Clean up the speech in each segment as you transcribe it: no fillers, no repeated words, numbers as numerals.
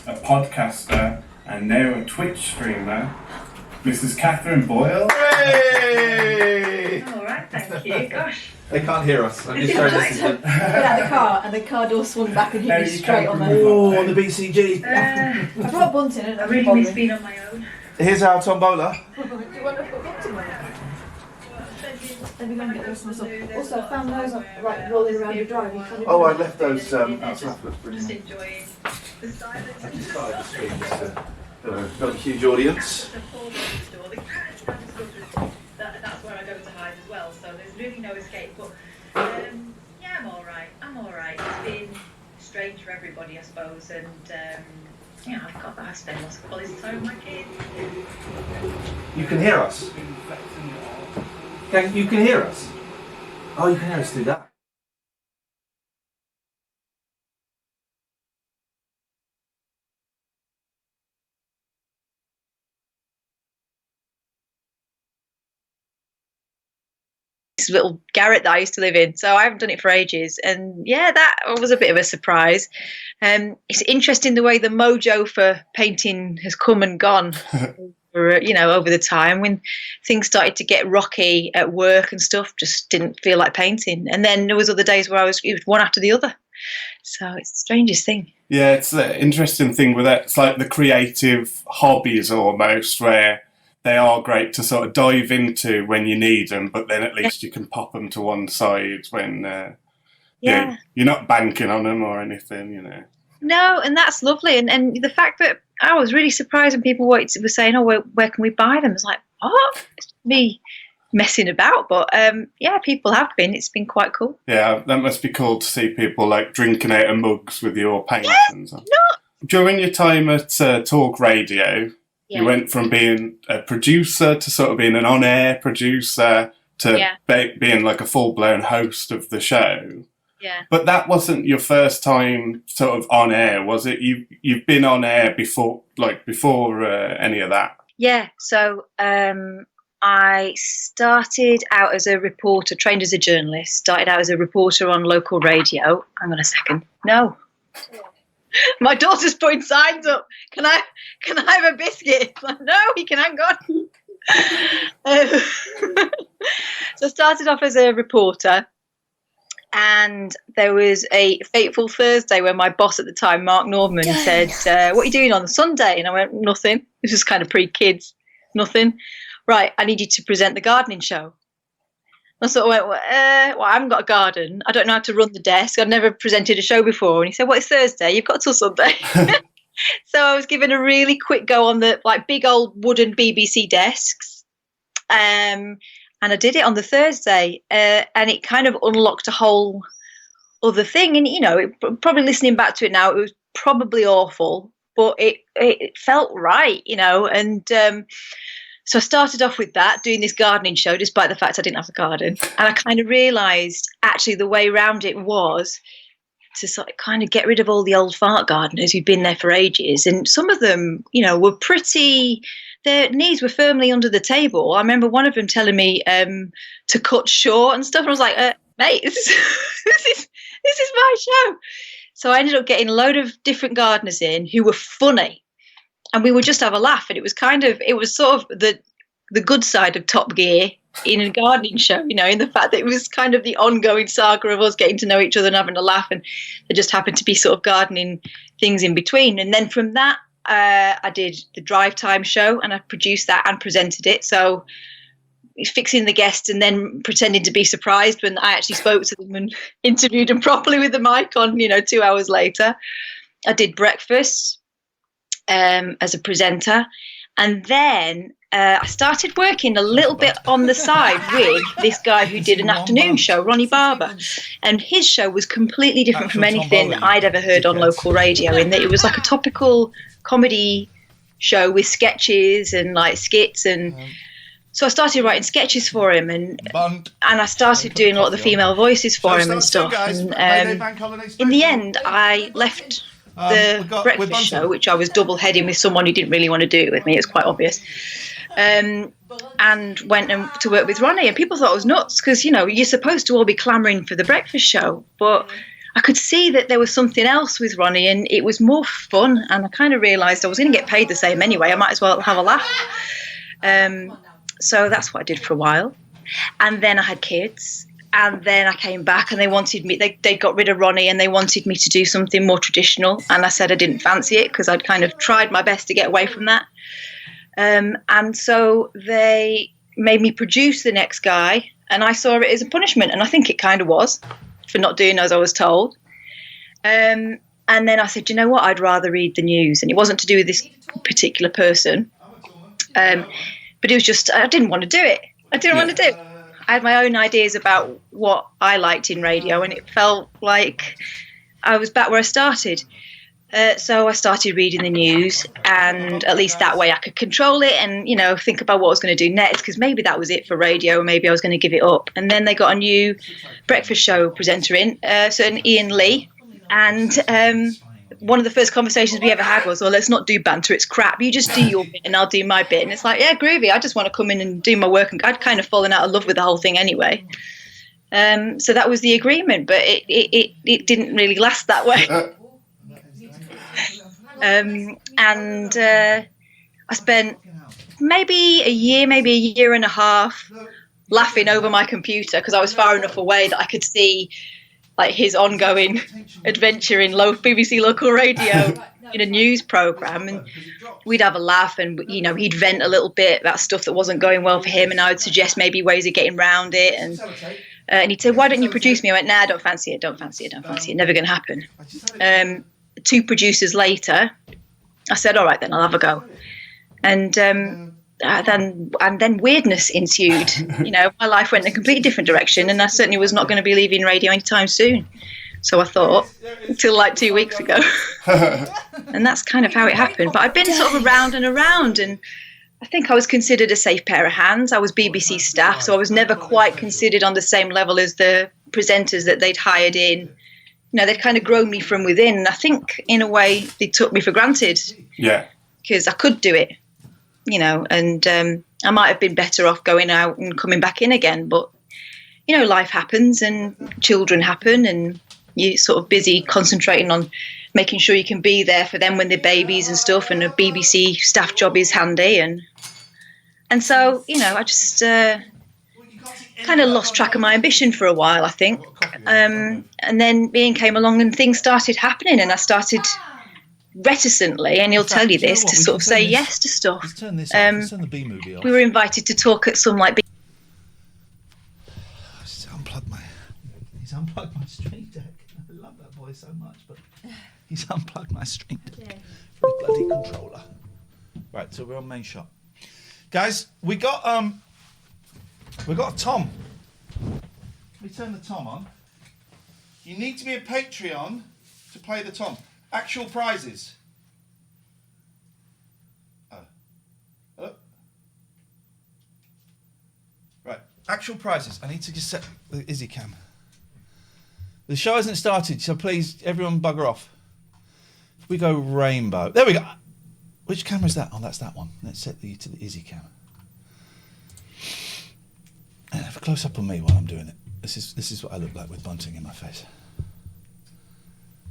a podcaster, and now a Twitch streamer, Mrs. Catherine Boyle. Hooray! All right, thank you. Gosh. They can't hear us. I'm just showing this. Got out of the car and the car door swung back and hit me straight on the... Oh, on the BCG. I brought Bunting in. I really miss being on my own. Here's our tombola. Do you want to put Bunting on it? Let me go and get the rest of my stuff. Also, I found those right rolling around your drive. Oh, I left those outside. Just enjoying the silence. I just started the stream just to got a huge audience. The poor store, the cat and stuff. That's where I go to hide as well. So there's really no escape. But yeah, I'm all right. It's been strange for everybody, I suppose, and. Yeah, I've got that. I spend lots of quality time with my kids. You can hear us. You can hear us. Oh, you can hear us through that. This little garret that I used to live in, so I haven't done it for ages, and yeah, that was a bit of a surprise. It's interesting the way the mojo for painting has come and gone over the time. When things started to get rocky at work and stuff, just didn't feel like painting, and then there was other days where it was one after the other, so it's the strangest thing. Yeah, it's the interesting thing with that. It's like the creative hobbies almost, where they are great to sort of dive into when you need them, but then at least you can pop them to one side when you're not banking on them or anything, No, and that's lovely. And the fact that I was really surprised when people were saying, oh, where can we buy them? It's like, what? It's me messing about. But yeah, people have been. It's been quite cool. Yeah, that must be cool to see people like drinking out of mugs with your paints and stuff. No. During your time at Talk Radio, you went from being a producer to sort of being an on-air producer to being like a full-blown host of the show. Yeah. But that wasn't your first time sort of on air, was it? You've been on air before any of that. Yeah. So I started out as a reporter, trained as a journalist. Started out as a reporter on local radio. Hang on a second. No. My daughter's putting signs up. Can I have a biscuit? Like, no, you can hang on. So I started off as a reporter, and there was a fateful Thursday when my boss at the time, Mark Norman, said, what are you doing on Sunday? And I went, nothing. This was kind of pre-kids. Nothing. Right, I need you to present the gardening show. I sort of went, well, I haven't got a garden. I don't know how to run the desk. I've never presented a show before. And he said, well, it's Thursday. You've got till Sunday. So I was given a really quick go on the big old wooden BBC desks. And I did it on the Thursday. And it kind of unlocked a whole other thing. And, probably listening back to it now, it was probably awful. But it felt right, and... So I started off with that, doing this gardening show, despite the fact I didn't have a garden. And I kind of realised, actually, the way around it was to sort of kind of get rid of all the old fart gardeners who'd been there for ages. And some of them, were pretty, their knees were firmly under the table. I remember one of them telling me to cut short and stuff. And I was like, mate, this is my show. So I ended up getting a load of different gardeners in who were funny. And we would just have a laugh, and it was sort of the good side of Top Gear in a gardening show, in the fact that it was kind of the ongoing saga of us getting to know each other and having a laugh, and there just happened to be sort of gardening things in between. And then from that, I did the Drive Time show, and I produced that and presented it. So fixing the guests and then pretending to be surprised when I actually spoke to them and interviewed them properly with the mic on, 2 hours later. I did breakfast as a presenter, and then I started working a little bit on the side with this guy who did an afternoon show, Ronnie Barber, and his show was completely different from anything I'd ever heard on local radio, in that it was like a topical comedy show with sketches and like skits, and so I started writing sketches for him, and I started doing a lot of the female voices for him and stuff, and in the end I left the breakfast show, which I was double heading with someone who didn't really want to do it with me. It was quite obvious. And went to work with Ronnie, and people thought I was nuts because, you're supposed to all be clamouring for the breakfast show. But I could see that there was something else with Ronnie, and it was more fun. And I kind of realised I was going to get paid the same anyway. I might as well have a laugh. So that's what I did for a while. And then I had kids. And then I came back and they wanted me, they got rid of Ronnie and they wanted me to do something more traditional. And I said I didn't fancy it because I'd kind of tried my best to get away from that. And so they made me produce The Next Guy, and I saw it as a punishment. And I think it kind of was for not doing as I was told. And then I said, you know what, I'd rather read the news. And it wasn't to do with this particular person. But it was just, I didn't want to do it. I didn't want to do it. I had my own ideas about what I liked in radio, and it felt like I was back where I started. So I started reading the news, and at least that way I could control it and, you know, think about what I was going to do next, because maybe that was it for radio, or maybe I was going to give it up. And then they got a new breakfast show presenter in, certain Ian Lee, and one of the first conversations we ever had was, well, let's not do banter, it's crap. You just do your bit and I'll do my bit. And it's like, yeah, groovy. I just want to come in and do my work. And I'd kind of fallen out of love with the whole thing anyway. So that was the agreement, but it didn't really last that way. I spent maybe a year and a half laughing over my computer because I was far enough away that I could see like his ongoing adventure in BBC local radio in a news programme, and we'd have a laugh, and you know, he'd vent a little bit about stuff that wasn't going well for him, and I would suggest maybe ways of getting around it, and he'd say, why don't you produce me? I went, nah, don't fancy it, never going to happen. 2 producers later, I said, all right then, I'll have a go. And then weirdness ensued. You know, my life went in a completely different direction, and I certainly was not going to be leaving radio anytime soon. So I thought, until like 2 weeks ago. And that's kind of how it happened. But I've been sort of around and around, and I think I was considered a safe pair of hands. I was BBC staff, so I was never quite considered on the same level as the presenters that they'd hired in. You know, they'd kind of grown me from within. And I think, in a way, they took me for granted. Yeah. Because I could do it. You know, and I might have been better off going out and coming back in again. But, you know, life happens and children happen, and you're sort of busy concentrating on making sure you can be there for them when they're babies and stuff. And a BBC staff job is handy. And so, you know, I just kind of lost track of my ambition for a while, I think. And then Ian came along and things started happening, and I started reticently, and he'll tell you this, to sort of say yes to stuff. Let's turn this off. Let's turn the B movie off. We were invited to talk at some like He's unplugged my Stream Deck. I love that boy so much, but he's unplugged my Stream Deck. For his bloody controller. Right, so we're on main shot. Guys, we got a Tom. Can we turn the Tom on? You need to be a Patreon to play the Tom. Actual prizes. Oh. Hello? Right. Actual prizes. I need to just set the Izzy cam. The show hasn't started, so please, everyone bugger off. If we go rainbow. There we go. Which camera is that? Oh, that's that one. Let's set the to the Izzy cam. And have a close up on me while I'm doing it. This is what I look like with bunting in my face.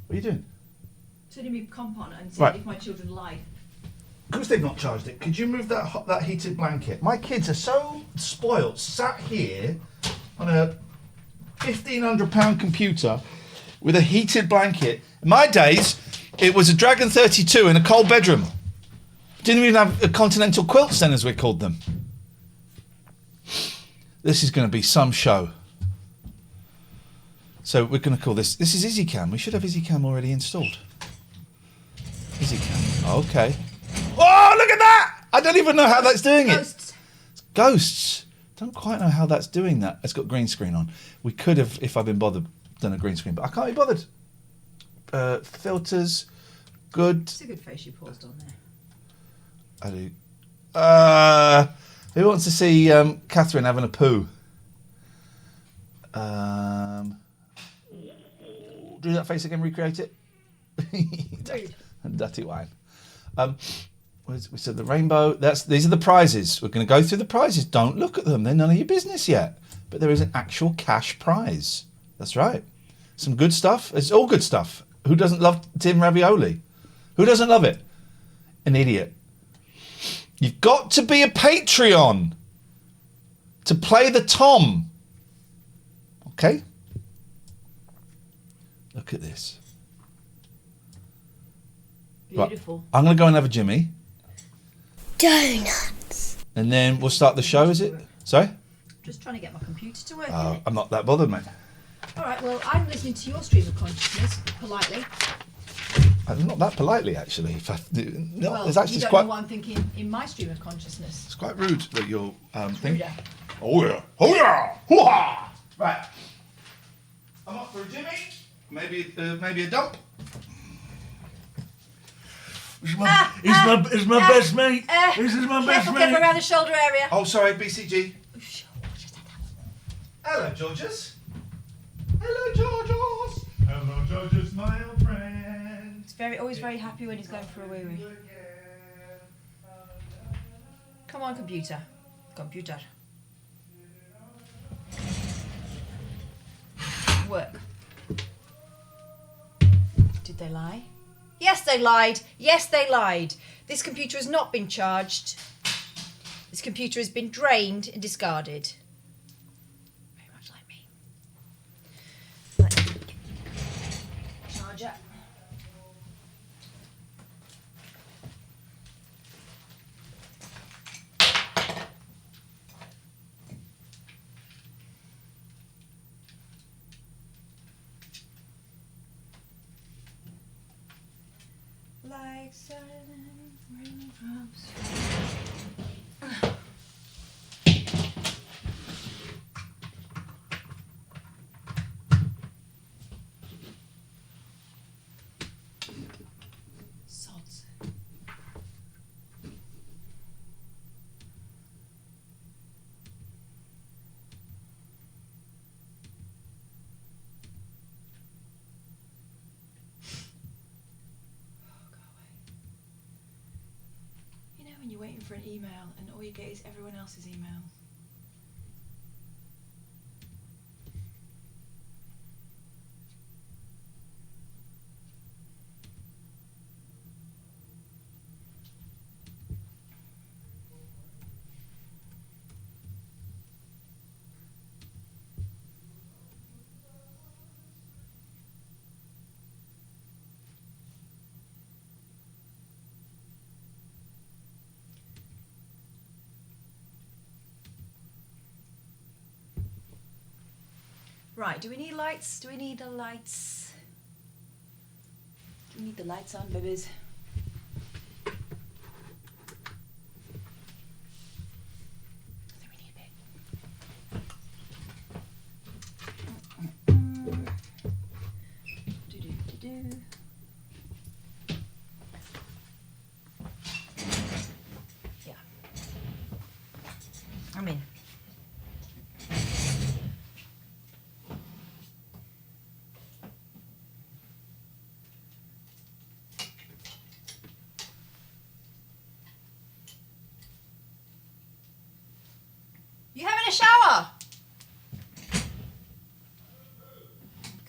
What are you doing? Turning my comp on and see Right. if my children lie. Because they've not charged it, could you move that heated blanket? My kids are so spoilt, sat here on a £1,500 computer with a heated blanket. In my days, it was a Dragon 32 in a cold bedroom. Didn't even have a continental quilts then, as we called them. This is going to be some show. So we're going to call this is EasyCam. We should have EasyCam already installed. EasyCam. Okay. Oh, look at that! I don't even know how that's doing it. Ghosts. Ghosts. Don't quite know how that's doing that. It's got green screen on. We could have, if I'd been bothered, done a green screen, but I can't be bothered. Filters. Good. It's a good face you paused on there. I do. Who wants to see Catherine having a poo? Do that face again, recreate it. Dirty wine. We said the rainbow. These are the prizes. We're going to go through the prizes. Don't look at them. They're none of your business yet. But there is an actual cash prize. That's right. Some good stuff. It's all good stuff. Who doesn't love Tim Ravioli? Who doesn't love it? An idiot. You've got to be a Patreon to play the Tom. Okay? Look at this. Beautiful. Right. I'm going to go and have a Jimmy. Donuts. And then we'll start the show, is it? Sorry? Just trying to get my computer to work. I'm not that bothered, mate. All right, well, I'm listening to your stream of consciousness politely. I'm not that politely, actually. If I do, no, Well, it's actually you don't quite. know what I'm thinking in my stream of consciousness. It's quite rude that you're thinking. Ruder. Oh yeah! Oh yeah! Hoo-ha! Right. I'm up for a Jimmy. Maybe a dump. This is my best mate. This is my best Careful, mate. careful around the shoulder area. Oh, sorry, BCG. Hello, Georges. Hello, Georges. Hello, Georges, my old friend. He's always very happy when he's going for a wee-wee. Come on, computer. Computer. Work. Did they lie? Yes, they lied. Yes, they lied. This computer has not been charged. This computer has been drained and discarded. Very much like me. Charger. Like silent raindrops. Sods. You know when you're waiting for an email and all you get is everyone else's email? Right, do we need lights? Do we need the lights? Do we need the lights on, babies? I think we need a bit. Do-do-do-do. Yeah. I'm in. You having a shower?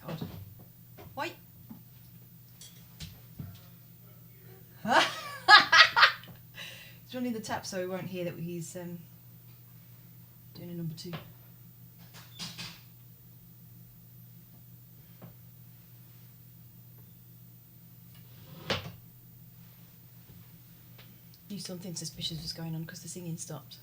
God. Wait. He's running the tap so he won't hear that he's doing a number 2. Knew something suspicious was going on because the singing stopped.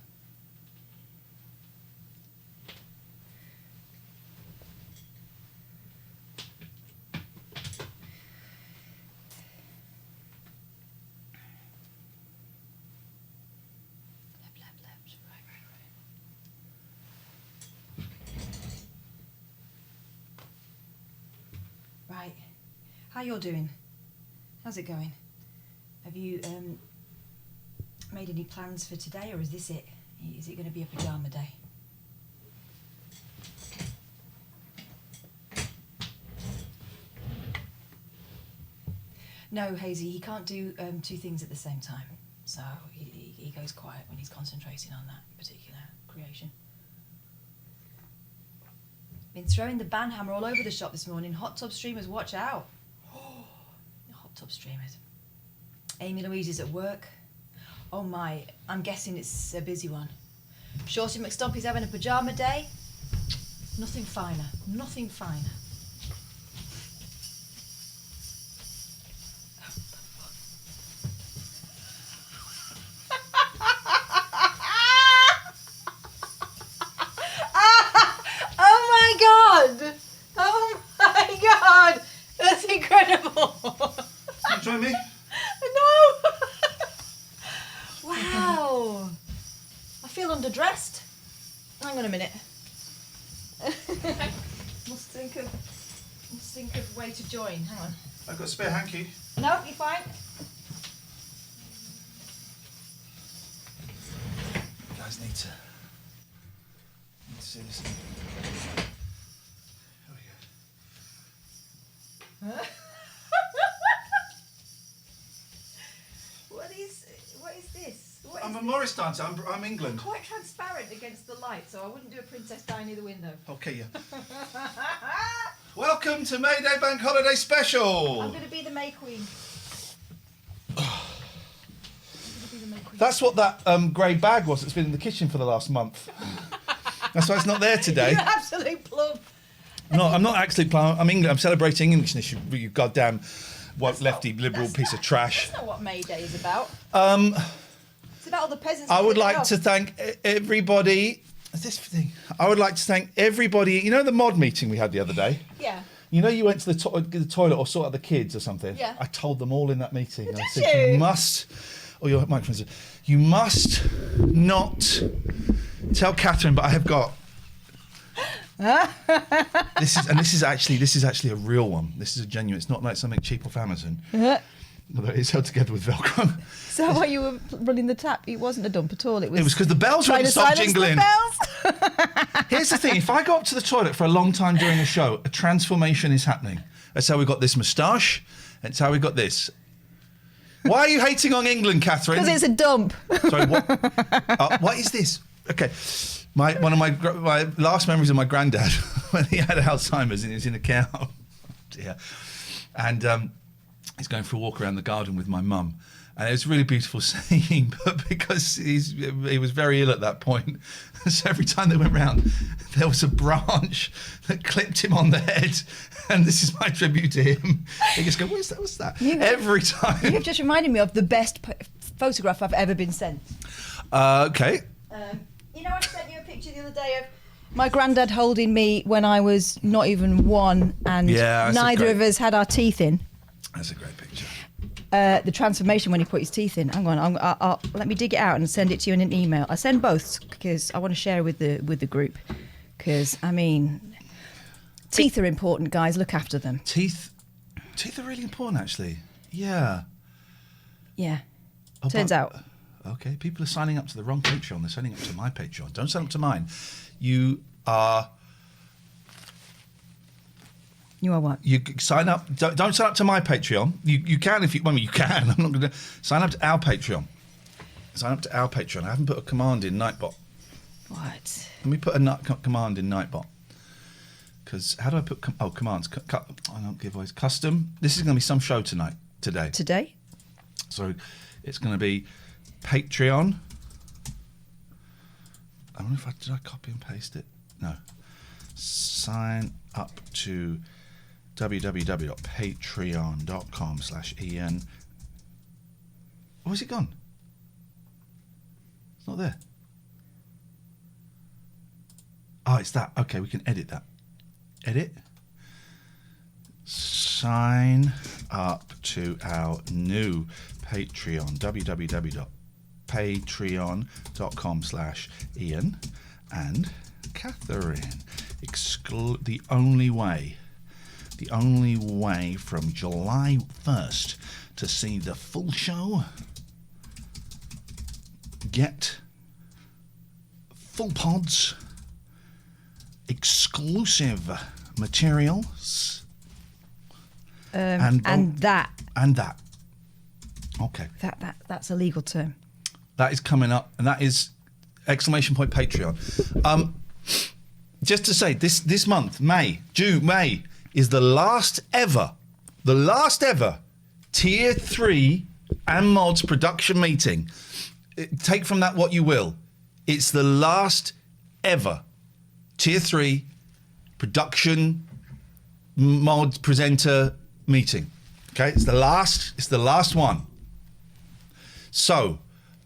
Right. How you're doing? How's it going? Have you made any plans for today, or is this it? Is it going to be a pajama day? No, Hazy, he can't do 2 things at the same time. So he goes quiet when he's concentrating on that particular creation. Been throwing the banhammer all over the shop this morning. Hot tub streamers, watch out. Hot tub streamers. Amy Louise is at work. Oh my, I'm guessing it's a busy one. Shorty McStumpy's having a pyjama day. Nothing finer, nothing finer. Oh my god! That's incredible! You join me? No! Wow! I feel underdressed. Hang on a minute. must think of way to join. Hang on. I've got a spare hanky. No, you're fine. You guys need to see this. What is this? What I'm is a Morris dancer. I'm England. quite transparent against the light, so I wouldn't do a Princess Di near the window. Okay, yeah. Welcome to May Day Bank Holiday Special. I'm going to be the May Queen. That's what that grey bag was that's been in the kitchen for the last month. That's why it's not there today. You absolute plum. No, I'm not actually playing. I'm English. I'm celebrating Englishness. You goddamn woke lefty liberal piece of trash. That's not what May Day is about. It's about all the peasants. I would living like off. to thank everybody. This thing. I would like to thank everybody. You know the mod meeting we had the other day. Yeah. You know you went to the toilet or sort out the kids or something. Yeah. I told them all in that meeting. Did I said you? must. Oh, your microphone's. You must not tell Catherine, but I have got. This is actually a real one. This is a genuine. It's not like something cheap off Amazon. Although it's held together with Velcro. So while you were running the tap, it wasn't a dump at all. It was because the bells trying wouldn't to stop silence jingling. the bells. Here's the thing: if I go up to the toilet for a long time during a show, a transformation is happening. That's how we got this moustache. That's how we got this. Why are you hating on England, Catherine? Because it's a dump. Sorry, what? What is this? Okay, one of my last memories of my granddad when he had Alzheimer's and he was in a care home. Yeah, and he's going for a walk around the garden with my mum, and it was a really beautiful scene. But because he was very ill at that point, so every time they went round, there was a branch that clipped him on the head. And this is my tribute to him. They just go, what's that? What's that? Every time. You've just reminded me of the best photograph I've ever been sent. Okay. You know, I sent you a picture the other day of my granddad holding me when I was not even one, and neither of us had our teeth in. That's a great picture. The transformation when he put his teeth in. Hang on, I'll let me dig it out and send it to you in an email. I send both because I want to share with the group. Because I mean, teeth are important, guys. Look after them. Teeth are really important, actually. Yeah. Yeah. Oh, Turns out. Okay, people are signing up to the wrong Patreon. They're signing up to my Patreon. Don't sign up to mine. You are what? You sign up. Don't sign up to my Patreon. You can if you. Well, you can. I'm not going to sign up to our Patreon. Sign up to our Patreon. I haven't put a command in Nightbot. What? Let me put a command in Nightbot. Because how do I put commands? I don't give voice. Custom. This is going to be some show today. Today? So it's going to be Patreon. I wonder if did I copy and paste it? No. Sign up to www.patreon.com/en. Oh, is it gone? It's not there. Oh, it's that. Okay, we can edit that. Edit. Sign up to our new Patreon, www.patreon.com/Ian and Catherine. The only way from July 1st to see the full show, get full pods, exclusive materials, and that. Okay. That's a legal term. That is coming up, and that is !Patreon. just to say, this month, May, is the last ever Tier 3 and Mods production meeting. Take from that what you will. It's the last ever Tier 3 production mod presenter meeting. Okay, it's the last one. So,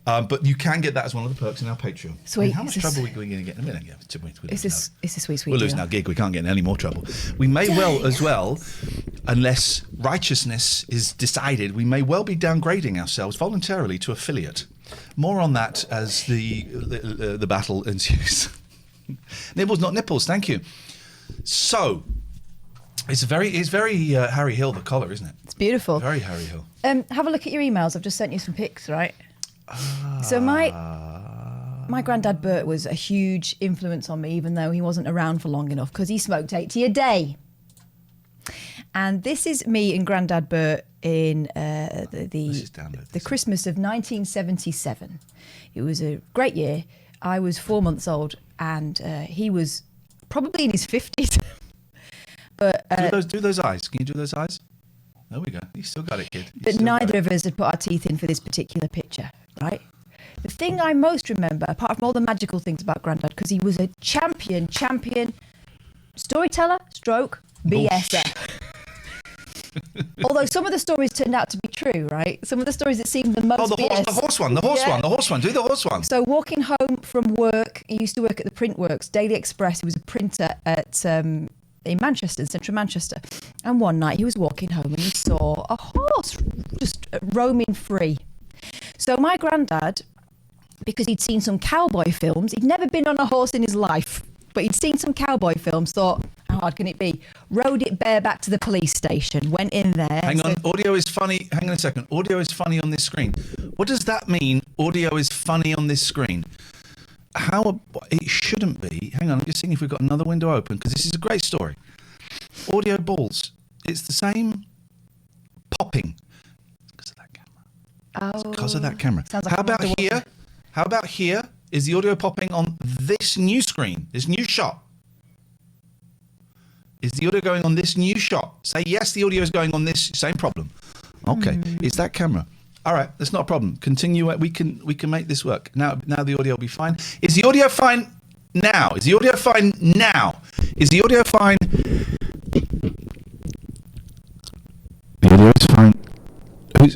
but you can get that as one of the perks in our Patreon. Sweet. I mean, how much trouble are we going to get in a minute? Yeah, It's a sweet we'll lose deal. now, gig. We can't get in any more trouble. We may well, as well, unless righteousness is decided, we may well be downgrading ourselves voluntarily to affiliate. More on that as the battle ensues. Nibbles, not nipples. Thank you. So, it's very Harry Hill, the collar, isn't it? It's beautiful. Very Harry Hill. Have a look at your emails. I've just sent you some pics, right? So my granddad Bert was a huge influence on me, even though he wasn't around for long enough, because he smoked 80 a day. And this is me and Granddad Bert in the Christmas of 1977. It was a great year. I was 4 months old, and he was probably in his 50s. But do those eyes. Can you do those eyes? There we go. You still got it, kid. But neither of us had put our teeth in for this particular picture, right? The thing I most remember, apart from all the magical things about Grandad, because he was a champion storyteller, stroke, BSer. Although some of the stories turned out to be true, right? Some of the stories that seemed the most the horse one. Do the horse one. So walking home from work, he used to work at the Print Works, Daily Express. He was a printer at in Manchester, central Manchester. And one night he was walking home and he saw a horse just roaming free. So my granddad, because he'd seen some cowboy films, he'd never been on a horse in his life, but he'd seen some cowboy films, thought, how hard can it be? Rode it bareback to the police station, went in there. Hang on, audio is funny. Hang on a second. Audio is funny on this screen. What does that mean, audio is funny on this screen? It shouldn't be. Hang on, I'm just seeing if we've got another window open, because this is a great story. Audio balls. It's the same popping. Because of that camera. Oh, Because of that camera. Sounds like How about another here? How about here? Is the audio popping on this new screen? This new shot? Is the audio going on this new shot? Say yes, the audio is going on this. Same problem. Okay, it's that camera. All right, that's not a problem. Continue. We can make this work. Now the audio will be fine. Is the audio fine now? Is the audio fine now? Is the audio fine? The audio is fine.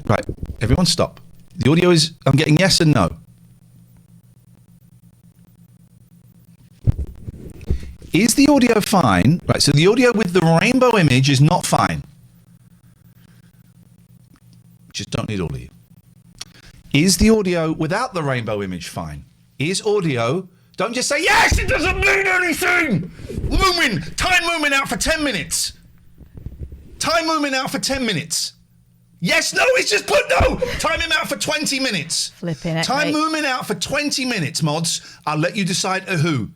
Right, everyone stop. The audio is, I'm getting yes and no. Is the audio fine? Right, so the audio with the rainbow image is not fine. Just don't need all of you. Is the audio without the rainbow image fine? Is audio, don't just say, yes, it doesn't mean anything. Time moving out for 10 minutes. Time moving out for 10 minutes. Yes, no, it's just put no. Time him out for 20 minutes. Flipping it, Time mate. moving out for 20 minutes, mods. I'll let you decide who.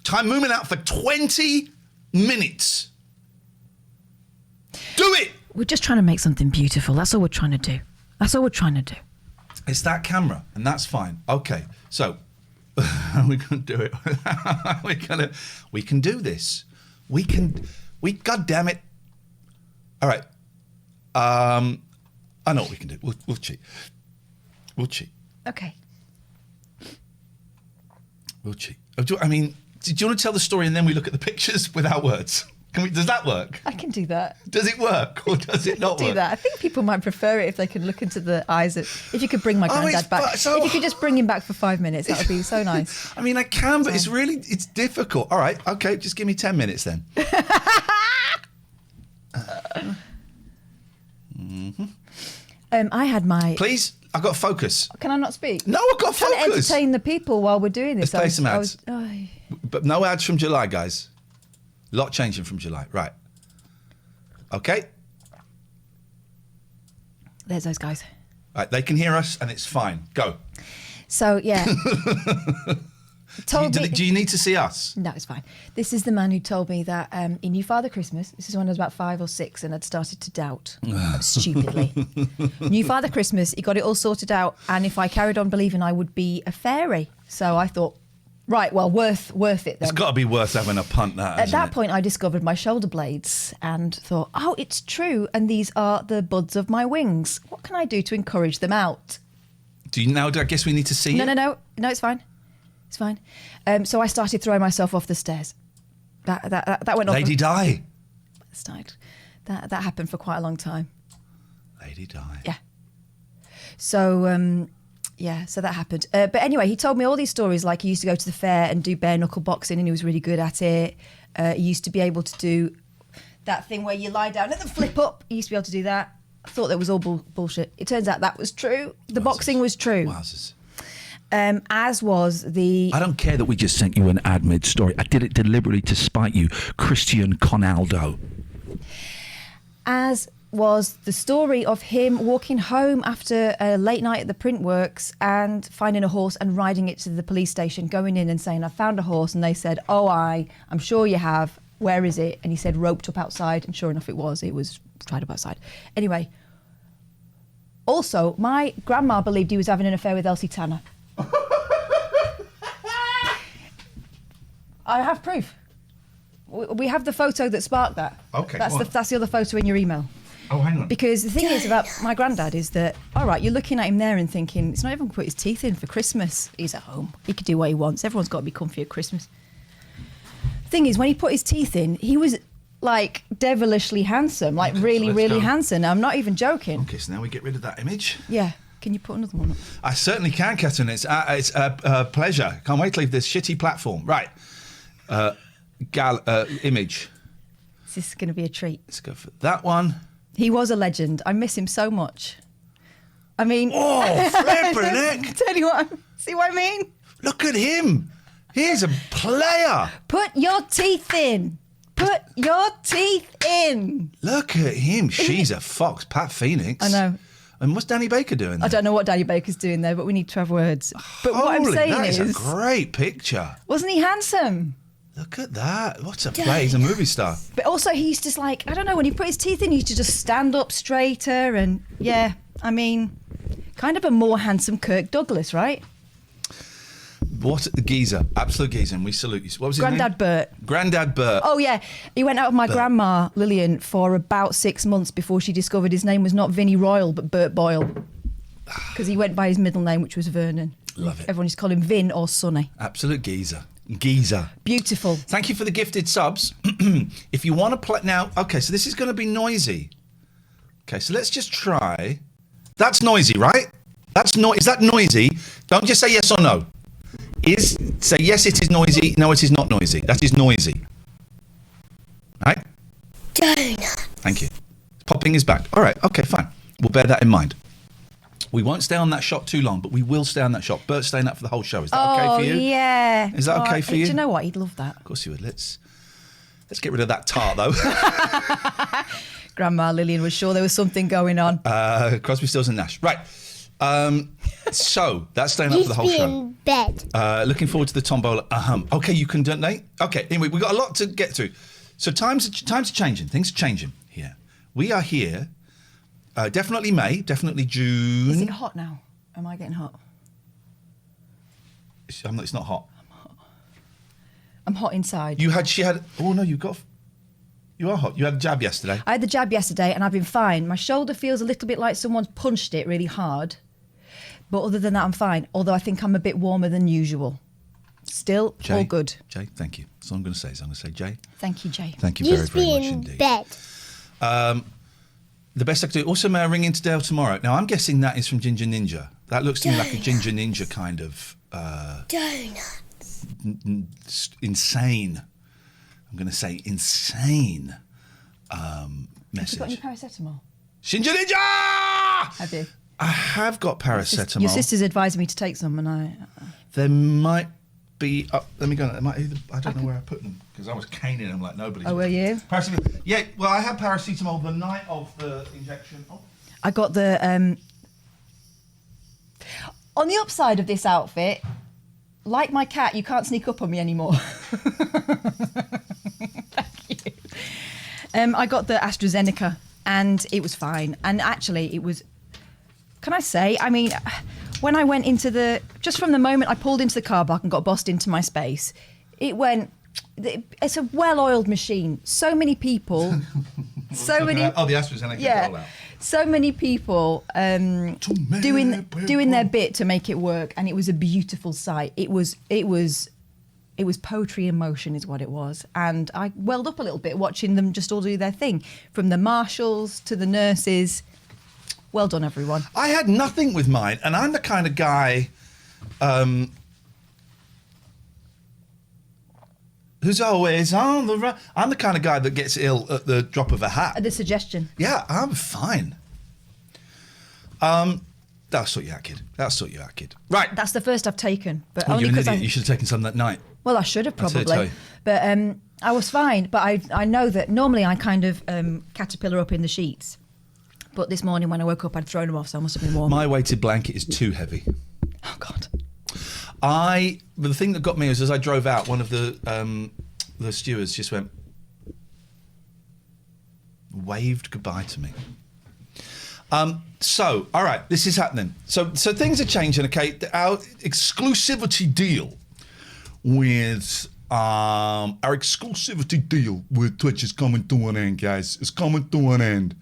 Time moving out for 20 minutes. Do it. We're just trying to make something beautiful. That's all we're trying to do. It's that camera, and that's fine. Okay, so we're gonna do it. We can do this. God damn it. All right. I know what we can do. We'll cheat. Okay. We'll cheat. I mean, do you want to tell the story and then we look at the pictures without words? Does that work? I can do that. Does it work or does it not work? Do that. I think people might prefer it if they could look into the eyes. If you could bring my it's granddad back. so if you could just bring him back for 5 minutes, that would be so nice. I mean, I can, but it's difficult. All right, okay, just give me 10 minutes then. I had my. Please, I've got focus. Can I not speak? No, I've got I'm trying to focus. entertain the people while we're doing this. Let's play some ads. But no ads from July, guys. A lot changing from July. Right. Okay. There's those guys. Right, they can hear us and it's fine. Go. So, yeah. Do you need to see us? No, it's fine. This is the man who told me that he knew Father Christmas. This is when I was about 5 or 6 and I'd started to doubt stupidly. Knew Father Christmas. He got it all sorted out. And if I carried on believing, I would be a fairy. So I thought, Right, well, worth it then. It's got to be worth having a punt, that, At hasn't that it? point, I discovered my shoulder blades and thought, oh, it's true. And these are the buds of my wings. What can I do to encourage them out? Do I guess we need to see No, it? no, it's fine. It's fine. So I started throwing myself off the stairs. That went off. Lady Di. That happened for quite a long time. Lady Di. Yeah. So, so that happened. But anyway, he told me all these stories, like he used to go to the fair and do bare knuckle boxing and he was really good at it. He used to be able to do that thing where you lie down and then flip up. He used to be able to do that. I thought that was all bullshit. It turns out that was true. The boxing was true. Wowzers. As was the... I don't care that we just sent you an ad mid story. I did it deliberately to spite you, Christian Conaldo. As was the story of him walking home after a late night at the Printworks and finding a horse and riding it to the police station, going in and saying, I found a horse. And they said, oh, I'm sure you have. Where is it? And he said, roped up outside. And sure enough, it was tied up outside. Anyway, also, my grandma believed he was having an affair with Elsie Tanner. I have proof. We have the photo that sparked that. Okay, That's the other photo in your email. Oh, hang on. Because the thing is about my granddad is that, all right, you're looking at him there and thinking, it's not even put his teeth in for Christmas. He's at home. He can do what he wants. Everyone's got to be comfy at Christmas. Thing is, when he put his teeth in, he was like devilishly handsome, like really, let's really go. handsome. I'm not even joking. Okay, so now we get rid of that image. Yeah. Can you put another one up? I certainly can, Catherine. It's a pleasure. Can't wait to leave this shitty platform. Right. Image. This is going to be a treat. Let's go for that one. He was a legend. I miss him so much. I mean... Oh, flippin' heck. Tell you what, see what I mean? Look at him. He's a player. Put your teeth in. Put your teeth in. Look at him. She's a fox. Pat Phoenix. I know. And what's Danny Baker doing there? I don't know what Danny Baker's doing there, but we need to have words. But what I'm Holy, saying that is is... a great picture. Wasn't he handsome? Look at that. What a play. He's a movie star. But also he used to just like, I don't know, when he put his teeth in, he used to just stand up straighter and, yeah, I mean, kind of a more handsome Kirk Douglas, right? What a geezer. Absolute geezer. And we salute you. What was his Grandad name? Bert. Grandad Bert. Oh, yeah. He went out with my Bert. grandma, Lillian, for about 6 months before she discovered his name was not Vinnie Royal, but Bert Boyle. Because he went by his middle name, which was Vernon. Love it. Everyone used to call him Vin or Sonny. Absolute geezer. Geezer. Beautiful. Thank you for the gifted subs. If you want to play now, okay, so this is going to be noisy. Okay, so let's just try. That's noisy, right? Is that noisy? Don't just say yes or no. Say yes, it is noisy. No, it is not noisy. That is noisy. Right? Donut. Thank you. Popping is back. All right. Okay, fine. We'll bear that in mind. We won't stay on that shot too long, but we will stay on that shot. Bert's staying up for the whole show. Is that okay for you? Yeah. Is that okay for you? Do you know what? He'd love that. Of course you would. Let's get rid of that tart, though. Grandma Lillian was sure there was something going on. Crosby, Stills and Nash. Right. So that's staying up for the whole Used to be show. in bed. Looking forward to the tombola. Okay, you can donate. Okay, anyway, we've got a lot to get through. So times are changing. Things are changing here. We are here. Definitely May. Definitely June. Is it hot now? Am I getting hot? It's not hot. I'm hot inside. She had. Oh no, you are hot. You had a jab yesterday. I had the jab yesterday and I've been fine. My shoulder feels a little bit like someone's punched it really hard. But other than that, I'm fine. Although I think I'm a bit warmer than usual. Still, Jay, all good. Jay, thank you. That's all I'm going to say. I'm going to say, Jay, Thank you, Jay. thank you very, Used to very be much in indeed. bed. The best I could do. Also, may I ring into Dale tomorrow? Now, I'm guessing that is from Ginger Ninja. That looks to me like a Ginger Ninja kind of Donut. insane. I'm going to say insane Have you got any message. paracetamol? Ginger Ninja! Have you? I have got paracetamol. Your sister's advised me to take some and I... There might be. Let me go. I don't know where I put them because I was caning them like nobody's. Oh, were you? Paracetamol. Yeah. Well, I had paracetamol the night of the injection. Oh. I got the... On the upside of this outfit, like my cat, you can't sneak up on me anymore. Thank you. I got the AstraZeneca and it was fine. And actually, it was... Can I say? I mean, when I went into just from the moment I pulled into the car park and got bossed into my space, it went. It's a well-oiled machine. So many people, the AstraZeneca rollout. so many people doing their bit to make it work, and it was a beautiful sight. It was poetry in motion, is what it was, and I welled up a little bit watching them just all do their thing, from the marshals to the nurses. Well done, everyone. I had nothing with mine, and I'm the kind of guy who's always on the run. I'm the kind of guy that gets ill at the drop of a hat. The suggestion. Yeah, I'm fine. That'll sort you out, kid. That'll sort you out, kid. Right. That's the first I've taken, but Oh, only you're an because idiot. You should have taken some that night. Well, I should have That's it, probably, but I was fine. But I know that normally I kind of caterpillar up in the sheets, but this morning when I woke up, I'd thrown them off, so I must have been warm. My weighted blanket is too heavy. Oh God. But the thing that got me was as I drove out, one of the stewards just waved goodbye to me. So, all right, this is happening. So things are changing. Okay, our exclusivity deal with Twitch is coming to an end, guys. It's coming to an end,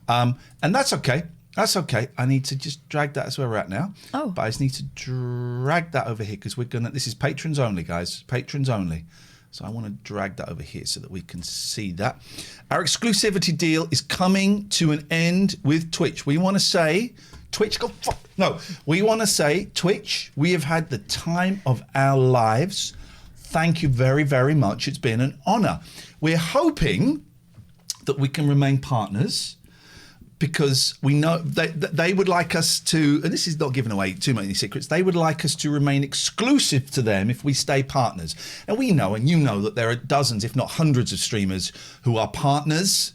and that's okay. That's okay. I need to just drag that as where we're at now. Oh. But I just need to drag that over here because this is patrons only, guys. Patrons only. So I want to drag that over here so that we can see that. Our exclusivity deal is coming to an end with Twitch. We want to say, Twitch, go fuck. No, we want to say, Twitch, we have had the time of our lives. Thank you very, very much. It's been an honor. We're hoping that we can remain partners, because we know they would like us to, and this is not giving away too many secrets, they would like us to remain exclusive to them if we stay partners. And we know, and you know, that there are dozens, if not hundreds of streamers who are partners,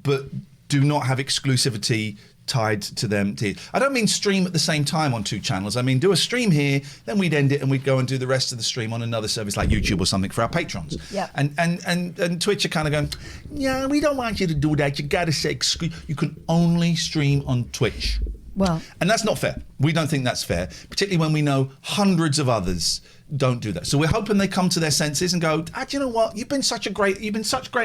but do not have exclusivity tied to them. I don't mean stream at the same time on two channels. I mean do a stream here, then we'd end it and we'd go and do the rest of the stream on another service like YouTube or something for our patrons. Yeah. And Twitch are kind of going, yeah, we don't want you to do that. You got to say you can only stream on Twitch. Well, And that's not fair. We don't think that's fair, particularly when we know hundreds of others don't do that. So we're hoping they come to their senses and go, do you know what? You've been such great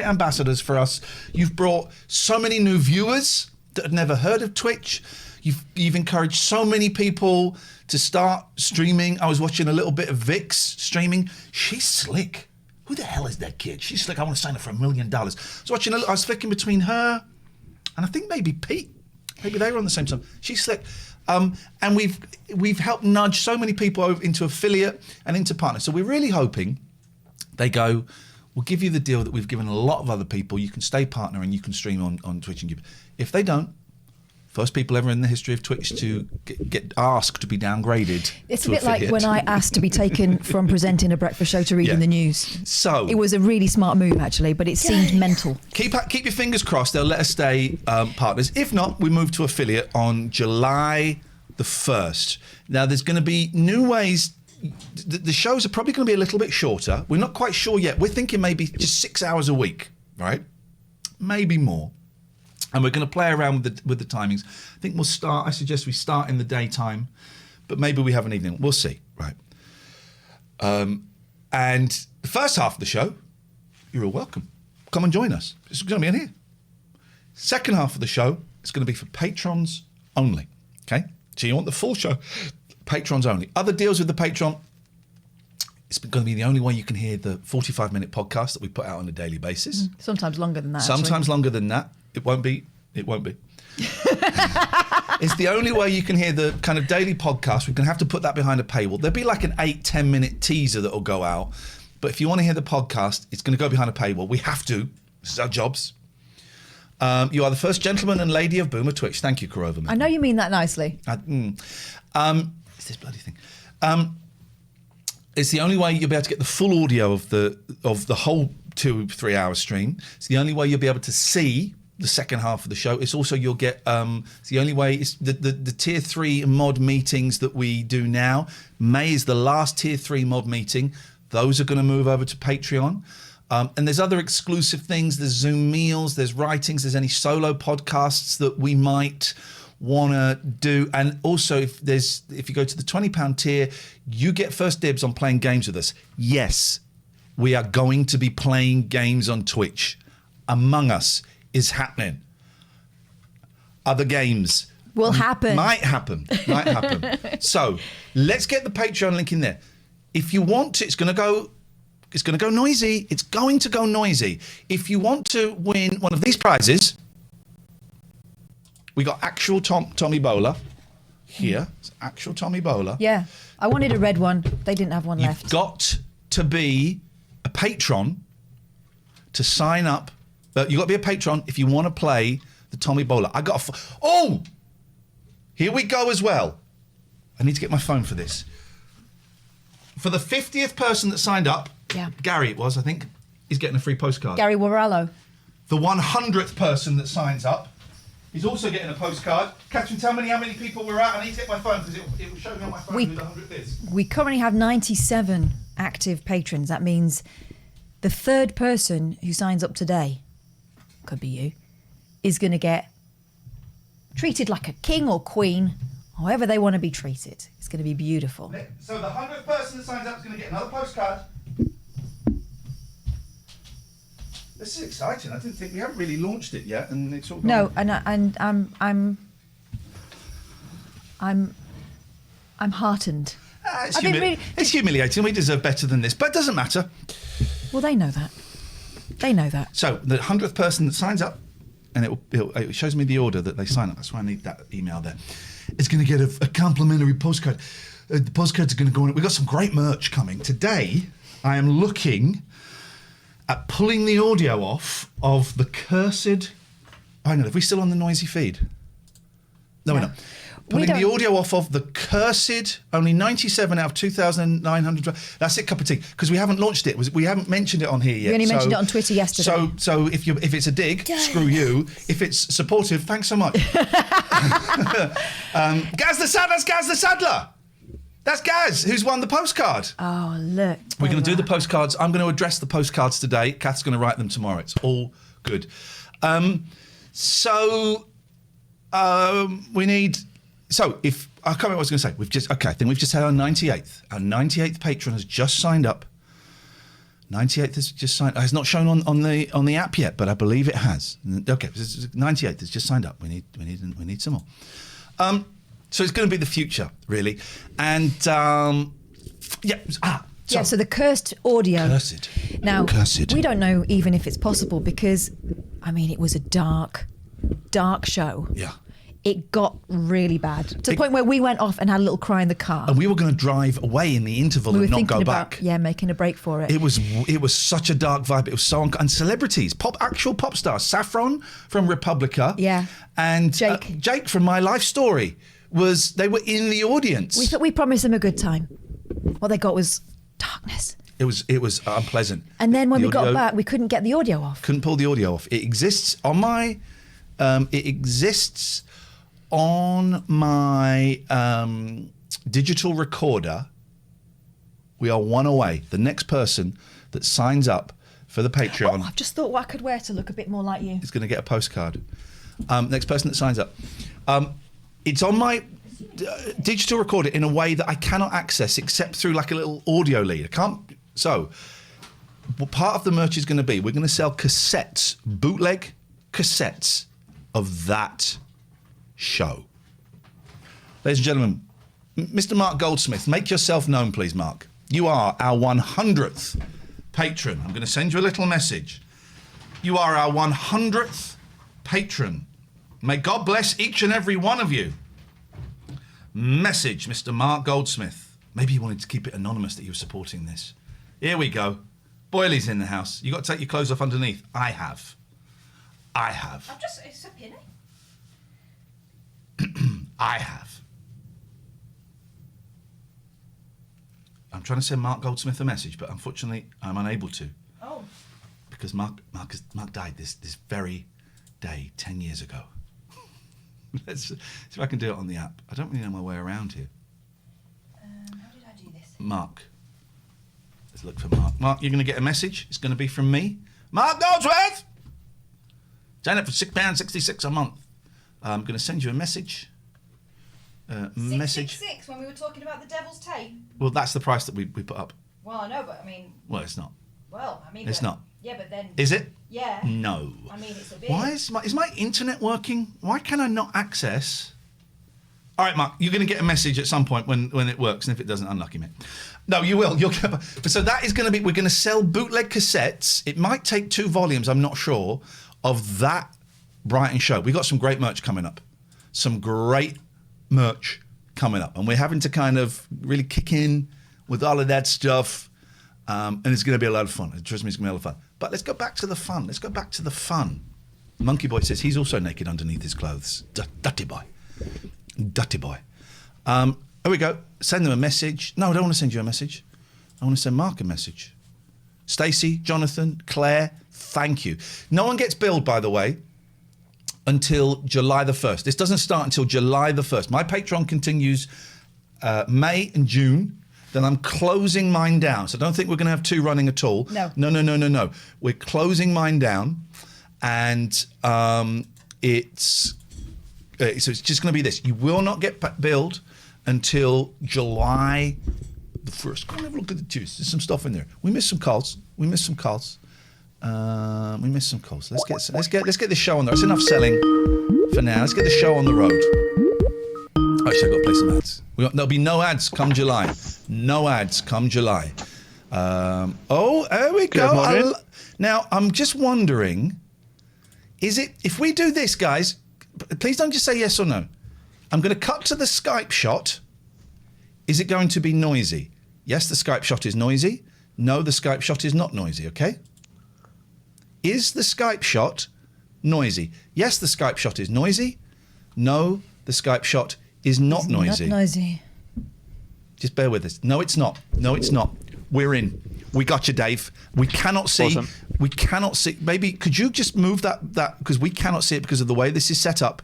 ambassadors for us. You've brought so many new viewers that had never heard of Twitch. You've encouraged so many people to start streaming. I was watching a little bit of Vix streaming. She's slick. Who the hell is that kid? She's slick. I want to sign her for $1 million. I was flicking between her and I think maybe Pete. Maybe they were on the same time. She's slick. And we've helped nudge so many people over into affiliate and into partner. So we're really hoping they go, we'll give you the deal that we've given a lot of other people. You can stay partner and you can stream on Twitch and YouTube. If they don't, first people ever in the history of Twitch to get asked to be downgraded. it's a to bit like affiliate. when I asked to be taken from presenting a breakfast show to reading the news. So It was a really smart move, actually, but it seemed mental. keep your fingers crossed. They'll let us stay partners. If not, we move to affiliate on July the 1st. Now, there's going to be new ways. The shows are probably going to be a little bit shorter. We're not quite sure yet. We're thinking maybe just 6 hours a week, right? Maybe more. And we're going to play around with the timings. I think I suggest we start in the daytime, but maybe we have an evening. We'll see, right? And the first half of the show, you're all welcome. Come and join us. It's going to be in here. Second half of the show is going to be for patrons only, okay? So you want the full show, patrons only. Other deals with the Patreon, it's going to be the only way you can hear the 45-minute podcast that we put out on a daily basis. Sometimes longer than that, Sometimes longer than that. It won't be. It's the only way you can hear the kind of daily podcast. We're going to have to put that behind a paywall. There'll be like an 8-10 minute teaser that will go out. But if you want to hear the podcast, it's going to go behind a paywall. We have to. This is our jobs. You are the first gentleman and lady of Boomer Twitch. Thank you, Korova. I know you mean that nicely. It's this bloody thing. It's the only way you'll be able to get the full audio of the whole 2-3 hour stream. It's the only way you'll be able to see the second half of the show. It's also you'll get it's the only way. It's the tier 3 mod meetings that we do now. May is the last tier 3 mod meeting. Those are going to move over to Patreon. And there's other exclusive things. There's Zoom meals. There's writings. There's any solo podcasts that we might want to do, and also if you go to the £20 tier, you get first dibs on playing games with us. Yes, we are going to be playing games on Twitch. Among Us is happening. Other games Will happen. Might happen. So let's get the Patreon link in there. If you want to, it's going to go noisy. It's going to go noisy. If you want to win one of these prizes, we got actual Tommy Bowler here. It's actual Tommy Bowler. Yeah. I wanted a red one. They didn't have one left. You've got to be a patron to sign up. You've got to be a patron if you want to play the Tommy Bowler. I got oh! Here we go as well. I need to get my phone for this. For the 50th person that signed up, Gary it was, I think, he's getting a free postcard. Gary Warallo. The 100th person that signs up is also getting a postcard. Catherine, tell me how many people we're at. I need to get my phone because it will show me on my phone who the 100th is. We currently have 97 active patrons. That means the third person who signs up today, could be you, is going to get treated like a king or queen, however they want to be treated. It's going to be beautiful. So the 100th person that signs up is going to get another postcard. This is exciting. I didn't think we haven't really launched it yet, and it's all gone. No, and I'm heartened. It's humiliating. We deserve better than this, but it doesn't matter. Well, they know that. They know that. So the 100th person that signs up, and it shows me the order that they sign up. That's why I need that email there. It's going to get a complimentary postcard. The postcards are going to go on. We've got some great merch coming. Today, I am looking at pulling the audio off of the cursed... Hang on, are we still on the noisy feed? No, we're not. Pulling the audio off of the cursed, only 97 out of 2,900. That's it, cup of tea. Because we haven't launched it. We haven't mentioned it on here yet. We only mentioned it on Twitter yesterday. So if it's a dig, screw you. If it's supportive, thanks so much. Gaz the Saddler, that's Gaz the Saddler. That's Gaz, who's won the postcard. Oh, look. We're going to do the postcards. I'm going to address the postcards today. Kath's going to write them tomorrow. It's all good. We need... So, if I can't remember what I was going to say. I think we've just had our 98th. Our 98th patron has just signed up. 98th has just signed. It's not shown on the app yet, but I believe it has. Okay, 98th has just signed up. We need some more. So it's going to be the future, really, and So the cursed audio. Cursed. Now, Cursed. we don't know even if it's possible because, I mean, it was a dark show. Yeah. It got really bad to the point where we went off and had a little cry in the car. And we were going to drive away in the interval and not go back. Yeah, making a break for it. It was such a dark vibe. It was so and celebrities, actual pop stars, Saffron from Republica, and Jake from My Life Story they were in the audience. We promised them a good time. What they got was darkness. It was unpleasant. And then when we got back, we couldn't get the audio off. Couldn't pull the audio off. It exists on my. Digital recorder. We are one away. The next person that signs up for the Patreon. I've just thought what I could wear to look a bit more like you. Is going to get a postcard. Next person that signs up. It's on my digital recorder in a way that I cannot access except through like a little audio lead. I can't. So, part of the merch is going to be we're going to sell cassettes, bootleg cassettes of that show. Ladies and gentlemen, Mr. Mark Goldsmith, make yourself known, please, Mark. You are our 100th patron. I'm going to send you a little message. You are our 100th patron. May God bless each and every one of you. Message, Mr. Mark Goldsmith. Maybe you wanted to keep it anonymous that you were supporting this. Here we go. Boylie's in the house. You got to take your clothes off underneath. I have. It's a penny. I have. I'm trying to send Mark Goldsmith a message, but unfortunately I'm unable to. Oh. Because Mark died this very day 10 years ago. Let's see if I can do it on the app. I don't really know my way around here. How did I do this? Mark. Let's look for Mark. Mark, you're going to get a message. It's going to be from me. Mark Goldsmith! Sign up for £6.66 a month. I'm going to send you a message. Message. 666 when we were talking about the devil's tape. Well, that's the price that we put up. Well, I know, but I mean, Well, it's not. It's not. Yeah, but then. Is it? Yeah. No. I mean, it's a bit. Why is my internet working? Why can I not access? All right, Mark, you're going to get a message at some point when it works, and if it doesn't, unlucky me. No, you will. You'll get. So that is going to be. We're going to sell bootleg cassettes. It might take 2 volumes. I'm not sure of that Brighton show. We got some great merch coming up. Some great merch coming up, and we're having to kind of really kick in with all of that stuff, and it's going to be a lot of fun. Trust me, it's going to be a lot of fun. But let's go back to the fun. Let's go back to the fun. Monkey Boy says he's also naked underneath his clothes. Dirty boy. Dirty boy. Here we go. Send them a message. No, I don't want to send you a message. I want to send Mark a message. Stacey, Jonathan, Claire, thank you. No one gets billed, by the way, until July the 1st. This doesn't start until July the 1st. My Patreon continues May and June. Then I'm closing mine down. So don't think we're going to have 2 running at all. No. We're closing mine down. And so it's just going to be this. You will not get billed until July the 1st. Come on, have a look at the juice. There's some stuff in there. We missed some calls. Let's get the show on there. It's enough selling for now. Let's get the show on the road. Actually, I've got to play some ads. There'll be no ads come July. No ads come July. There we go. Now, I'm just wondering, if we do this, guys, please don't just say yes or no. I'm going to cut to the Skype shot. Is it going to be noisy? Yes, the Skype shot is noisy. No, the Skype shot is not noisy, okay? Is the Skype shot noisy? Yes, the Skype shot is noisy. No, the Skype shot is not noisy. Not noisy. Just bear with us. No, it's not. We're in. We got you, Dave. We cannot see. Awesome. We cannot see. Maybe could you just move that because we cannot see it because of the way this is set up.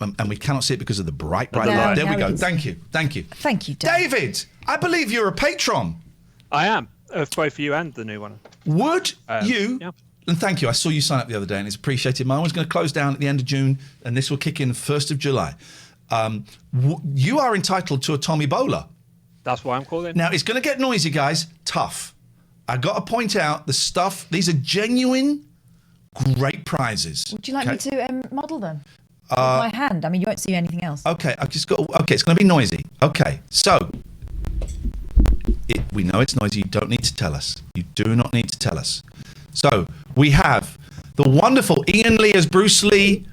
And we cannot see it because of the bright light. There we go. Thank you, Dave. Thank you, David. I believe you're a patron. I am, of both you and the new one. Would you? Yeah. And thank you. I saw you sign up the other day, and it's appreciated. My one's going to close down at the end of June, and this will kick in 1st of July. You are entitled to a Tommy Bowler. That's why I'm calling. Now, it's going to get noisy, guys. Tough. I got to point out the stuff. These are genuine, great prizes. Would you like me to model them? With my hand. I mean, you won't see anything else. Okay, it's going to be noisy. Okay, so we know it's noisy. You don't need to tell us. You do not need to tell us. So we have the wonderful Ian Lee as Bruce Lee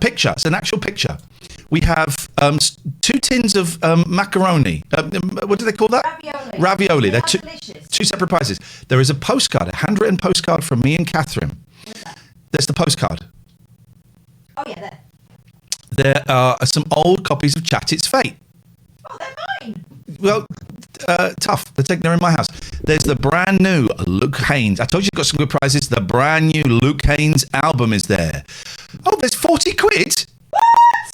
picture. It's an actual picture. We have 2 tins of macaroni. What do they call that? Ravioli. They're two separate prizes. There is a postcard, a handwritten postcard from me and Catherine. There's the postcard. Oh, yeah, there. There are some old copies of Chat It's Fate. Oh, they're mine. Well, tough. They're in my house. There's the brand new Luke Haynes. I told you got some good prizes. The brand new Luke Haynes album is there. Oh, there's 40 quid. What?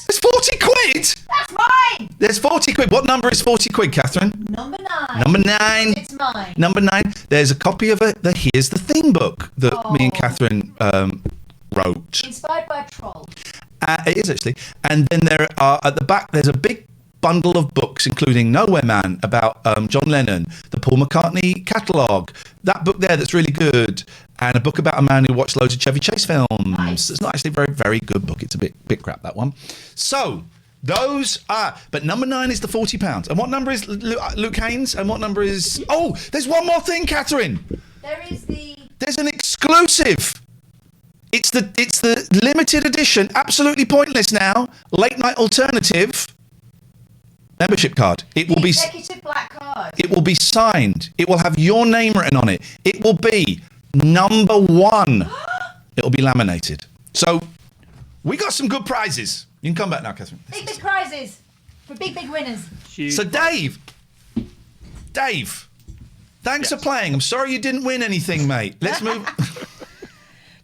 There's 40 quid. That's mine. There's 40 quid. What number is 40 quid, Catherine? Number 9. Number 9. It's mine. Number 9. There's a copy of the Here's the Thing book that me and Catherine wrote. Inspired by Troll. It is actually. And then there are at the back. There's a big bundle of books, including Nowhere Man about John Lennon, the Paul McCartney catalogue, that book there that's really good, and a book about a man who watched loads of Chevy Chase films. Nice. It's not actually a very, very good book. It's a bit crap, that one. So those are. But number 9 is the £40. And what number is Luke Haynes? And what number is? Oh, there's one more thing, Catherine. There's an exclusive. It's the limited edition, absolutely pointless now, late night alternative membership card. It will be executive black card. It will be signed. It will have your name written on it. It will be number 1. It will be laminated. So we got some good prizes. You can come back now, Catherine. Big prizes for big winners. Huge. So Dave, thanks for playing. I'm sorry you didn't win anything, mate. Let's move.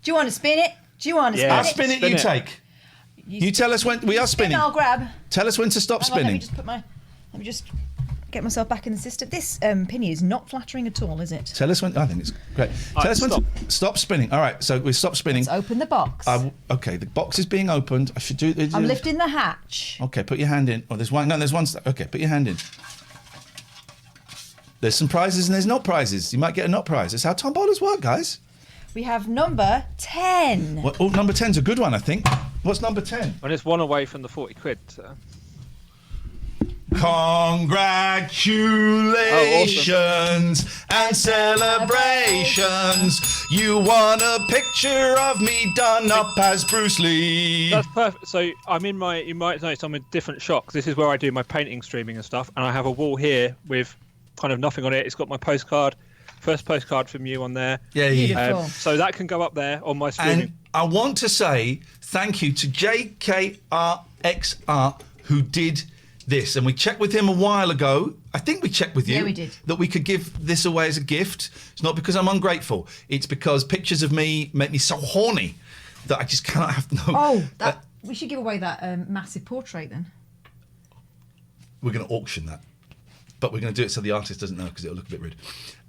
Do you want to spin it? I'll spin it, you take. You tell us when we are spinning. I'll grab. Tell us when to stop Hang on, spinning. let me just Get myself back in the system. This Pinny is not flattering at all, is it? Tell us when. I think it's great. All Tell right, us when. Stop spinning. All right. So we stop spinning. Let's open the box. Okay. The box is being opened. I should do. I'm lifting the hatch. Okay. Put your hand in. Oh, there's one. No, there's one. Okay. Put your hand in. There's some prizes and there's not prizes. You might get a not prize. That's how tombolas work, guys. We have number 10. What, number 10's a good one, I think. What's number 10? And it's one away from the 40 quid. So. Congratulations and celebrations. You won a picture of me done up as Bruce Lee. That's perfect. So I'm in my. You might notice I'm in different shots. This is where I do my painting, streaming, and stuff. And I have a wall here with kind of nothing on it. It's got my postcard, first postcard from you on there. Yeah. Beautiful. So that can go up there on my streaming. And I want to say thank you to JKRXR who did this. And we checked with him a while ago. I think we checked with you. Yeah, we did. That we could give this away as a gift. It's not because I'm ungrateful. It's because pictures of me make me so horny that I just cannot have no. Oh, we should give away that massive portrait then. We're going to auction that. But we're going to do it so the artist doesn't know because it'll look a bit rude.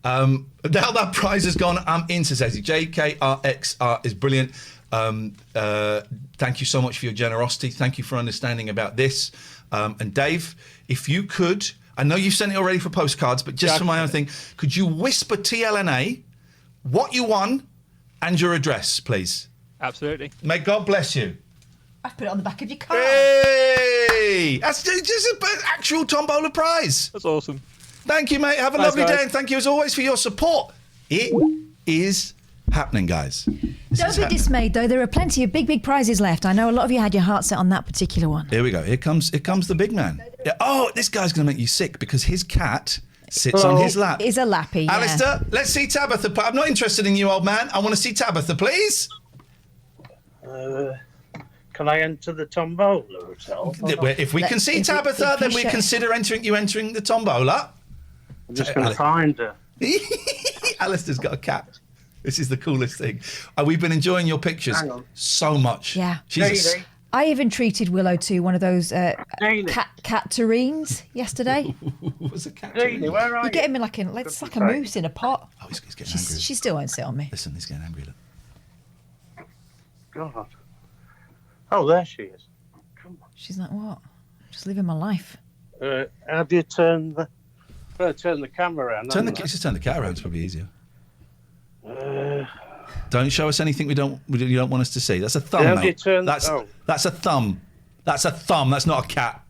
Now that prize has gone, I'm in society. JKRXR is brilliant. Thank you so much for your generosity. Thank you for understanding about this. And Dave, if you could, I know you've sent it already for postcards, but just for my own thing, could you whisper TLNA what you won and your address, please? Absolutely. May God bless you. I've put it on the back of your car. Hey! That's just an actual tombola prize. That's awesome. Thank you, mate. Have a Thanks, lovely guys. day, and thank you as always for your support. It is happening, guys. Don't be dismayed, though. There are plenty of big prizes left. I know a lot of you had your heart set on that particular one. Here we go. Here comes the big man. Yeah. Oh, this guy's going to make you sick because his cat sits on his lap. Is a lappy, yeah. Alistair, let's see Tabitha. I'm not interested in you, old man. I want to see Tabitha, please. Can I enter the tombola itself? If we can see Tabitha, then we consider entering the tombola. I'm just going to find her. Alistair's got a cat. This is the coolest thing. We've been enjoying your pictures so much. Yeah. She's I even treated Willow to one of those cat terrines yesterday. What's a cat? Jeannie, where are You you? get him in it's like a moose in a pot. Oh, he's getting angry. She still won't sit on me. Listen, he's getting angry. Look. God. Oh, there she is. Come She's like, what? Just living my life. on. How do you turn the camera around? Just turn the cat around. It's probably easier. Don't show us anything you don't want us to see. That's a thumb, How do you mate. turn- That's a thumb. That's a thumb. That's not a cat.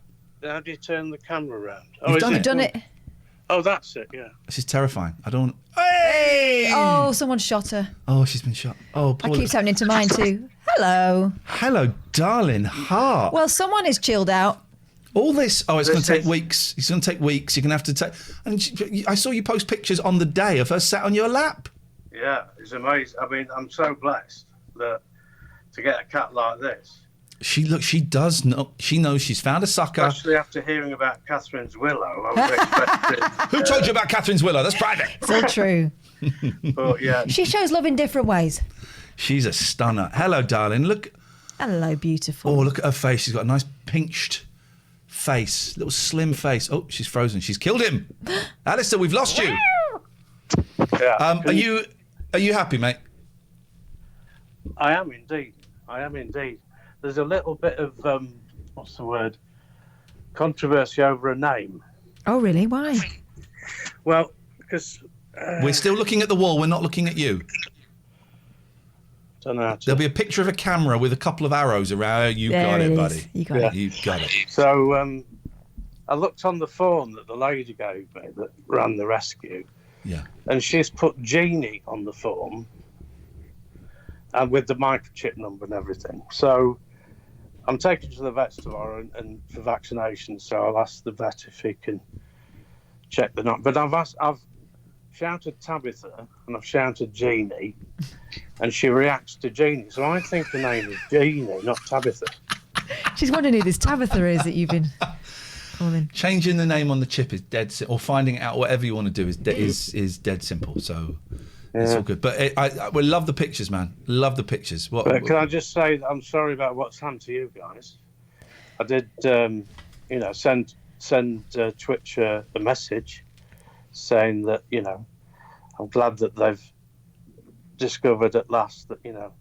How do you turn the camera around? You've done is it. Done it. Oh, that's it, yeah. This is terrifying. I don't. Hey! Oh, someone shot her. Oh, she's been shot. Oh, That poor. keeps happening to mine too. Hello. Hello, darling heart. Well, someone is chilled out. All this. Oh, it's going to take weeks. It's going to take weeks. You're going to have to take. And I saw you post pictures on the day of her sat on your lap. Yeah, it's amazing. I mean, I'm so blessed that to get a cat like this. She does know. She knows she's found a sucker. Especially after hearing about Catherine's willow, I was expecting. Who told you about Catherine's willow? That's private. It's all true. But yeah, She shows love in different ways. She's a stunner. Hello, darling. Look. Hello, beautiful. Oh, look at her face. She's got a nice pinched face, little slim face. Oh, she's frozen. She's killed him. Alistair, we've lost you. yeah. Are you happy, mate? I am indeed. There's a little bit of what's the word? Controversy over a name. Oh, really? Why? Well, because We're still looking at the wall. We're not looking at you. don't know how to. There'll be a picture of a camera with a couple of arrows around. You There got it it, is. buddy. You got it. You got it. So I looked on the form that the lady gave me that ran the rescue, Yeah. and she's put Jeannie on the form, and with the microchip number and everything. So I'm taking her to the vet tomorrow and for vaccination. So I'll ask the vet if he can check the number. But I've shouted Tabitha and I've shouted Jeannie, and she reacts to Jeannie. So I think the name is Jeannie, not Tabitha. She's wondering who this Tabitha is that you've been calling. Changing the name on the chip is dead simple, or finding out whatever you want to do is dead simple. So it's all good. But I we love the pictures, man. Love the pictures. But can I just say that I'm sorry about what's happened to you guys. I did, send send Twitch a message saying that, you know, I'm glad that they've discovered at last that, you know,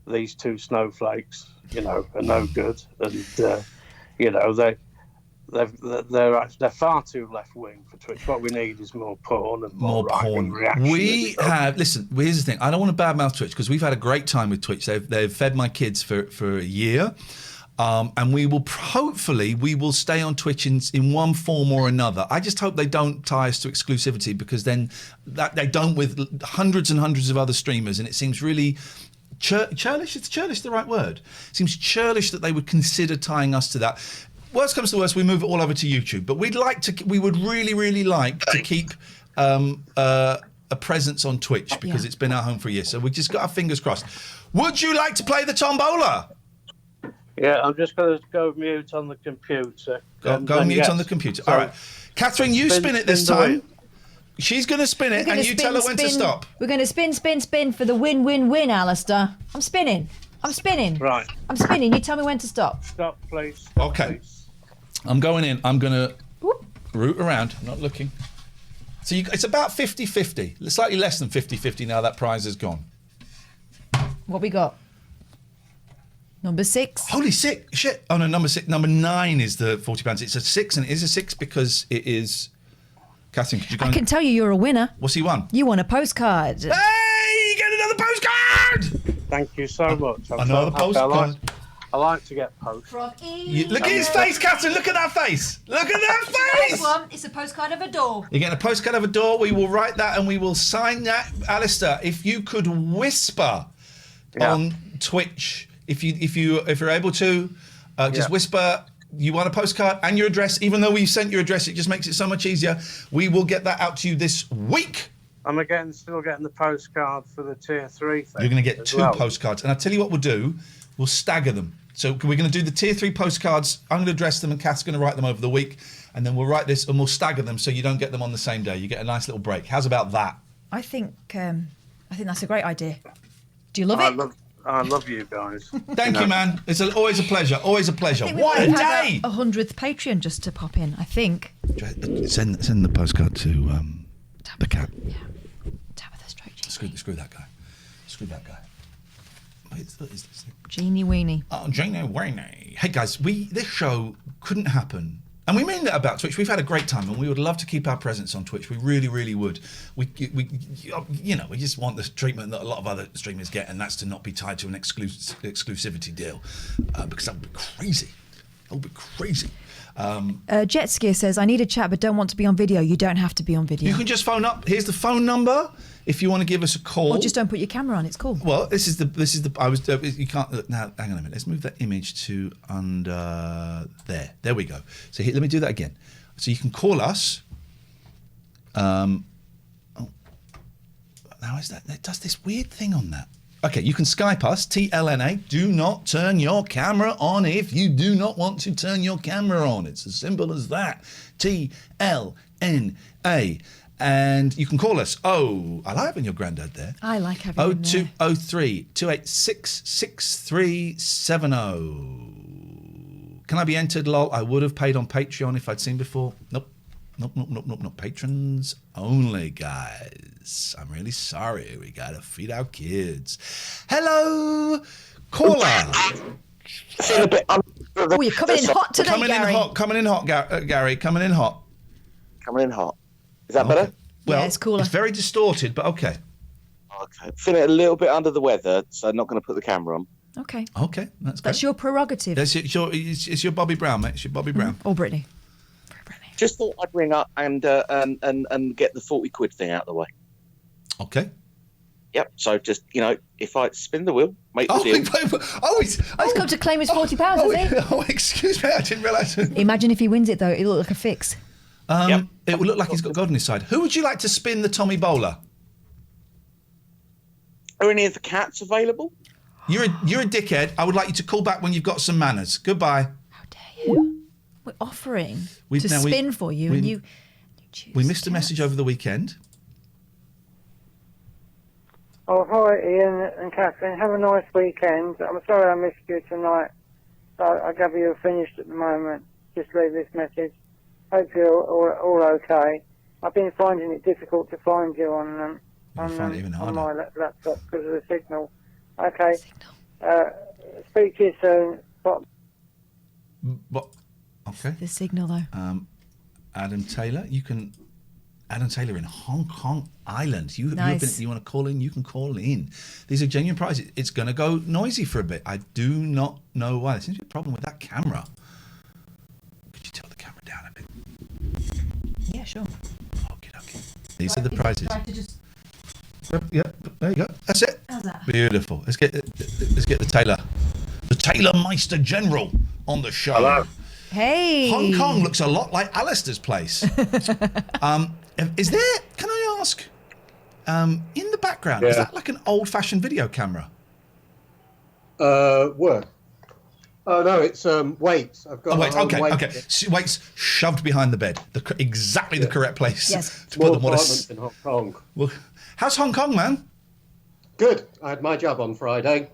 these two snowflakes, you know, are no good, and you know, they're far too left wing for Twitch. What we need is more porn and more right-wing reaction. We have, listen, here's the thing. I don't want to badmouth Twitch because we've had a great time with Twitch. They've fed my kids for a year. And we will hopefully stay on Twitch in one form or another. I just hope they don't tie us to exclusivity, because then that they don't with hundreds and hundreds of other streamers, and it seems really churlish. Is churlish the right word? It seems churlish that they would consider tying us to that. Worst comes to worst, we move it all over to YouTube. But we would really like to keep a presence on Twitch, because it's been our home for a year. So we just got our fingers crossed. Would you like to play the tombola? Yeah, I'm just going to go mute on the computer. Go mute on the computer. All right. Catherine, you spin it this time. She's going to spin it, and you tell her when to stop. We're going to spin for the win, Alistair. I'm spinning. Right. I'm spinning. You tell me when to stop. Stop, please. Okay. Please. I'm going in. I'm going to root around. I'm not looking. So it's about 50-50. Slightly less than 50-50 now that prize is gone. What we got? Number 6. Holy shit. Oh, no, number 6. Number 9 is the £40. It's a 6, and it is a 6 because it is... Catherine, could you go... I can tell you're a winner. What's he won? You won a postcard. Hey, you get another postcard! Thank you so much. Another postcard. I like to get posts. From Look at his face, Catherine. Look at that face. Look at that face. It's a postcard of a door. You're getting a postcard of a door. We will write that and we will sign that. Alistair, if you could whisper on Twitch... If you're able to, just whisper you want a postcard and your address. Even though we've sent your address, it just makes it so much easier. We will get that out to you this week. I'm still getting the postcard for the tier 3 thing. You're going to get 2 postcards, and I'll tell you what we'll do. We'll stagger them. So we're going to do the tier 3 postcards. I'm going to address them, and Kath's going to write them over the week, and then we'll write this and we'll stagger them so you don't get them on the same day. You get a nice little break. How's about that? I think that's a great idea. Do you love it? I love you guys. Thank you, man. It's always a pleasure. Always a pleasure. What a day! 100th Patreon just to pop in, I think. Send the postcard to the cat. Yeah. Tabitha Straight. Screw that guy. Screw that guy. Jeannie Weenie. Oh, Jeannie Weenie. Hey guys, this show couldn't happen. And we mean that about Twitch. We've had a great time, and we would love to keep our presence on Twitch. We really, really would. We just want the treatment that a lot of other streamers get, and that's to not be tied to an exclusivity deal, because that would be crazy. That would be crazy. Jet Skier says, I need a chat, but don't want to be on video. You don't have to be on video. You can just phone up. Here's the phone number if you want to give us a call. Or just don't put your camera on. It's cool. Well, this is the. I was. You can't. Now, hang on a minute. Let's move that image to under there. There we go. So let me do that again. So you can call us. Now is that? It does this weird thing on that. Okay, you can Skype us, TLNA. Do not turn your camera on if you do not want to turn your camera on. It's as simple as that. TLNA. And you can call us. Oh, I like having your granddad there. I like having him there. 0203 286 6370. Can I be entered, lol? I would have paid on Patreon if I'd seen before. Nope. Patrons only, guys. I'm really sorry. We gotta feed our kids. Hello, caller. Oh, you're coming in hot today, Gary. Coming in hot, Gary. Coming in hot. Coming in hot. Is that better? Well, yeah, it's cooler. It's very distorted, but okay. Okay. Feeling a little bit under the weather, so I'm not going to put the camera on. Okay. Okay, that's great. That's your prerogative. It's your Bobby Brown, mate. It's your Bobby Brown. Or Brittany. Just thought I'd ring up and get the 40 quid thing out of the way. Okay. Yep. So just, if I spin the wheel, make the deal. He's come to claim his £40, has he? Oh, excuse me, I didn't realise. Imagine if he wins it, though. It'll look like a fix. It will look like he's got God on his side. Who would you like to spin the Tommy Bowler? Are any of the cats available? You're a dickhead. I would like you to call back when you've got some manners. Goodbye. How dare you? We're offering to spin for you, and you choose. We missed a message over the weekend. Oh, hi, Ian and Catherine. Have a nice weekend. I'm sorry I missed you tonight. I gather you're finished at the moment. Just leave this message. Hope you're all okay. I've been finding it difficult to find you on find it even on harder. my laptop because of the signal. Okay. Speak to you soon. What? Okay. The signal, though. Adam Taylor, Adam Taylor in Hong Kong Island. Nice. You want to call in? You can call in. These are genuine prizes. It's going to go noisy for a bit. I do not know why. There seems to be a problem with that camera. Could you tilt the camera down a bit? Yeah, sure. Okay. These are the prizes. Try to just... Yeah, there you go. That's it. How's that? Beautiful. Let's get the Taylor Meister General on the show. Hello. Hey. Hong Kong looks a lot like Alistair's place. Is there? Can I ask? In the background, is that like an old-fashioned video camera? Work. Oh no, it's weights. I've got. Okay. Weights shoved behind the bed. Exactly the correct place to put More them. apartments in Hong Kong. Well, how's Hong Kong, man? Good. I had my job on Friday.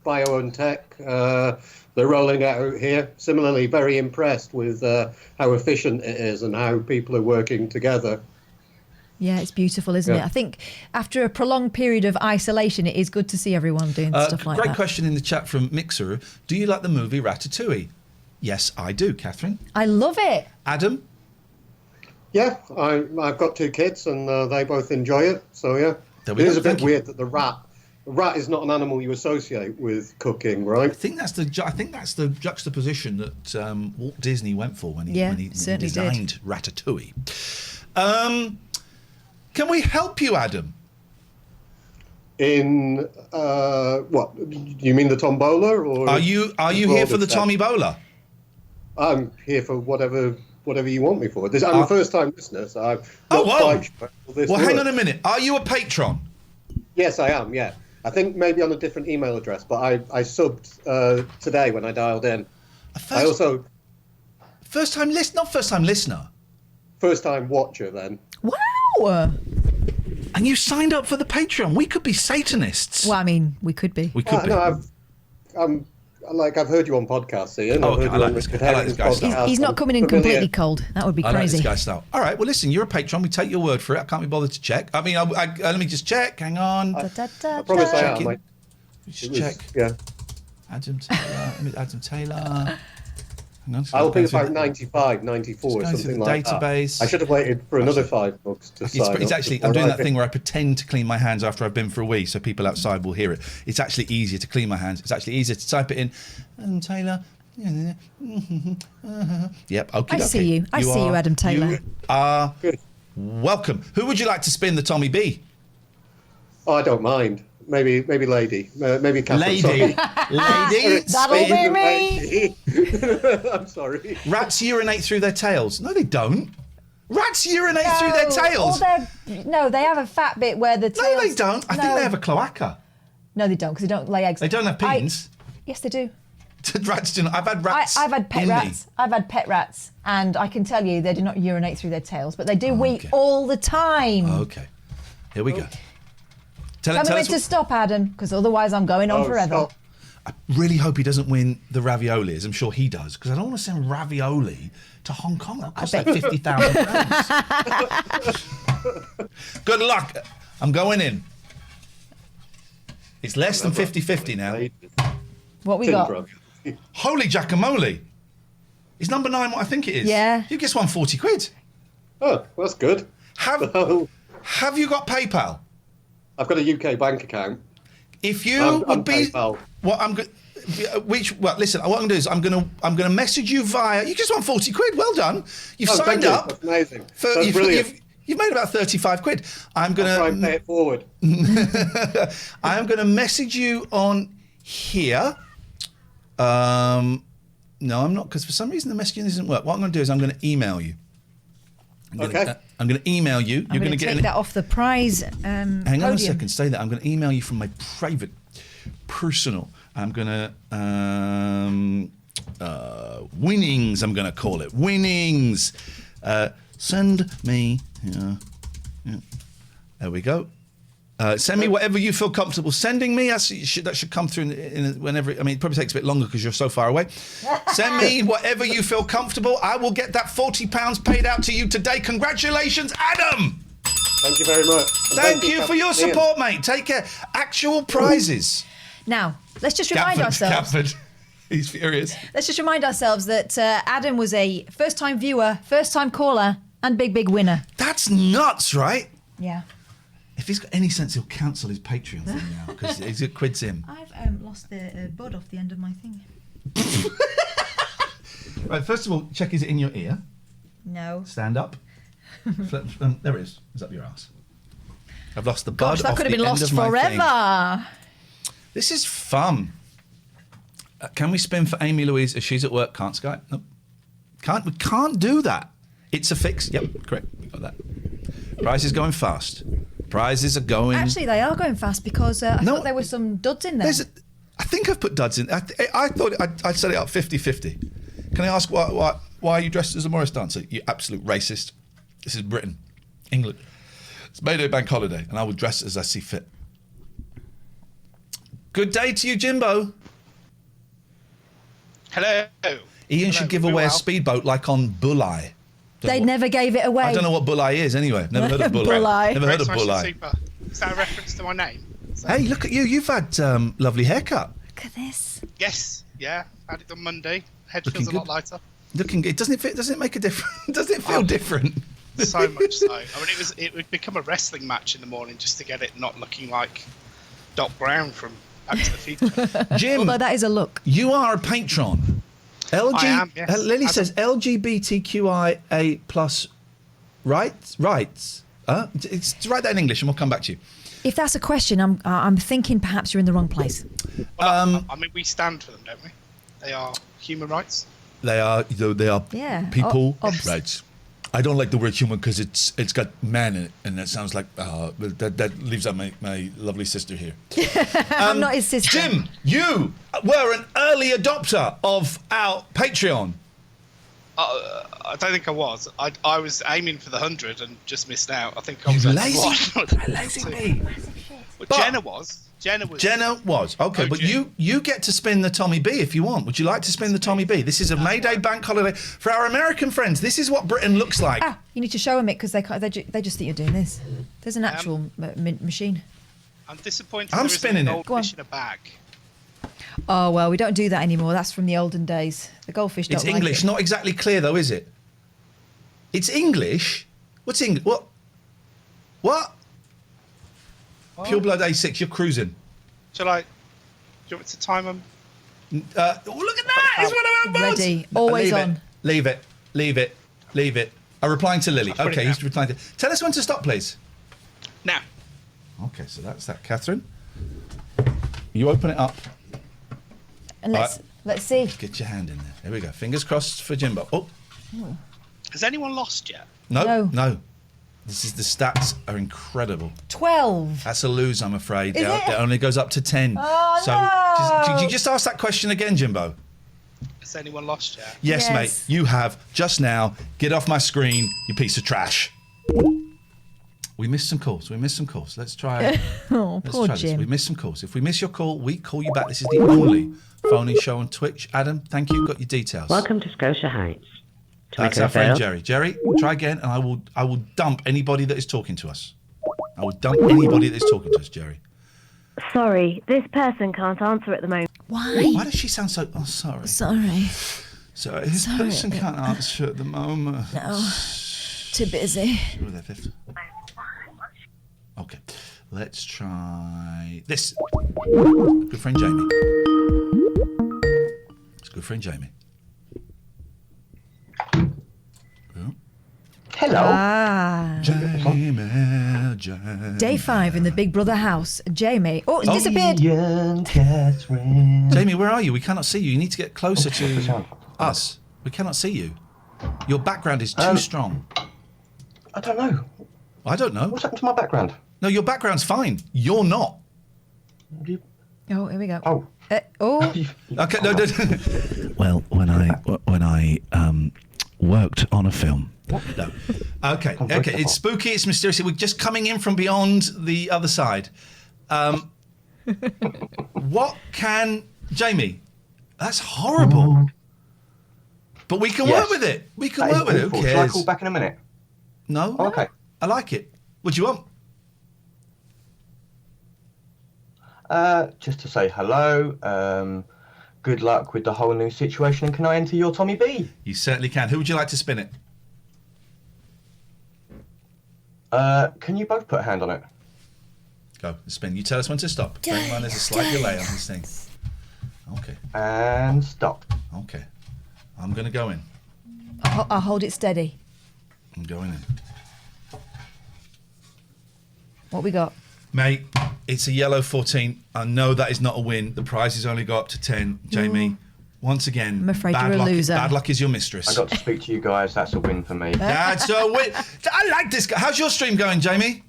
Bio and tech. They're rolling out here. Similarly, very impressed with how efficient it is and how people are working together. Yeah, it's beautiful, isn't it? I think after a prolonged period of isolation, it is good to see everyone doing stuff like that. Great question in the chat from Mixer. Do you like the movie Ratatouille? Yes, I do, Catherine. I love it. Adam? Yeah, I've got 2 kids and they both enjoy it. So yeah, it is a bit weird that the rat is not an animal you associate with cooking, right? I think that's the juxtaposition that Walt Disney went for when he designed Ratatouille. Can we help you, Adam? In what? You mean the tombola, or are you here for the Tombola? I'm here for whatever you want me for. I'm a first-time listener, so I'm not quite sure how this Well, works. hang on a minute. Are you a patron? Yes, I am. Yeah, I think maybe on a different email address, but I subbed today when I dialed in. I also first-time listener. First-time watcher. Then. Wow. And you signed up for the Patreon. We could be Satanists. Well, I mean, we could be. We could be. No, I've heard you on podcasts, Ian. Oh, I've heard okay. you I on like Richard this guy. Herring's podcast. He's not coming in completely cold. That would be I like crazy. this guy's style. All right. Well, listen. You're a patron. We take your word for it. I can't be bothered to check. I mean, let me just check. Hang on. I promise I am. Just check. Yeah. Adam Taylor. Adam Taylor. I'll be about 95, 94, something like database. that. I should have waited for another $5 to sign up. It's actually, I'm doing that thing where I pretend to clean my hands after I've been for a wee, so people outside will hear it. It's actually easier to clean my hands. It's actually easier to type it in. Adam Taylor. Yep. Okay. I see you. I see you, Adam Taylor. You are welcome. Who would you like to spin the Tommy B? Oh, I don't mind. Maybe lady. Maybe Catherine. Lady. Lady. That'll be me. I'm sorry. Rats urinate through their tails. No, they don't. Rats urinate through their tails. No, they have a fat bit where the tails... No, they don't. I think they have a cloaca. No, they don't, because they don't lay eggs. They don't have peens. Yes, they do. Rats do not. I've had rats. I've had pet in rats. me. I've had pet rats, and I can tell you they do not urinate through their tails, but they do wee all the time. Okay. Here we go. Tell me to stop, Adam, because otherwise I'm going on forever. Stop. I really hope he doesn't win the ravioli, as I'm sure he does, because I don't want to send ravioli to Hong Kong. That'll cost like £50,000. Good luck. I'm going in. It's less than 50-50 now. What we got? Holy Giacomoli. Is number 9 what I think it is? Yeah. You just won 40 quid. Oh, that's good. Have you got PayPal? I've got a UK bank account. If you would be, PayPal. well, listen. What I'm gonna do is I'm gonna message you via. You just won 40 quid. Well done. You've signed up. That's amazing. That's brilliant. You've made about 35 quid. I'm gonna I'll try and pay it forward. I am gonna message you on here. No, I'm not, because for some reason the messaging doesn't work. What I'm gonna do is I'm gonna email you. I'm going to email you. I'm going to take that off the prize Hang podium. on a second. Stay there. I'm going to email you from my private, personal. I'm going to winnings. I'm going to call it winnings. Send me. Yeah. There we go. Send me whatever you feel comfortable sending me. That should come through whenever. I mean, it probably takes a bit longer because you're so far away. Send me whatever you feel comfortable. I will get that £40 paid out to you today. Congratulations, Adam. Thank you very much. And Thank you for your support, mate. Take care. Actual prizes. Now, let's just remind ourselves. Catford. He's furious. Let's just remind ourselves that Adam was a first-time viewer, first-time caller, and big winner. That's nuts, right? Yeah. If he's got any sense, he'll cancel his Patreon thing now because it quids him. I've lost the bud off the end of my thing. Right, first of all, check, is it in your ear? No. Stand up. There it is. It's up your ass. I've lost the bud. Gosh, that off could have the been end lost of my thing. forever. This is fun. Can we spin for Amy Louise if she's at work? Can't Skype? Nope. We can't do that. It's a fix. Yep, correct. We got that. Price is going fast. Prizes are going. Actually, they are going fast because I thought there were some duds in there. I think I've put duds in. I thought I'd set it up 50-50. Can I ask why are you dressed as a Morris dancer? You absolute racist. This is Britain, England. It's May Day bank holiday, and I will dress as I see fit. Good day to you, Jimbo. Hello. Ian should give away a speedboat like on Bulai. They never gave it away. I don't know what Bulai is anyway. Never heard of Bulai. Never heard of Bulai. Super. Is that a reference to my name? Hey, look at you. You've had lovely haircut. Look at this. Yes. Yeah. Had it on Monday. Head Looking feels a lot lighter. Looking good. Doesn't it make a difference? Does it feel different? So much so. I mean, it would become a wrestling match in the morning just to get it not looking like Doc Brown from Back to the Future. Jim, although that is a look. You are a patron. I am, yes. Lily says LGBTQIA plus rights. It's write that in English, and we'll come back to you. If that's a question, I'm thinking perhaps you're in the wrong place. Well, I mean, we stand for them, don't we? They are human rights. They are Yeah. people rights. I don't like the word human because it's got man in it, and that sounds like that leaves out my lovely sister here. I'm not his sister. Jim, you were an early adopter of our Patreon. I don't think I was. I was aiming for the 100 and just missed out. I think I was lazy me. But Jenna was. Jenna was. Okay, but you get to spin the Tommy B if you want. Would you like to spin the Tommy B? This is a May Day bank holiday. For our American friends, this is what Britain looks like. You need to show them it because they just think you're doing this. There's an actual machine. I'm disappointed. I'm spinning it. Goldfish in a bag. Oh, well, we don't do that anymore. That's from the olden days. The goldfish don't It's like English. it. Not exactly clear, though, is it? It's English? What's English? What? Pure Blood A6, you're cruising. Shall I? Do you want me to time them? Look at that! It's one of our boats! Ready. Always on. Leave it. I'm replying to Lily. Okay, he's replying to... Tell us when to stop, please. Now. Okay, so that's that. Catherine, you open it up. And let's see. Get your hand in there. There we go. Fingers crossed for Jimbo. Oh. Has anyone lost yet? No. The stats are incredible. 12. That's a lose, I'm afraid. Is it? It only goes up to 10. Oh, so no. could you just ask that question again, Jimbo? Has anyone lost yet? Yes, mate. You have just now. Get off my screen, you piece of trash. We missed some calls. Let's try. Oh, let's poor try this. Jim. We missed some calls. If we miss your call, we call you back. This is the only phone-in show on Twitch. Adam, thank you. Got your details. Welcome to Scotia Heights. That's our friend Jerry. Jerry, try again, and I will dump anybody that is talking to us. I will dump anybody that is talking to us, Jerry. Sorry, this person can't answer at the moment. Why? Why does she sound so... Oh, sorry. Sorry. Sorry, this person can't answer at the moment. No. Too busy. Okay, let's try this. Good friend Jamie. It's good friend Jamie. Hello. Jamie. Day 5 in the Big Brother house. Jamie. Oh, it's disappeared. Jamie, where are you? We cannot see you. You need to get closer to us. We cannot see you. Your background is too strong. I don't know. I don't know. What's happened to my background? No, your background's fine. You're not. Oh, here we go. Oh. Oh. Okay. No. Well, when I worked on a film. No. Okay. It's spooky. It's mysterious. We're just coming in from beyond the other side. What can Jamie? That's horrible. But we can work with it. We can work with it. Who cares? Shall I call back in a minute? No. Oh, okay. I like it. What do you want? Just to say hello. Good luck with the whole new situation. And can I enter your Tommy B? You certainly can. Who would you like to spin it? Can you both put a hand on it? Go, spin. You tell us when to stop. Bear in mind there's a slight delay on this thing. Okay. And stop. Okay. I'm going to go in. I'll hold it steady. I'm going in. What we got? Mate, it's a yellow 14. I know that is not a win. The prize has only got up to 10. Jamie, once again, I'm afraid bad you're a luck, loser. Bad luck is your mistress. I got to speak to you guys. That's a win for me. That's a win. I like this guy. How's your stream going, Jamie?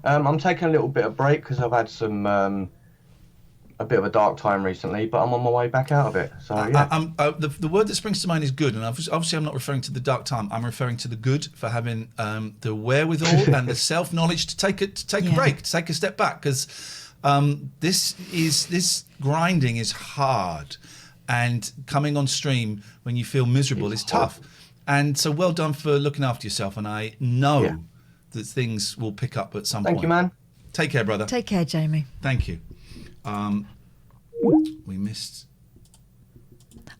I'm taking a little bit of break because I've had some a bit of a dark time recently, but I'm on my way back out of it. So yeah. The word that springs to mind is good, and obviously I'm not referring to the dark time. I'm referring to the good for having the wherewithal and the self-knowledge to take a break, to take a step back, because this grinding is hard, and coming on stream when you feel miserable is tough. And so well done for looking after yourself, and I know that things will pick up at some point. Thank you, man. Take care, brother. Take care, Jamie. Thank you. We missed.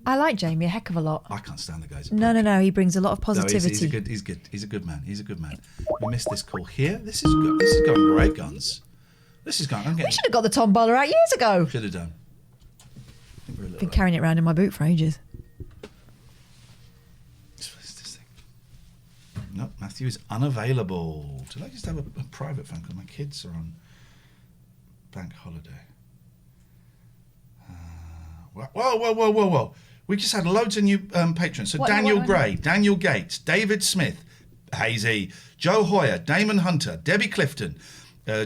I like Jamie a heck of a lot. I can't stand the guys. No. He brings a lot of positivity. No, he's good. He's a good man. He's a good man. We missed this call here. This is good. This is going great, guns. This is going. We should have got the Tom Bowler out years ago. Should have done. Been carrying it around in my boot for ages. No, Matthew is unavailable. Did I just have a private phone call? My kids are on bank holiday. Whoa. We just had loads of new patrons. So Daniel Gray, Daniel Gates, David Smith, Hazy, Joe Hoyer, Damon Hunter, Debbie Clifton,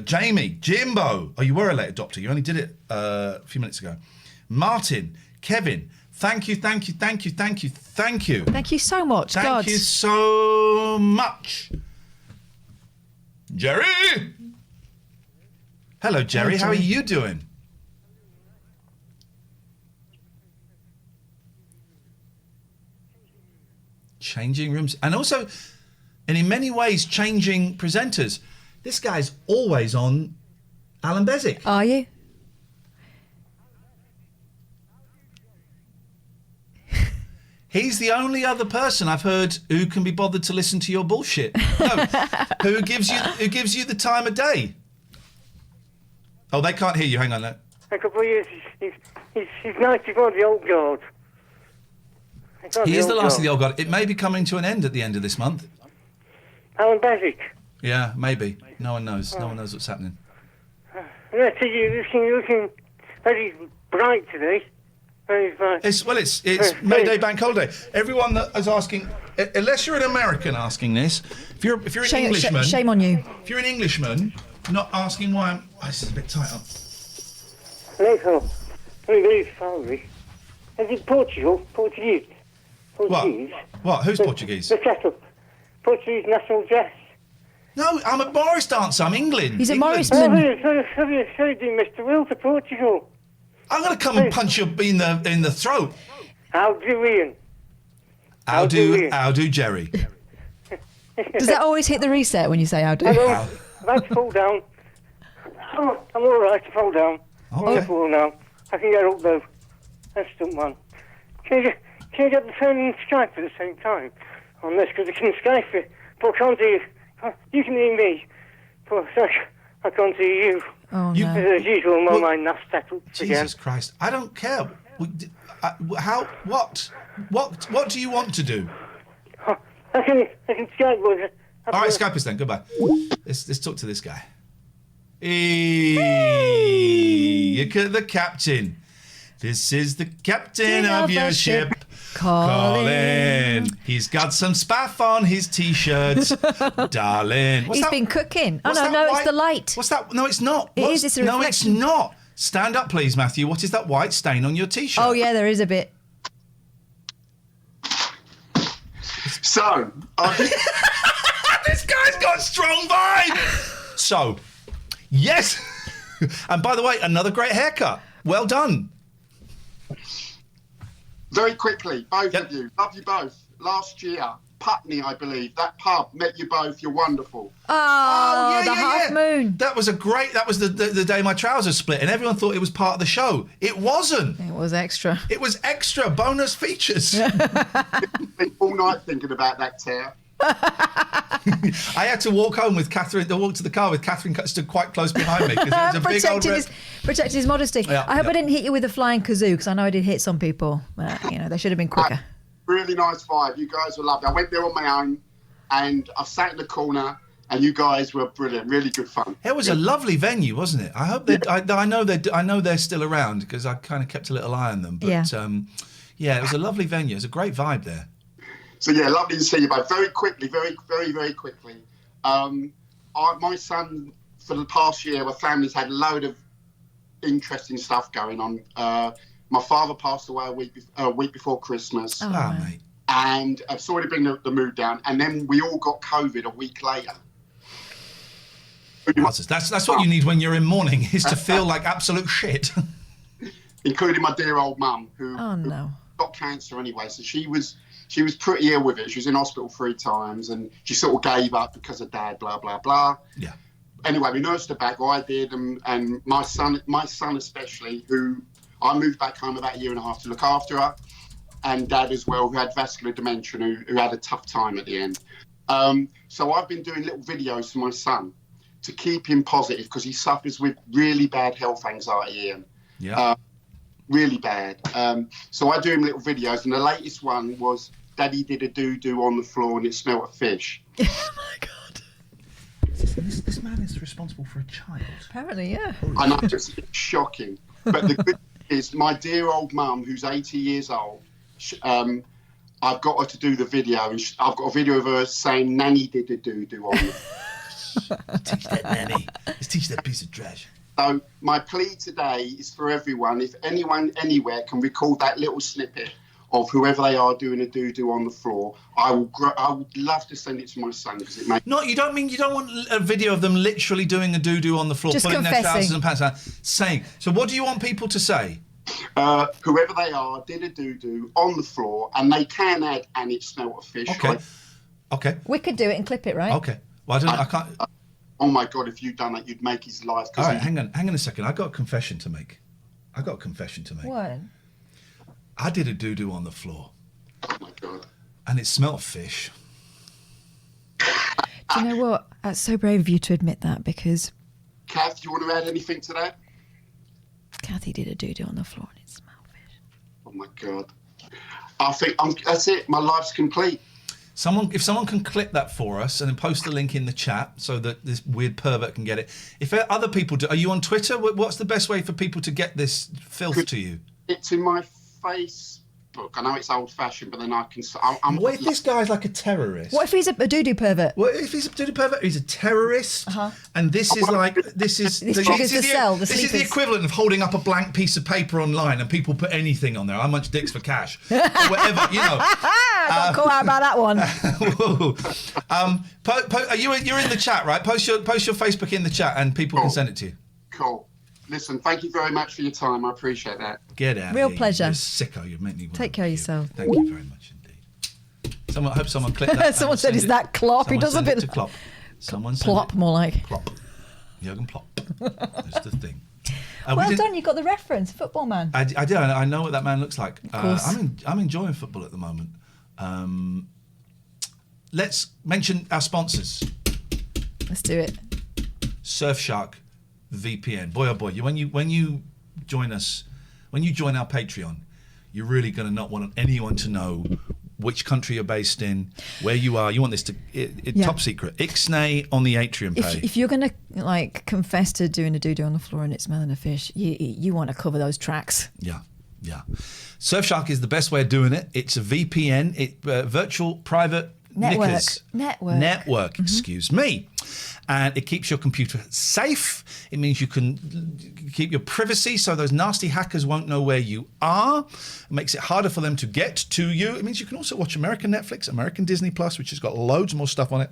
Jamie, Jimbo. Oh, you were a late adopter. You only did it a few minutes ago. Martin, Kevin, thank you. Thank you so much. Thank you so much. Jerry! Hello, Jerry. How are you doing? Changing rooms. And also, and in many ways, changing presenters. This guy's always on Alan Bezic. Are you? He's the only other person I've heard who can be bothered to listen to your bullshit. No, who gives you the time of day. Oh, they can't hear you. Hang on. A couple of years. He's 94, the old guard. He is the last of the old guard. It may be coming to an end at the end of this month. Alan Bezic. Yeah, maybe. No one knows. No one knows what's happening. Yeah, so you're looking very bright today. Very bright. It's May Day bank holiday. Everyone that is asking, unless you're an American asking this, if you're an Englishman, shame on you. If you're an Englishman, not asking why I'm. Oh, this is a bit tight up. Nico, very sorry. Is it Portuguese? Portuguese. What? Who's Portuguese? The setup. Portuguese national dress. No, I'm a Morris dancer. I'm England. He's a England. Morrisman. Sorry, Mr. Will to Portugal. I'm going to come and punch you in the throat. How do Ian? How do Jerry? Does that always hit the reset when you say how do? I've had to fall down. I'm all right to fall down. Okay. I'm fall now. I can get up though. That's the one. Can you get the phone and Skype at the same time on this? Because I can Skype it, but I can't hear you. You can hear me, but I can't hear you. Oh, no. As usual, my mind now settled again. Jesus Christ! I don't care. What do you want to do? I can Skype with it. All right, Skype us then. Goodbye. Let's talk to this guy. The captain. This is the captain of your ship. Colin. He's got some spaff on his t-shirt. Darling. He's been cooking. Oh, no, it's the light. What's that? No, it's not. It's a reflection. No, it's not. Stand up, please, Matthew. What is that white stain on your t-shirt? Oh, yeah, there is a bit. So, this guy's got strong vibe. So, yes. And by the way, another great haircut. Well done. Very quickly, both of you. Love you both. Last year, Putney, I believe, that pub, met you both. You're wonderful. Oh, the half moon. That was that was the day my trousers split, and everyone thought it was part of the show. It wasn't. It was extra. It was extra bonus features. Been all night thinking about that tear. I had to walk home with Catherine. To walk to the car with Catherine stood quite close behind me because it was a big old. Protecting his modesty. Yeah, I hope I didn't hit you with a flying kazoo because I know I did hit some people. They should have been quicker. Really nice vibe. You guys were lovely. I went there on my own, and I sat in the corner, and you guys were brilliant. Really good fun. It was a lovely venue, wasn't it? I hope that I know they're still around because I kind of kept a little eye on them. But it was a lovely venue. It was a great vibe there. So yeah, lovely to see you both. Very quickly, very quickly. My son, for the past year, our family's had a load of interesting stuff going on. My father passed away a week before Christmas. Oh, mate. And it's already been the mood down. And then we all got COVID a week later. That's what you need when you're in mourning, is to feel like absolute shit. Including my dear old mum, who got cancer anyway. So she was pretty ill with it. She was in hospital 3 times, and she sort of gave up because of Dad, blah, blah, blah. Yeah. Anyway, we nursed her back, or I did, and my son especially, who I moved back home about a year and a half to look after her, and Dad as well, who had vascular dementia, who had a tough time at the end. So I've been doing little videos for my son to keep him positive, because he suffers with really bad health anxiety, Ian. Yeah. Really bad. So I do him little videos, and the latest one was Daddy did a doo-doo on the floor and it smelled of fish. Oh my God. This man is responsible for a child. Apparently, yeah. I know, it's shocking. But the good thing is, my dear old mum, who's 80 years old, I've got her to do the video, and I've got a video of her saying Nanny did a doo-doo on the Teach that Nanny. Let's teach that piece of trash. So my plea today is for everyone, if anyone anywhere can record that little snippet of whoever they are doing a doo-doo on the floor, I would love to send it to my son, because it makes... No, you don't want a video of them literally doing a doo-doo on the floor, just putting confessing. their trousers and pants down, saying. So what do you want people to say? Whoever they are did a doo-doo on the floor, and they can add, and it smelled of fish. Okay. Right? Okay. We could do it and clip it, right? Okay. Well, I can't... Oh my God, if you'd done that, you'd make his life. All right, hang on a second. I got a confession to make. What? I did a doo-doo on the floor. Oh my God. And it smelled of fish. Do you know what? That's so brave of you to admit that, because... Kath, do you want to add anything to that? Kathy did a doo-doo on the floor and it smelled of fish. Oh my God. I think that's it. My life's complete. If someone can clip that for us and then post the link in the chat so that this weird pervert can get it. If other people do, are you on Twitter? What's the best way for people to get this filth to you? It's in my Facebook. I know it's old-fashioned, but then I can... What if this guy's like a terrorist? What if he's a doo-doo pervert? What if he's a doo-doo pervert? He's a terrorist, and this is like this is This triggers the cell, the This is the sleepers. equivalent of holding up a blank piece of paper online, and people put anything on there. How much dicks for cash, or whatever, you know. Got caught out about that one. You're in the chat, right? Post your Facebook in the chat, and people can send it to you. Cool. Listen, thank you very much for your time. I appreciate that. Get out. Real here, pleasure. You sicko. You've made me want Take care of yourself. Thank you very much indeed. I hope someone clicked that. Someone said, "Is that Klopp?" He does a bit to Klopp. Someone plop, more like Klopp. Jurgen Klopp. That's the thing. Well done. You got the reference, football man. I do. I know what that man looks like. Of course. I'm enjoying football at the moment. Let's mention our sponsors. Let's do it. Surfshark VPN. Boy, oh boy, when you join us, when you join our Patreon, you're really going to not want anyone to know which country you're based in, where you are. You want this to top secret. Ixnay on the Atrium pay. If you're going to confess to doing a doo-doo on the floor and it's smelling of fish, you want to cover those tracks. Yeah. Surfshark is the best way of doing it. It's a VPN, virtual private network. Network, excuse me. and it keeps your computer safe. It means you can keep your privacy so those nasty hackers won't know where you are. It makes it harder for them to get to you. It means you can also watch American Netflix, American Disney Plus, which has got loads more stuff on it,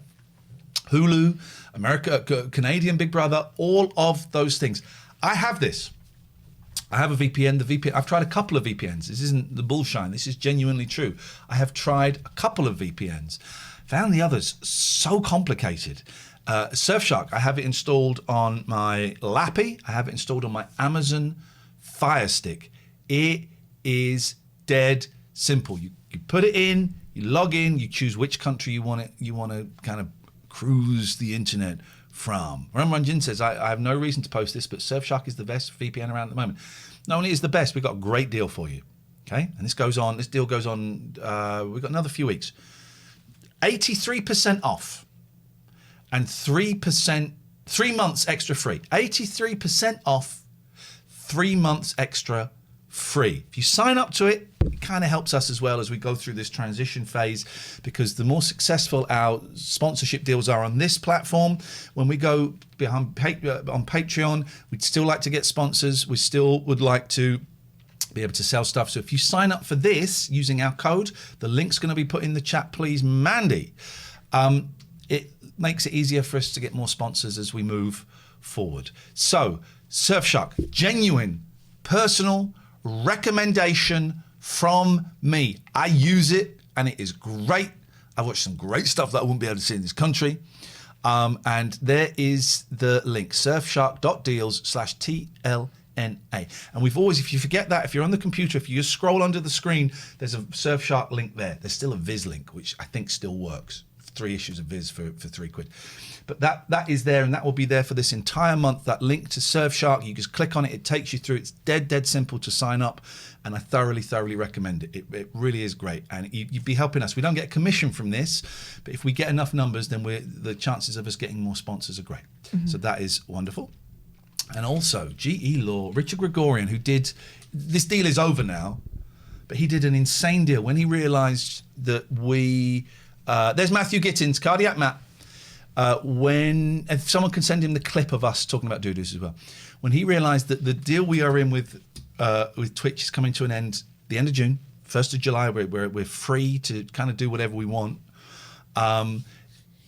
Hulu, Canadian Big Brother, all of those things. I have this. I have a VPN. I've tried a couple of VPNs. This isn't the bullshine. This is genuinely true. I have tried a couple of VPNs. Found the others so complicated. Surfshark, I have it installed on my Lappy. I have it installed on my Amazon Fire Stick. It is dead simple. You put it in, you log in, you choose which country you want to kind of cruise the internet from. Ramranjin says, I have no reason to post this, but Surfshark is the best VPN around at the moment. Not only is the best, we've got a great deal for you. Okay? And this deal goes on, we've got another few weeks. 83% off and 3 months extra free. 83% off, 3 months extra free. If you sign up to it, it kind of helps us as well as we go through this transition phase, because the more successful our sponsorship deals are on this platform, when we go on Patreon, we'd still like to get sponsors. We still would like to be able to sell stuff. So if you sign up for this using our code, the link's going to be put in the chat, please, Mandy. It makes it easier for us to get more sponsors as we move forward. So Surfshark, genuine, personal recommendation from me. I use it and it is great. I've watched some great stuff that I wouldn't be able to see in this country. And there is the link, surfshark.deals/TLNA. And we've always, if you forget that, if you're on the computer, if you just scroll under the screen, there's a Surfshark link there. There's still a Viz link, which I think still works. 3 issues of Viz for £3. But that is there, and that will be there for this entire month. That link to Surfshark, you just click on it, it takes you through. It's dead simple to sign up, and I thoroughly recommend it. It really is great, and you'd be helping us. We don't get a commission from this, but if we get enough numbers, then the chances of us getting more sponsors are great. Mm-hmm. So that is wonderful. And also, GE Law, Richard Gregorian, who did, this deal is over now, but he did an insane deal when he realised that there's Matthew Gittins, Cardiac Matt. If someone can send him the clip of us talking about doo-doos as well. When he realised that the deal we are in with Twitch is coming to an end, the end of June, 1st of July, we're free to kind of do whatever we want.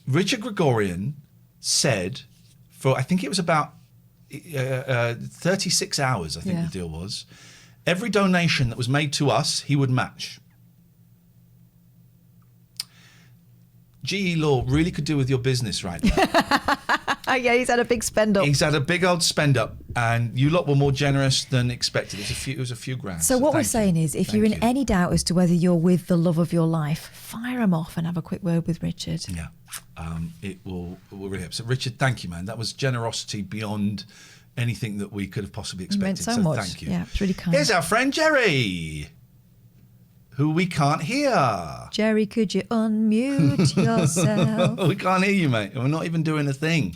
Richard Gregorian said, for I think it was about 36 hours, I think the deal was, every donation that was made to us, he would match. GE Law really could do with your business right now. Yeah, he's had a big spend up. He's had a big old spend up, and you lot were more generous than expected. It was a few grand. So what we're saying is, if you're in any doubt as to whether you're with the love of your life, fire him off and have a quick word with Richard. Yeah, it will really help. So Richard, thank you, man. That was generosity beyond anything that we could have possibly expected. You meant so much. Thank you. Yeah, it's really kind. Here's our friend Jerry, who we can't hear. Jerry, could you unmute yourself? We can't hear you, mate. We're not even doing a thing.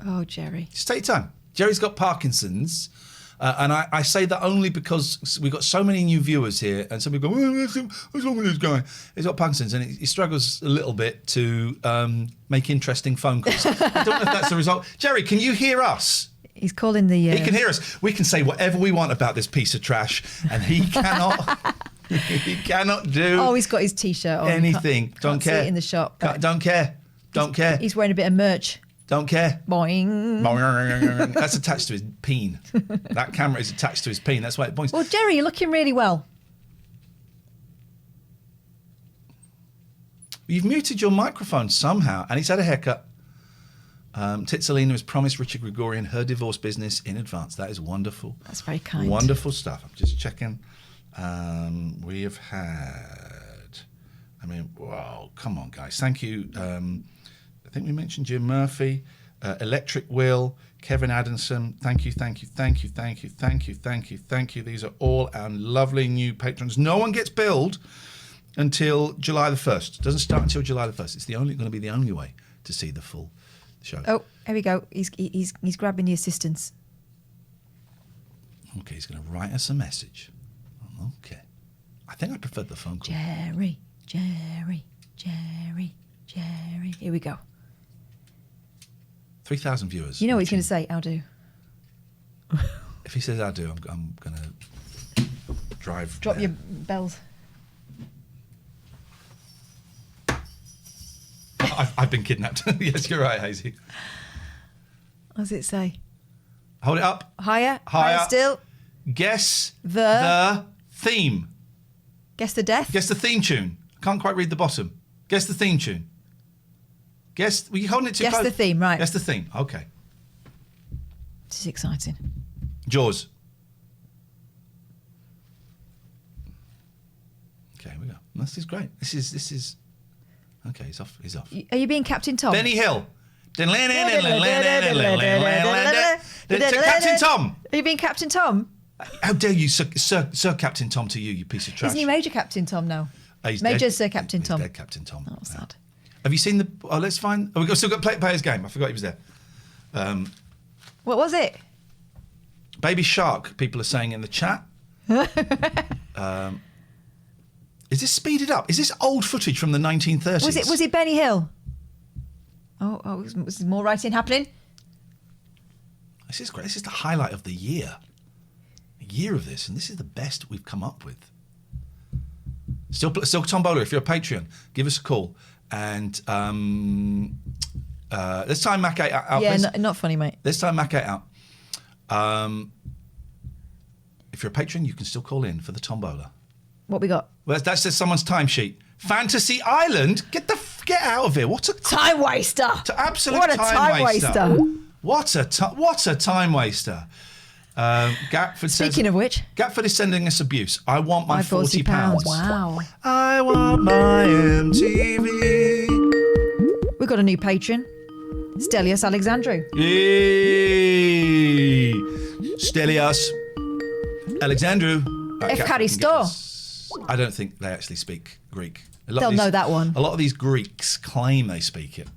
Oh, Jerry. Just take your time. Jerry's got Parkinson's. And I say that only because we've got so many new viewers here, and some people go, what's wrong with this guy? He's got Parkinson's, and he struggles a little bit to make interesting phone calls. I don't know if that's the result. Jerry, can you hear us? He's calling the... He can hear us. We can say whatever we want about this piece of trash, and he cannot... he cannot do... Oh, he's got his T-shirt on. Anything. Don't care. See it in the shop. Don't care. Don't care. He's wearing a bit of merch. Don't care. Boing. That's attached to his peen. That camera is attached to his peen. That's why it points. Well, Jerry, you're looking really well. You've muted your microphone somehow, and he's had a haircut. Titsalina has promised Richard Gregorian her divorce business in advance. That is wonderful. That's very kind. Wonderful stuff. I'm just checking. We have had... wow, come on, guys. Thank you. I think we mentioned Jim Murphy, Electric Will, Kevin Adamson. Thank you. These are all our lovely new patrons. No one gets billed until July the 1st. It doesn't start until July the 1st. It's going to be the only way to see the full show. Oh, here we go. He's grabbing the assistants. Okay, he's going to write us a message. Okay. I think I preferred the phone call. Jerry. Jerry. Here we go. 3,000 viewers. You know what he's going to say? I'll do. If he says I do, I'm going to drive. Drop your bells. I've been kidnapped. Yes, you're right, Hazy. What does it say? Hold it up. Higher. Higher. Still. Guess the theme. Guess the death. Guess the theme tune. I can't quite read the bottom. Guess the theme tune. Guess. Were you holding it too Guess close? the theme, right. Guess the theme. Okay. This is exciting. Jaws. Okay, here we go. This is great. This is. Okay, he's off. He's off. Are you being Captain Tom? Benny Hill. Captain Tom. Are you being Captain Tom? How dare you, Sir Captain Tom to you piece of trash. Isn't he Major Captain Tom now? He's Major dead. Sir Captain Tom. Dead Captain Tom. Oh, sad. Have you seen the... Oh, let's find... Oh, we've still got Player's Game. I forgot he was there. What was it? Baby Shark, people are saying in the chat. Is this speeded up? Is this old footage from the 1930s? Was it Benny Hill? Oh, was more writing happening? This is great. This is the highlight of the year. A year of this, and this is the best we've come up with. Still Tombola, if you're a Patreon, give us a call. And let's time Mac 8 out. Yeah, not funny, mate. Let's time Mac 8 out. If you're a patron, you can still call in for the Tombola. What we got? Well, that's just someone's timesheet. Fantasy Island? Get out of here. What a time waster. Absolute What a time waster. What a time waster. Gatford Speaking of which, Gatford is sending us abuse. I want my £40. Wow. I want my MTV. We've got a new patron, Stelios Alexandru. Yay! Stelios Alexandru. Efkaristo. I don't think they actually speak Greek. They'll know that one. A lot of these Greeks claim they speak it,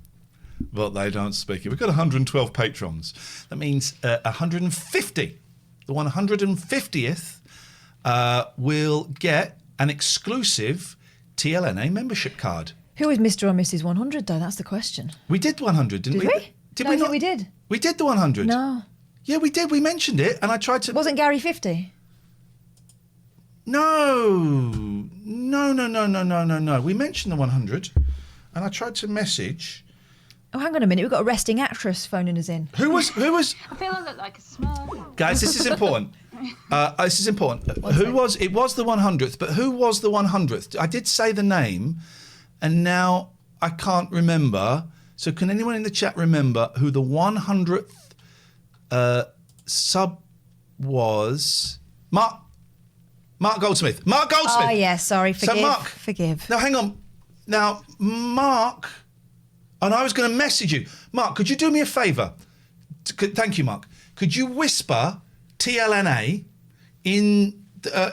but they don't speak it. We've got 112 patrons. That means 150. The 150th will get an exclusive TLNA membership card. Who is Mr. or Mrs. 100 though? That's the question. We did 100, didn't we? Did we? I think we did. We did the 100. No. Yeah, we did. We mentioned it, and I tried to. Wasn't Gary 50? No. We mentioned the 100, and I tried to message. Oh, hang on a minute. We've got a resting actress phoning us in. Who was? I feel I look like a smurf. Guys, this is important. This is important. Who was? It was the 100th, but who was the 100th? I did say the name, and now I can't remember. So, can anyone in the chat remember who the 100th sub was? Mark Goldsmith. Mark Goldsmith. Oh, yeah, sorry. Forgive. So, Mark. Forgive. Now, hang on. Now, Mark, and I was going to message you. Mark, could you do me a favour? Thank you, Mark. Could you whisper TLNA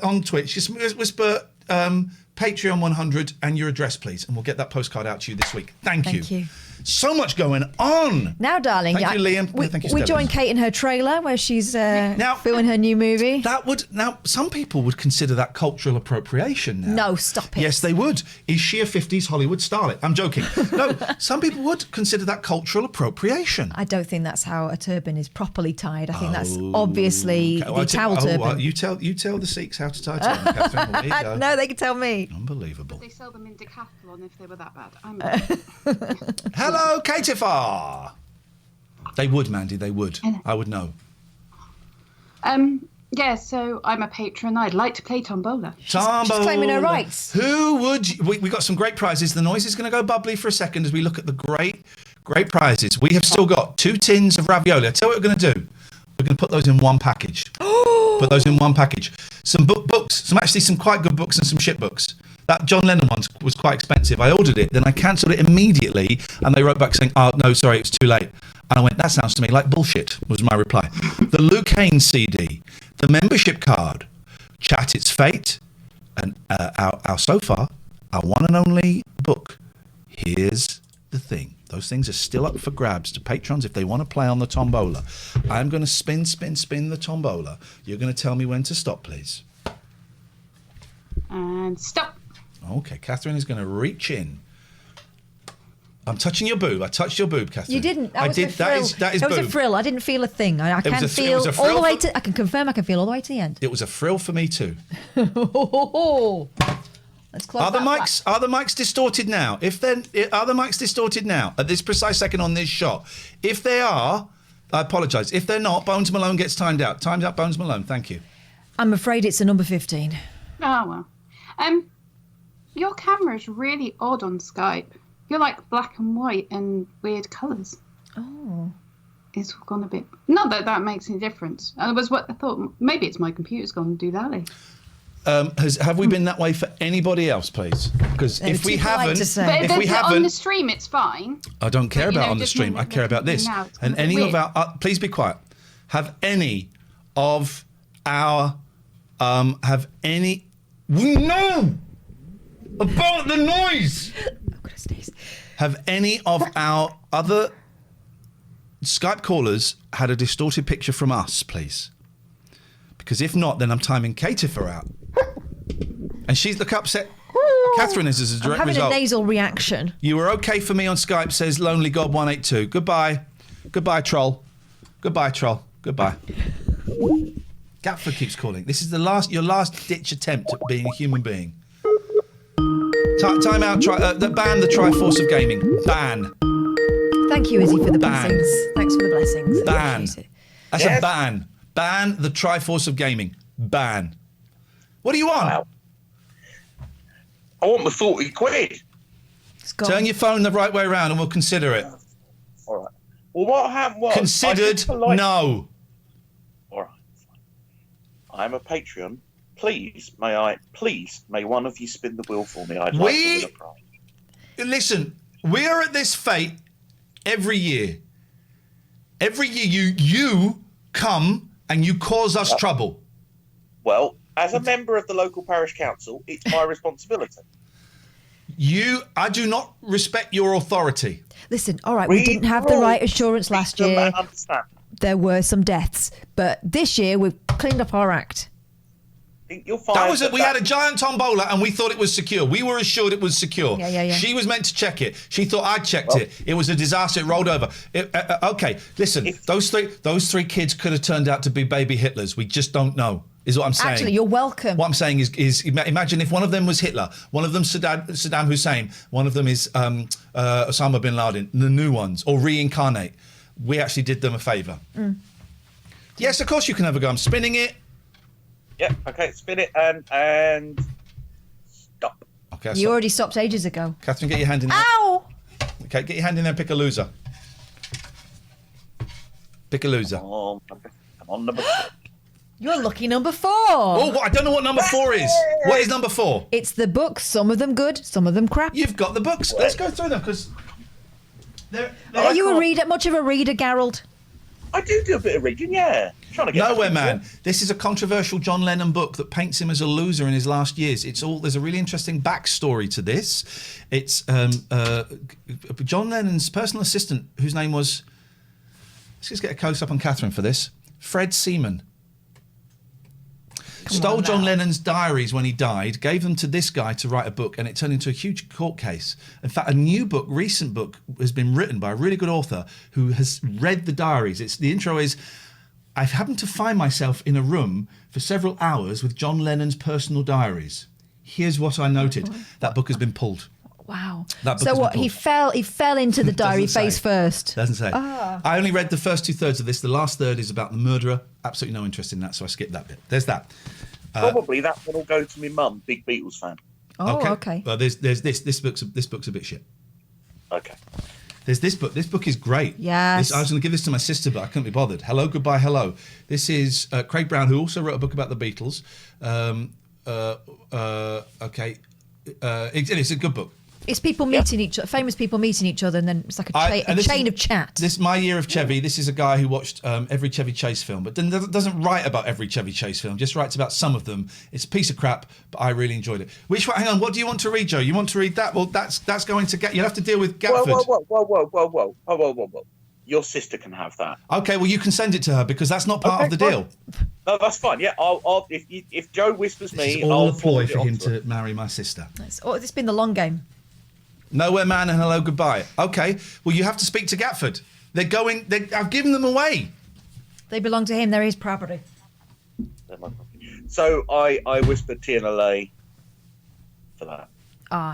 on Twitch? Just whisper Patreon 100 and your address, please, and we'll get that postcard out to you this week. Thank you. So much going on. Now, darling. Thank you, Liam. Thank you, we Stella. joined Kate in her trailer where she's filming her new movie. Now, some people would consider that cultural appropriation now. No, stop it. Yes, they would. Is she a 50s Hollywood starlet? I'm joking. No, some people would consider that cultural appropriation. I don't think that's how a turban is properly tied. I think that's obviously the towel turban. Well, you tell the Sikhs how to tie a turban, Catherine. Well, there you go. No, they can tell me. Unbelievable. They sell them in Decathlon if they were that bad. Hello, Katifar. They would, Mandy. They would. I would know. Yeah, so I'm a patron. I'd like to play Tombola. She's claiming her rights. Who would... We got some great prizes. The noise is going to go bubbly for a second as we look at the great prizes. We have still got 2 tins of ravioli. I tell you what we're going to do. We're going to put those in one package. Put those in one package. Some books, some quite good books and some shit books. That John Lennon one was quite expensive. I ordered it, then I cancelled it immediately, and they wrote back saying, "Oh no, sorry, it's too late." And I went, "That sounds to me like bullshit," was my reply. The Luke Haynes CD, the membership card, Chat It's Fate, and our so far, our one and only book. Here's the thing. Those things are still up for grabs to patrons if they want to play on the tombola. I'm going to spin the tombola. You're going to tell me when to stop, please. And stop. Okay, Catherine is going to reach in I'm touching your boob. I touched your boob, Catherine. You didn't. That I was did. a frill. That is That was boob. a frill. I didn't feel a thing. I can was a feel frill all the way for- to. I can confirm. I can feel all the way to the end. It was a frill for me too. Let's close Are the that mics? Are the mics distorted now? If then, are the mics distorted now at this precise second on this shot? If they are, I apologise. If they're not, Bones Malone gets timed out. Timed out, Bones Malone. Thank you. I'm afraid it's a number 15. Oh well. Your camera's really odd on Skype. You're like black and white and weird colours. Oh. It's gone a bit. Not that that makes any difference. I was what I thought. Maybe it's my computer's gone doodally. Have we been that way for anybody else, please? Because if we haven't, on the stream, it's fine. I don't care But, you about know, on the just stream. when I care about this. now, it's And kind of any weird. of our, please be quiet. Have any of our, have any? No, about the noise. I'm gonna sneeze. Have any of our other Skype callers had a distorted picture from us, please? Because if not, then I'm timing Katifer out. And she's look upset. Catherine is as a I'm direct having result. a nasal reaction. You were okay for me on Skype, says Lonely God 182. Goodbye. Goodbye, troll. Goodbye, troll. Goodbye. Gatford keeps calling. This is your last ditch attempt at being a human being. Time out. Ban the Triforce of Gaming. Ban. Thank you, Izzy, for the Ban. blessings. Thanks for the blessings. Ban. Appreciate it. That's Yes. a ban. Ban the Triforce of Gaming. Ban. What do you want? Wow. I want my 40 quid. Turn your phone the right way around and we'll consider it. All right. Well, what happened was... Considered? No. All right. Fine. I'm a Patreon. Please, may one of you spin the wheel for me? I'd like to win a prize. Listen, we are at this fate every year. Every year you come and you cause us trouble. Well, as a member of the local parish council, it's my responsibility. I do not respect your authority. Listen, all right, we didn't have the right assurance last year. There were some deaths, but this year we've cleaned up our act. You'll find That was it. We had a giant tombola and we thought it was secure. We were assured it was secure. Yeah. She was meant to check it. She thought I'd checked it. It was a disaster. It rolled over. Okay, listen. Those three kids could have turned out to be baby Hitlers. We just don't know. Is what I'm saying. Actually, you're welcome. What I'm saying is imagine if one of them was Hitler, one of them Saddam Hussein, one of them is Osama bin Laden, the new ones, or reincarnate. We actually did them a favour. Mm. Yes, of course you can have a go. I'm spinning it. Yeah, okay, spin it and stop. Okay, You already stopped ages ago. Catherine, get your hand in there. Ow! Okay, get your hand in there and pick a loser. Pick a loser. Come on, number 4. You're lucky number 4. Oh, I don't know what number 4 is. What is number 4? It's the books. Some of them good, some of them crap. You've got the books. Let's go through them because Are you a reader? Much of a reader, Gerald? I do a bit of reading, yeah. Trying to get Nowhere back into Man. This is a controversial John Lennon book that paints him as a loser in his last years. There's a really interesting backstory to this. It's John Lennon's personal assistant, whose name was, let's just get a close up on Catherine for this, Fred Seaman. Stole John Lennon's diaries when he died, gave them to this guy to write a book, and it turned into a huge court case. In fact, a new book, recent book, has been written by a really good author who has read the diaries. The intro is, I've happened to find myself in a room for several hours with John Lennon's personal diaries. Here's what I noted. That book has been pulled. Wow. That book So has what? been He pulled. fell into the diary Doesn't face say. first. Doesn't say. Ah. I only read the first 2/3 of this. The last third is about the murderer. Absolutely no interest in that, so I skipped that bit. There's that. Probably that one will go to my mum, big Beatles fan. Oh, okay. Well, there's this. This book's a bit shit. Okay. There's this book. This book is great. Yes. I was going to give this to my sister, but I couldn't be bothered. Hello, Goodbye, Hello. This is Craig Brown, who also wrote a book about the Beatles. Okay. It's a good book. It's people meeting each other, famous people meeting each other, and then it's like a chain of chat. This my year of Chevy. This is a guy who watched every Chevy Chase film, but then doesn't write about every Chevy Chase film. Just writes about some of them. It's a piece of crap, but I really enjoyed it. Which one? Hang on. What do you want to read, Joe? You want to read that? Well, that's going to get. You'll have to deal with Gatford. Whoa. Your sister can have that. Okay. Well, you can send it to her because that's not part of the deal. No, that's fine. Yeah, I'll if Joe whispers This me, is all I'll a ploy forward it for on him to her. to marry my sister. Oh, this has been the long game. Nowhere Man and Hello Goodbye. Okay, well, you have to speak to Gatford. I've given them away. They belong to him. They're his property. So I whispered TNLA for that.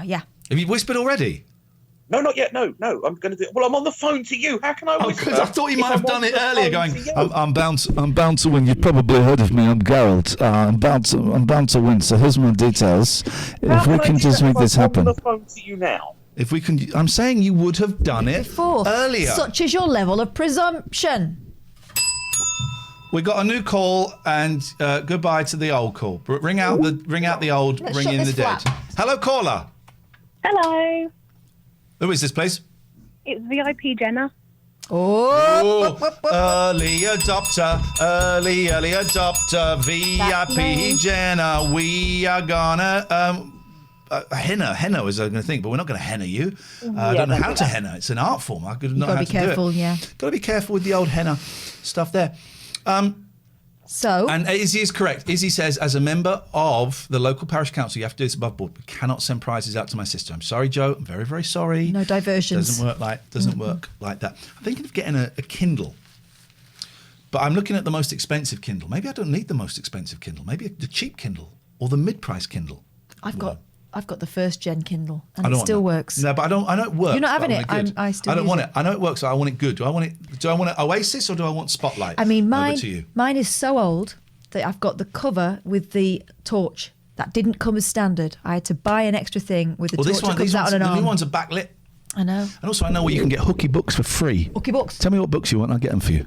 Yeah. Have you whispered already? No, not yet. No. I'm going to do it. Well, I'm on the phone to you. How can I whisper? Because I thought you might have done it earlier going, I'm bound to win. You've probably heard of me. I'm Geralt. I'm bound to win. So here's my details. If we can just make this happen. I'm on the phone to you now. If we can, I'm saying you would have done it Before. earlier. Such is your level of presumption. We got a new call and goodbye to the old call. Ring out the old, Let's ring shut in the this dead. flap. Hello, caller. Hello, Who is this, please? it's VIP Jenna. Oh, early adopter, VIP Jenna. We are gonna henna is I going to think, but we're not going to henna you. I don't know how to henna. It's an art form. I could not Gotta how be to careful, do it. yeah. Got to be careful with the old henna stuff there. And Izzy is correct. Izzy says, as a member of the local parish council, you have to do this above board. We cannot send prizes out to my sister. I'm sorry, Joe. I'm very, very sorry. No diversions. Doesn't work like that. I'm thinking of getting a Kindle, but I'm looking at the most expensive Kindle. Maybe I don't need the most expensive Kindle. Maybe the cheap Kindle or the mid-price Kindle. I've got the first gen Kindle, and I it don't want still that. works. No, but I know it works. You're not but having I it. want good. I still don't use want it. it. I know it works, but I want it good. Do I want it Oasis or do I want Spotlight? I mean, Over to you. mine is so old that I've got the cover with the torch. That didn't come as standard. I had to buy an extra thing with the torch that comes out on an the arm. new ones are backlit. I know. And also, I know where you can get Hooky books for free. Hooky books. Tell me what books you want, I'll get them for you.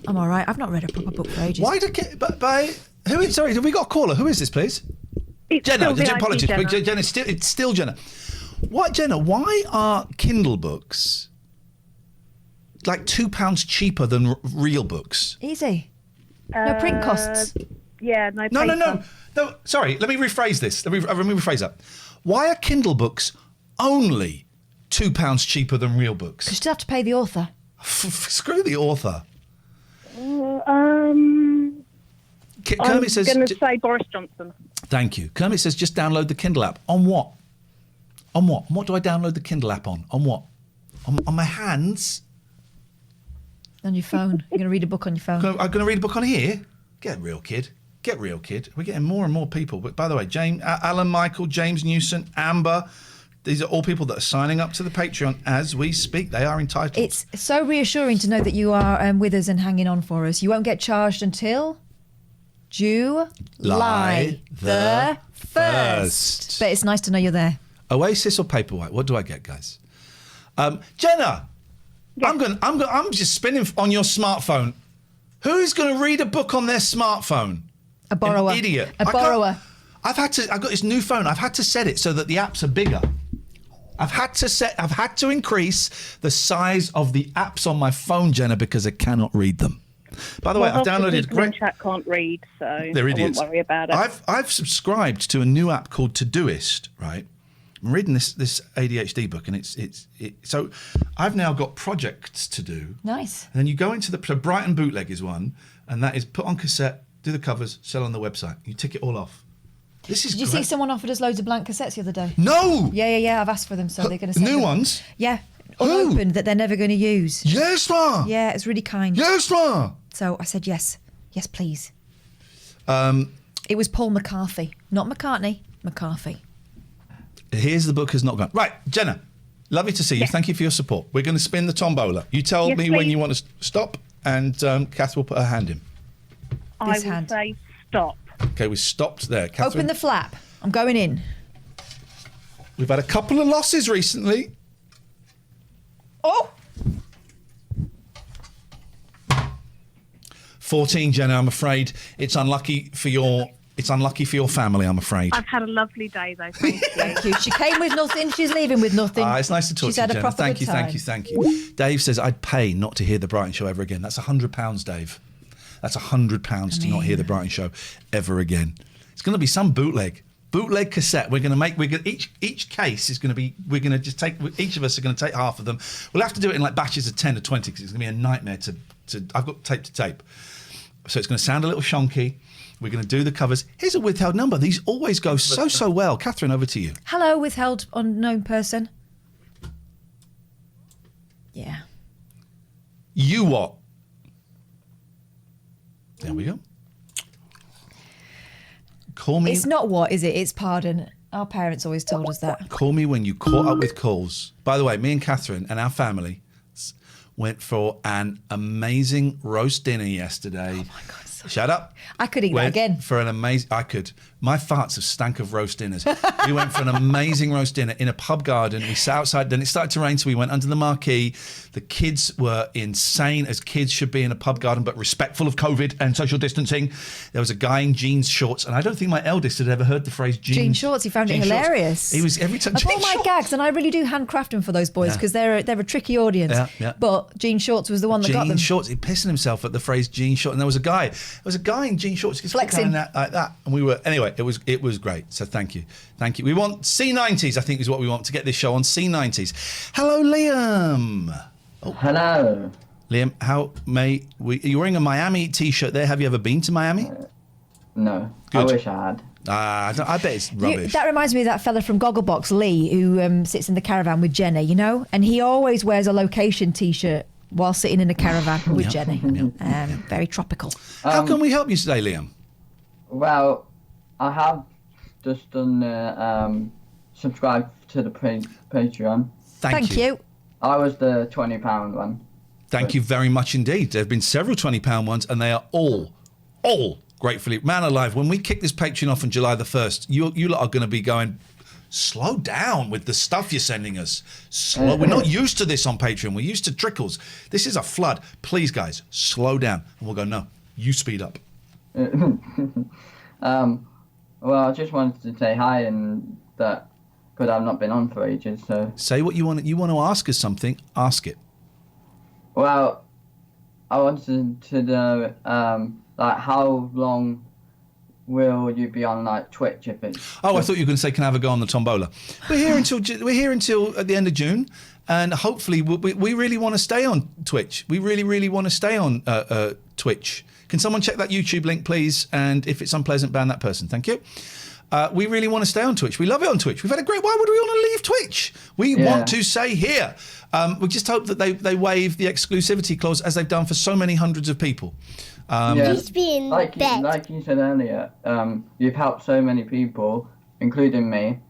I'm all right. I've not read a proper book for ages. Why who is? Sorry, have we got a caller? Who is this, please? Jenna. still Apologies, Jenna. but Jenna. It's still Jenna. What, Jenna? Why are Kindle books like £2 cheaper than real books? Easy. No print costs. Yeah, no. No. Sorry, let me rephrase this. Let me rephrase that. Why are Kindle books only £2 cheaper than real books? You still have to pay the author. Screw the author. I'm Kermit says. going to say Boris Johnson. Thank you. Kermit says just download the Kindle app. On what? On what? What do I download the Kindle app on? On what? On my hands? On your phone. You're going to read a book on your phone. I'm going to read a book on here? Get real, kid. Get real, kid. We're getting more and more people. But by the way, James, Alan Michael, James Newson, Amber, these are all people that are signing up to the Patreon as we speak. They are entitled. It's so reassuring to know that you are with us and hanging on for us. You won't get charged until July the 1st. But it's nice to know you're there. Oasis or Paperwhite? What do I get, guys? Jenna, I'm just spinning on your smartphone. Who's going to read a book on their smartphone? A borrower. An idiot. A borrower. I've got this new phone. I've had to set it so that the apps are bigger. I've had to increase the size of the apps on my phone, Jenna, because I cannot read them. By the way, I've downloaded people in chat can't read, so they're I idiots. won't worry about it. I've subscribed to a new app called Todoist, right? I'm reading this ADHD book, and so I've now got projects to do. Nice. And then you go into the Brighton Bootleg is one, and that is put on cassette, do the covers, sell on the website. You tick it all off. This is Did you see someone offered us loads of blank cassettes the other day? No! Yeah. I've asked for them, so they're going to send New them. ones? Yeah. Unopened that they're never going to use. Yes, ma! Yeah, it's really kind. Yes, ma! So I said yes. Yes, please. It was Paul McCarthy. Not McCartney, McCarthy. Here's the book has not gone. Right, Jenna, lovely to see you. Thank you for your support. We're going to spin the tombola. You tell Yes, me when please. you want to stop, and Kath will put her hand in. I will say stop. Okay, we stopped there. Catherine, Open the flap. I'm going in. We've had a couple of losses recently. Oh! 14, Jenna, I'm afraid. It's unlucky for your family, I'm afraid. I've had a lovely day, though. Thank you. Thank you. She came with nothing. She's leaving with nothing. It's nice to talk She's to you, had a Jenna. proper Thank good you, time. thank you. Dave says, I'd pay not to hear the Brighton Show ever again. That's £100, Dave. That's £100 to not hear the Brighton Show ever again. It's going to be some bootleg cassette. We're going to make. Each case is going to be. We're going to just take. Each of us are going to take half of them. We'll have to do it in like batches of 10 or 20 because it's going to be a nightmare to. I've got tape to tape, so it's going to sound a little shonky. We're going to do the covers. Here's a withheld number. These always go so well. Catherine, over to you. Hello, withheld unknown person. You what? There we go. Call me. It's not what, is it? It's pardon. Our parents always told us that. Call me when you caught up with calls. By the way, me and Catherine and our family went for an amazing roast dinner yesterday. Oh my God. Shut up. I could eat that again. For an amazing... I could. My farts have stank of roast dinners. We went for an amazing roast dinner in a pub garden. We sat outside. Then it started to rain, so we went under the marquee. The kids were insane, as kids should be in a pub garden, but respectful of COVID and social distancing. There was a guy in jeans shorts, and I don't think my eldest had ever heard the phrase jeans. Jean shorts. He found it hilarious. He was every time. Of all my gags, and I really do handcraft them for those boys because they're a tricky audience. Yeah. But jean shorts was the one that got them. Jean shorts. He pissing himself at the phrase jean shorts. And there was a guy in jean shorts. Flexing like that. And we were, anyway, it was great. So thank you. We want C90s, I think is what we want to get this show on C90s. Hello, Liam. Oh. Hello. Liam, you're wearing a Miami t-shirt there. Have you ever been to Miami? No. Good. I wish I had. I bet it's rubbish. That reminds me of that fella from Gogglebox, Lee, who sits in the caravan with Jenny, you know? And he always wears a location t-shirt while sitting in a caravan with Jenny. Very tropical. How can we help you today, Liam? Well, I have just done subscribe to the Patreon. Thank you. I was the £20 one. Thank you very much indeed. There have been several £20 ones, and they are all gratefully. Man alive, when we kick this Patreon off on July the 1st, you lot are going to be going, slow down with the stuff you're sending us. Slow. We're not used to this on Patreon. We're used to trickles. This is a flood. Please, guys, slow down. And we'll go, no, you speed up. Well, I just wanted to say hi and that because I've not been on for ages. So say what you want. You want to ask us something? Ask it. Well, I wanted to know like how long will you be on like Twitch if it's? Oh, I thought you were going to say, can I have a go on the tombola? We're here until at the end of June, and hopefully we really want to stay on Twitch. We really want to stay on Twitch. Can someone check that YouTube link, please? And if it's unpleasant, ban that person. Thank you. We really want to stay on Twitch. We love it on Twitch. We've had a great... Why would we want to leave Twitch? We want to stay here. We just hope that they waive the exclusivity clause as they've done for so many hundreds of people. Like you said earlier, you've helped so many people, including me,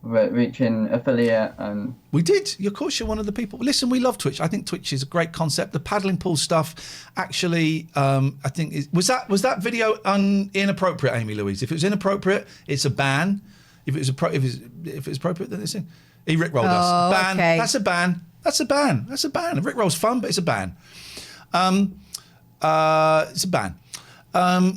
reaching affiliate and... We did. Of course, you're one of the people. Listen, we love Twitch. I think Twitch is a great concept. The paddling pool stuff, actually, I think... Was that video inappropriate, Amy Louise? If it was inappropriate, it's a ban. If it was appropriate, then it's in. He rickrolled us. Ban. Okay. That's a ban. That's a ban. That's a ban. Rickroll's fun, but it's a ban. It's a ban.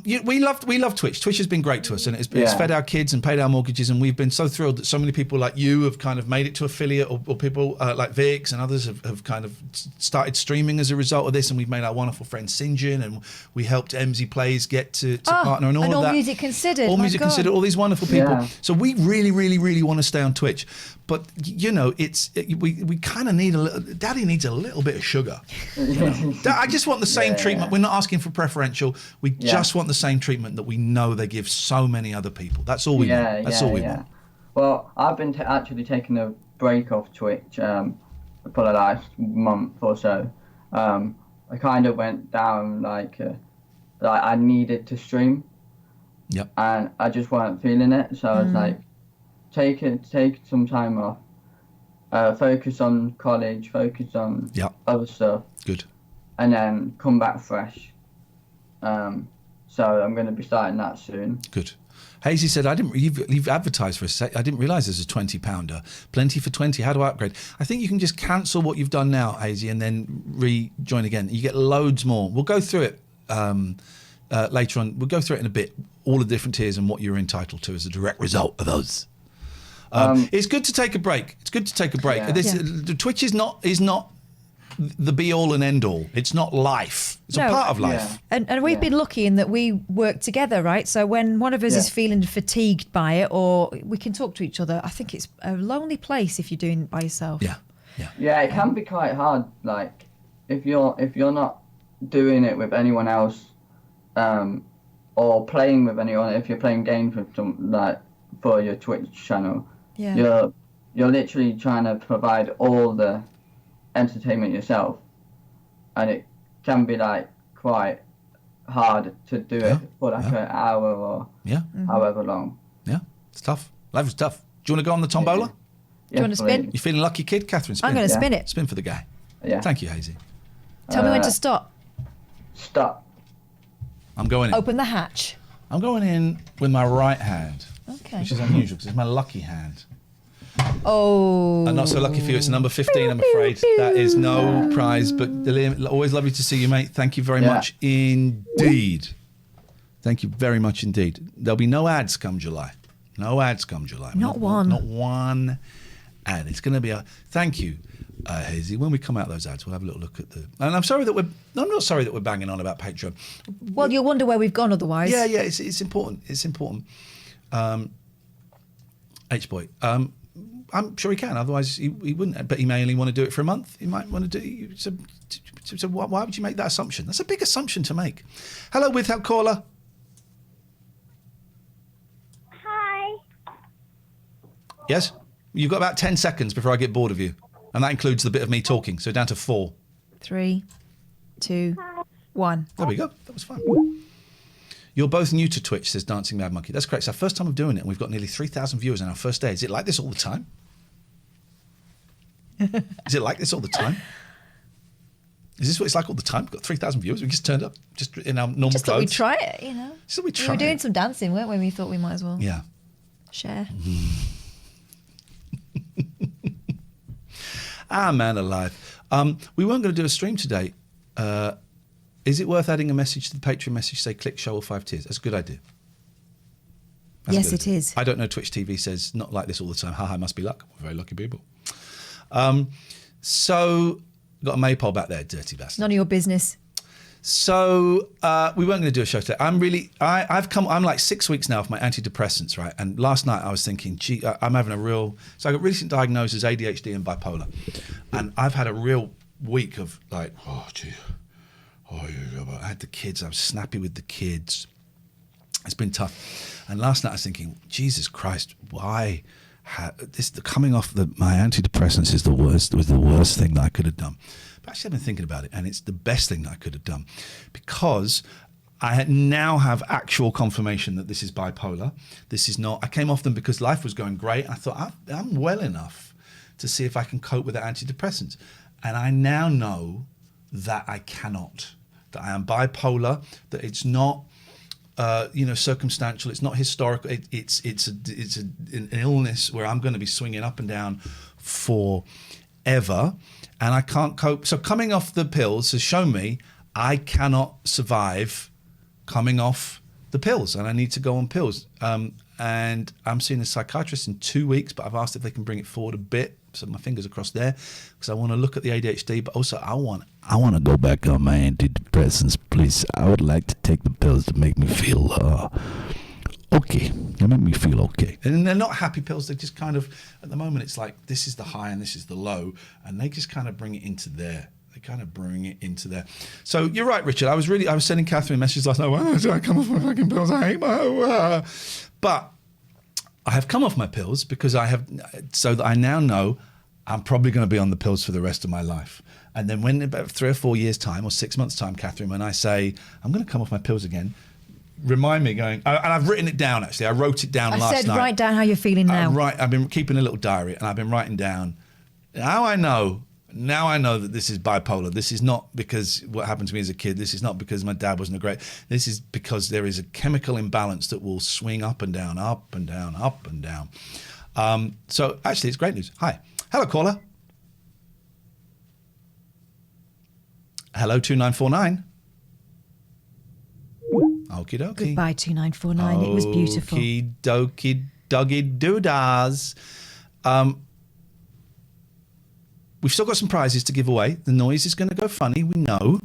We love Twitch. Twitch has been great to us, and it's fed our kids and paid our mortgages, and we've been so thrilled that so many people like you have kind of made it to affiliate, or people like Vix and others have kind of started streaming as a result of this, and we've made our wonderful friend Sinjin, and we helped MZ Plays get to partner and all of that. And All Music Considered. All Music Considered, all these wonderful people. Yeah. So we really want to stay on Twitch. But, you know, we kind of need Daddy needs a little bit of sugar. You know? I just want the same treatment. We're not asking for preferential. We just want the same treatment that we know they give so many other people. That's all we want. That's all we want. Well, I've been actually taking a break off Twitch for the last month or so. I kind of went down like I needed to stream. Yep. And I just weren't feeling it. So I was like, take some time off, focus on college, focus on other stuff. Good. And then come back fresh. So I'm going to be starting that soon. Good. Hazy said, you've advertised for us. I didn't realise there's a £20. Plenty for 20. How do I upgrade? I think you can just cancel what you've done now, Hazy, and then rejoin again. You get loads more. We'll go through it later on. We'll go through it in a bit, all the different tiers and what you're entitled to as a direct result of those. It's good to take a break. The Twitch is not the be all and end all. It's not life. It's a part of life. And we've been lucky in that we work together, right? So when one of us is feeling fatigued by it, or we can talk to each other, I think it's a lonely place if you're doing it by yourself. Yeah, it can be quite hard. Like if you're not doing it with anyone else, or playing with anyone. If you're playing games with for your Twitch channel, you're literally trying to provide all the entertainment yourself, and it can be like quite hard to do it for like an hour or however long. Yeah, it's tough. Life is tough. Do you want to go on the tombola? Do you want to spin? You feeling lucky, kid? Catherine, spin. I'm going to spin it. Spin for the guy. Yeah. Thank you, Hazy. Tell me when to stop. Stop. I'm going in. Open the hatch. I'm going in with my right hand. Okay. Which is unusual because it's my lucky hand. Oh. And not so lucky for you. It's number 15, I'm afraid. That is no prize. But Liam, always lovely to see you, mate. Thank you very much indeed. Thank you very much indeed. There'll be no ads come July. No ads come July. Not one. Not one ad. It's going to be a... Thank you, Hazy. When we come out those ads, we'll have a little look at the... And I'm sorry that we're... I'm not sorry that we're banging on about Patreon. Well, you'll wonder where we've gone otherwise. Yeah, it's important. It's important. H-Boy. I'm sure he can. Otherwise, he wouldn't. But he may only want to do it for a month. He might want to do... So why would you make that assumption? That's a big assumption to make. Hello, without caller. Hi. Yes? You've got about 10 seconds before I get bored of you. And that includes the bit of me talking. So down to 4. 3, 2, 1. There we go. That was fun. You're both new to Twitch, says Dancing Mad Monkey. That's correct. It's our first time of doing it, and we've got nearly 3,000 viewers on our first day. Is it like this all the time? Is it like this all the time? Is this what it's like all the time? We've got 3,000 viewers. We just turned up just in our normal Just clothes. thought we'd try it, you know. Just thought we'd We try were doing it. some dancing, weren't we? We thought we might as well Yeah. share. Ah, man alive. We weren't going to do a stream today. Is it worth adding a message to the Patreon message, say click show or 5 tiers? That's a good idea. Yes, it is. I don't know. Twitch TV says not like this all the time. Haha, must be luck. We're very lucky people. So, got a maypole back there, dirty bastard. None of your business. So we weren't going to do a show today. I'm like 6 weeks now off my antidepressants, right? And last night I was thinking, gee, I'm having a real... So I got recent diagnosis, ADHD and bipolar. And I've had a real week of like, oh, gee. Oh, I had the kids. I was snappy with the kids. It's been tough. And last night I was thinking, Jesus Christ, why... coming off my antidepressants was the worst thing that I could have done. But actually I've been thinking about it, and it's the best thing that I could have done, because I now have actual confirmation that this is bipolar. This is not... I came off them because life was going great. I thought, I'm well enough to see if I can cope with the antidepressants. And I now know that I cannot, that I am bipolar, that it's not... circumstantial. It's not historical. It's an illness where I'm going to be swinging up and down forever, and I can't cope. So coming off the pills has shown me I cannot survive coming off the pills, and I need to go on pills. And I'm seeing a psychiatrist in 2 weeks, but I've asked if they can bring it forward a bit. So my fingers are crossed there, because I want to look at the ADHD, but also I want to go back on my antidepressants, please. I would like to take the pills to make me feel okay. They make me feel okay. And they're not happy pills. They just kind of, at the moment, it's like this is the high and this is the low, and they just kind of bring it into there. They kind of bring it into there. So you're right, Richard. I was sending Catherine messages last night. Why do I come off my fucking pills? I hate my... But I have come off my pills because so that I now know I'm probably going to be on the pills for the rest of my life. And then when about 3 or 4 years' time or 6 months' time, Catherine, when I say I'm going to come off my pills again, remind me and I've written it down, actually. I wrote it down last night. I said write down how you're feeling now. I've been keeping a little diary, and I've been writing down. Now I know that this is bipolar. This is not because what happened to me as a kid. This is not because my dad wasn't a great... This is because there is a chemical imbalance that will swing up and down, up and down, up and down. So actually, it's great news. Hi. Hello, caller. Hello, 2949. Okie dokie. Goodbye, 2949. It was beautiful. Okie dokie doggy doodahs. We've still got some prizes to give away. The noise is going to go funny, we know.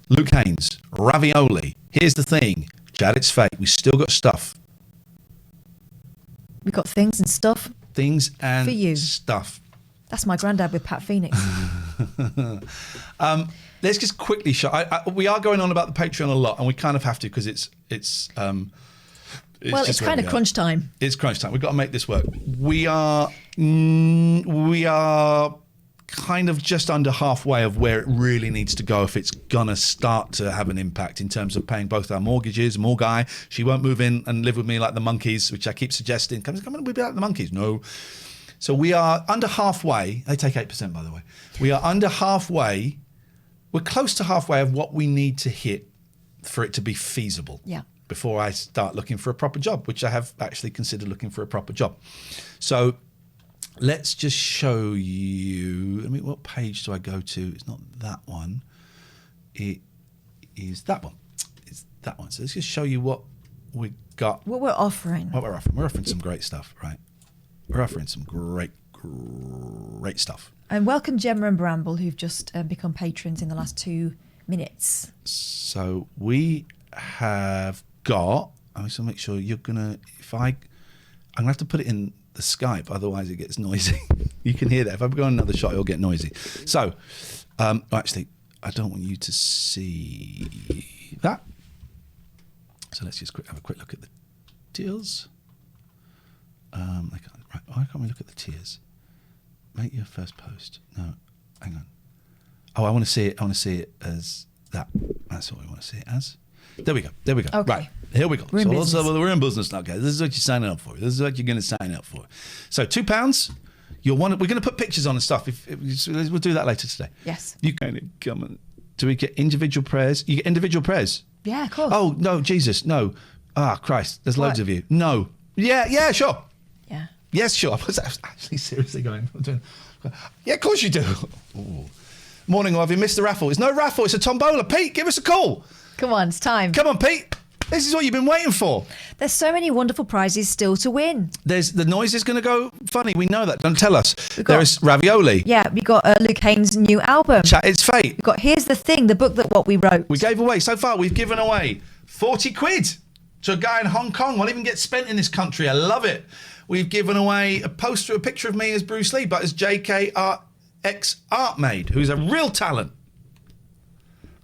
Luke Haynes, ravioli. Here's the thing. Chad, it's fate. We still got stuff. We've got things and stuff. Things and for you. Stuff. That's my granddad with Pat Phoenix. Let's just quickly show. We are going on about the Patreon a lot, and we kind of have to because it's kind of crunch time. It's crunch time. We've got to make this work. We are kind of just under halfway of where it really needs to go if it's going to start to have an impact in terms of paying both our mortgages. Morgai, she won't move in and live with me like the monkeys, which I keep suggesting. Come on, we'll be like the monkeys. No. So we are under halfway. They take 8%, by the way. We are under halfway. We're close to halfway of what we need to hit for it to be feasible. Yeah. Before I start looking for a proper job, which I have actually considered looking for a proper job. So let's just show you. I mean, what page do I go to? It's not that one. It is that one. It's that one. So let's just show you what we got. What we're offering. What we're offering. We're offering some great stuff, right? We're offering some great stuff. And welcome Gemma and Bramble, who've just become patrons in the last 2 minutes. So we have got. I just want to make sure you're gonna. I'm gonna have to put it in the Skype, otherwise it gets noisy. You can hear that. If I go on another shot, it'll get noisy. So, actually, I don't want you to see that. So let's just have a quick look at the deals. Right, why can't we look at the tiers? Make your first post. No, hang on. Oh, I want to see it. I want to see it as that. That's what we want to see it as. There we go. Okay. Right. Here we go. We're in business now, guys. This is what you're signing up for. This is what you're going to sign up for. So £2. We're going to put pictures on and stuff. We'll do that later today. Yes. You kind of come and do we get individual prayers? You get individual prayers. Yeah, of course. Oh no, Jesus, no. Ah, Christ. There's loads of you. No. Yeah, sure. Yeah. Yes, sure. I was actually seriously going. Yeah, of course you do. Ooh. Morning, have you missed the raffle? It's no raffle. It's a tombola. Pete, give us a call. Come on, it's time. Come on, Pete. This is what you've been waiting for. There's so many wonderful prizes still to win. The noise is going to go funny. We know that. Don't tell us. There is Ravioli. Yeah, we got Luke Haynes' new album. Chat It's Fate. We got Here's the Thing, the book that what we wrote. We gave away, so far, we've given away 40 quid to a guy in Hong Kong. Won't even get spent in this country. I love it. We've given away a picture of me as Bruce Lee, but as JKRX Artmade, who's a real talent.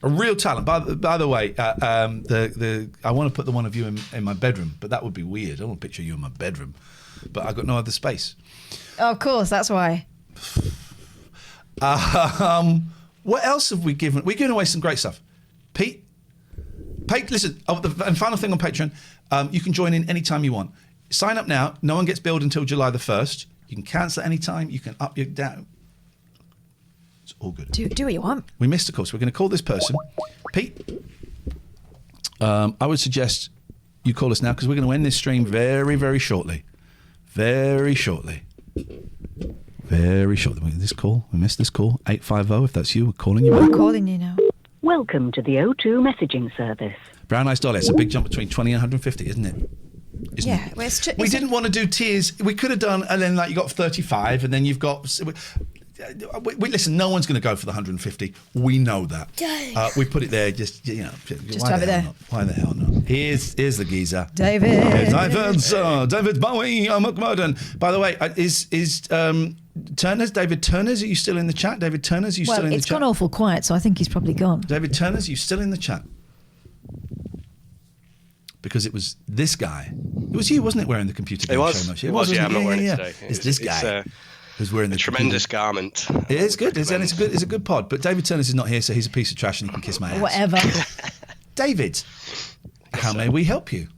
A real talent. By the way, I want to put the one of you in my bedroom, but that would be weird. I don't want to picture you in my bedroom, but I've got no other space. Oh, of course, that's why. What else have we given? We've given away some great stuff. Pete, listen. And final thing on Patreon, you can join in anytime you want. Sign up now. No one gets billed until July the 1st. You can cancel at any time. You can up your down. It's all good. Do what you want. We missed a call, so we're going to call this person. Pete, I would suggest you call us now because we're going to end this stream very, very shortly. Very shortly. Very shortly. This call, we missed this call. 850, if that's you, we're calling you. I'm calling you now. Welcome to the O2 messaging service. Brown Eyes Dolly, it's a big jump between 20 and 150, isn't it? Yeah. Well, we didn't want to do tiers. We could have done, and then you got 35, and then you've got... listen, no one's going to go for the 150. We know that. We put it there just have it there. Why the hell not? Here's the geezer. David. David Bowie. McMurden. By the way, is David Turner's? Are you still in the chat? David Turner's? Are you still in the chat? It's gone awful quiet, so I think he's probably gone. David Turner's? Are you still in the chat? Because it was this guy. It was you, wasn't it, wearing the computer game? It was. It was, yeah, I'm not wearing it today. It's this guy. Who's wearing the tremendous garment. It is good, and it's a good pod. But David Turner's is not here, so he's a piece of trash, and he can kiss my ass. Whatever. David, how may we help you?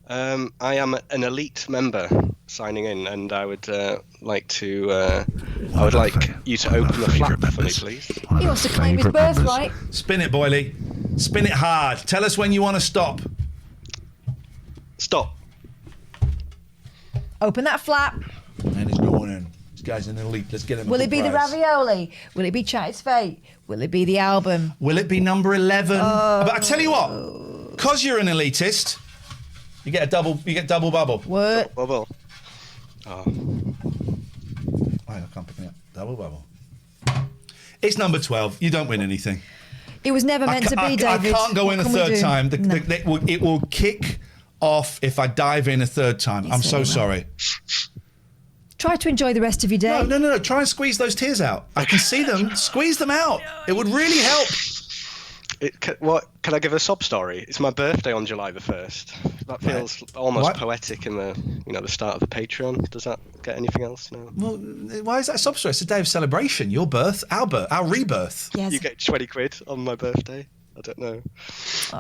I am an elite member signing in, and I would like you to open the flap for me, please. He wants to claim his birthright. Spin it, Boyley. Spin it hard. Tell us when you want to stop. Stop. Open that flap. And it's going in. This guy's an elite. Let's get him. Will it be the ravioli? Will it be Chat It's Fate? Will it be the album? Will it be number 11? But I tell you what, because you're an elitist, you get double bubble. What? Double bubble. Oh. I can't pick it up. Double bubble. It's number 12. You don't win anything. It was never meant to be, David. I can't go in a third time. No. It will kick off if I dive in a third time. I'm so sorry. Try to enjoy the rest of your day. No. Try and squeeze those tears out. I can see them. Squeeze them out. It would really help. What can I give a sob story? It's my birthday on July the 1st. That feels almost poetic in the start of the Patreon. Does that get anything else? No. Well, why is that a sob story? It's a day of celebration. Your birth, our rebirth. Yes. You get 20 quid on my birthday. I don't know.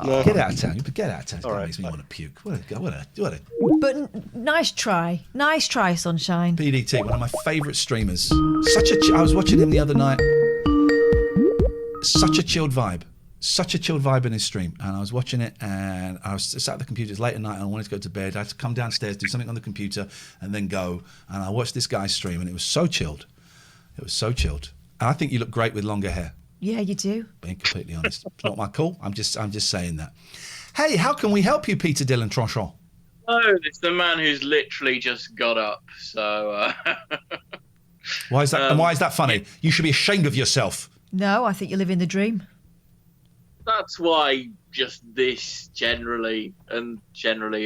No. Get out of town. Get out of town. That makes me want to puke. What a. But nice try, Sunshine. PDT, one of my favourite streamers. I was watching him the other night. Such a chilled vibe in his stream, and I was watching it, and I was sat at the computer. It's late at night, and I wanted to go to bed. I had to come downstairs, do something on the computer, and then go. And I watched this guy's stream, and it was so chilled. And I think you look great with longer hair. Yeah, you do. Being completely honest, it's not my call. I'm just saying that. Hey, how can we help you, Peter Dillon Tranchant? Oh, it's the man who's literally just got up. So. Why is that? And why is that funny? You should be ashamed of yourself. No, I think you're living the dream. That's why just this generally a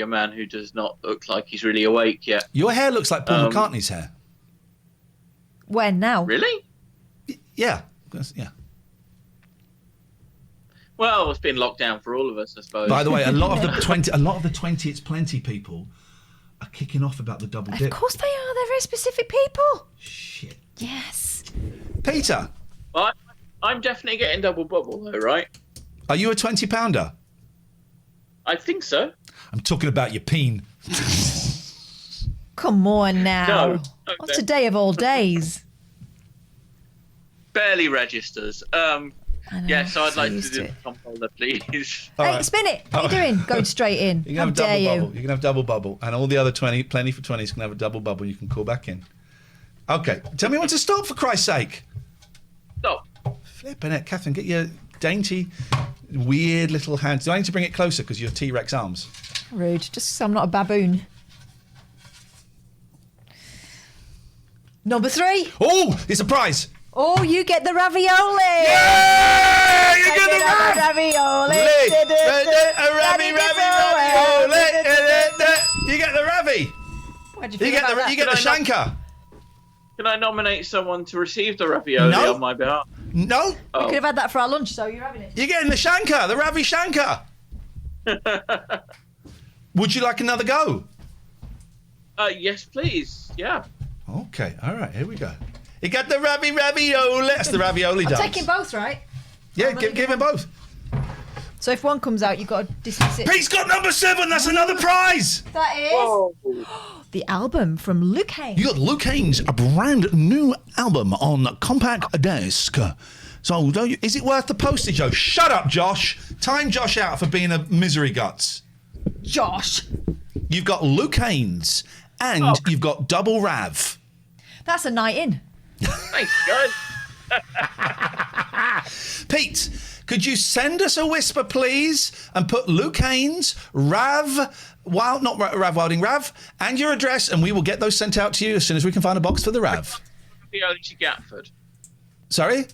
man who does not look like he's really awake yet. Your hair looks like Paul McCartney's hair. When now? Really? Yeah. Well, it's been locked down for all of us, I suppose. By the way, a lot of the 20 It's Plenty people are kicking off about the double dip. Of course they are. They're very specific people. Shit. Yes. Peter. Well, I'm definitely getting double bubble though, right? Are you a 20-pounder? I think so. I'm talking about your peen. Come on now. No. Okay. What's a day of all days? Barely registers. Yes, I'd like to do the composer, please. Hey, spin it. What are you doing? Going straight in. You can have double bubble. You can have double bubble, and all the other Plenty for 20s can have a double bubble. You can call back in. Okay, tell me when to stop, for Christ's sake. Stop. Flipping it, Catherine. Get your dainty, weird little hands. Do I need to bring it closer because you're T-Rex arms? Rude. Just so I'm not a baboon. Number 3. Oh, it's a prize. Oh, you get the ravioli. Yeah, you get the ravioli. You get the ravi. You get the shanka. Can I nominate someone to receive the ravioli on my behalf? No. We could have had that for our lunch, so you're having it. You're getting the shanka, the ravi shanka. Would you like another go? Yes, please. Yeah. Okay. All right. Here we go. You got the ravioli. That's the ravioli dance. I'm taking both, right? Yeah, give him both. So if one comes out, you've got to dismiss it. Pete's got number 7. That's another prize. That is the album from Luke Haines. You got Luke Haines, a brand new album on compact disc. So don't you? Is it worth the postage? Oh, shut up, Josh. Time Josh out for being a misery guts. Josh. You've got Luke Haines and you've got Double Rav. That's a night in. Thanks, guys. Pete, could you send us a whisper, please, and put Luke Haines, Rav and your address, and we will get those sent out to you as soon as we can find a box for the Rav. Ravioli to Gatford. Sorry? I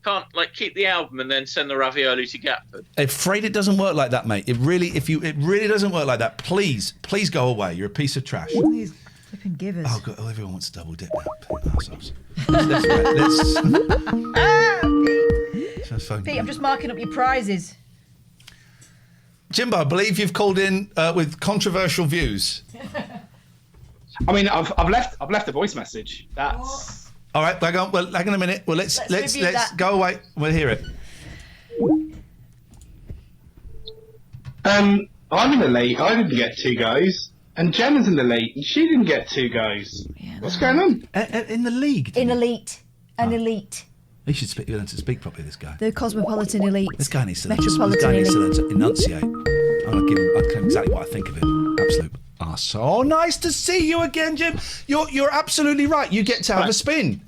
can't keep the album and then send the ravioli to Gatford. Afraid it doesn't work like that, mate. It really doesn't work like that. Please go away. You're a piece of trash. Please. Flipping givers. Oh, God, everyone wants to double dip now. Pete, I'm just marking up your prizes. Jimbo, I believe you've called in with controversial views. I mean, I've left a voice message. That's all right. Hang on a minute. Well, let's go away. We'll hear it. I'm in the lead. I didn't get 2 goes. And Gemma's in the league, and she didn't get 2 goes. Yeah, what's going on? In the league? In elite. An elite. He should learn to speak properly, this guy. The Cosmopolitan Elite. This guy needs to learn to enunciate. I'm going to give him exactly what I think of him. Absolute arse. Oh, nice to see you again, Jim. You're absolutely right. You get to have a spin.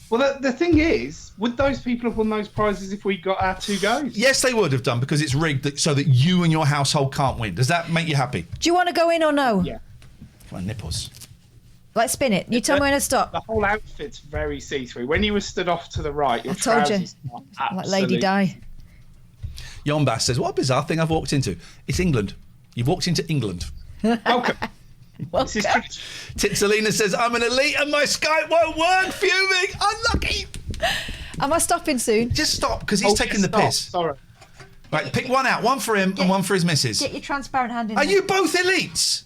Well, the thing is, would those people have won those prizes if we got our 2 goes? Yes, they would have done, because it's rigged so that you and your household can't win. Does that make you happy? Do you want to go in or no? Yeah. Come on, nipples. Let's spin it. You tell me when to stop. The whole outfit's very see-through. When you were stood off to the right, your I told trousers you. Like Lady Di. Jon Bass says, what a bizarre thing I've walked into. It's England. You've walked into England. Welcome. Titsalina says, I'm an elite and my Skype won't work. Fuming. Unlucky. Am I stopping soon? Just stop, because he's taking the piss. Sorry. Right, pick one out. One for him and one for his missus. Get your transparent hand in Are there. you both elites?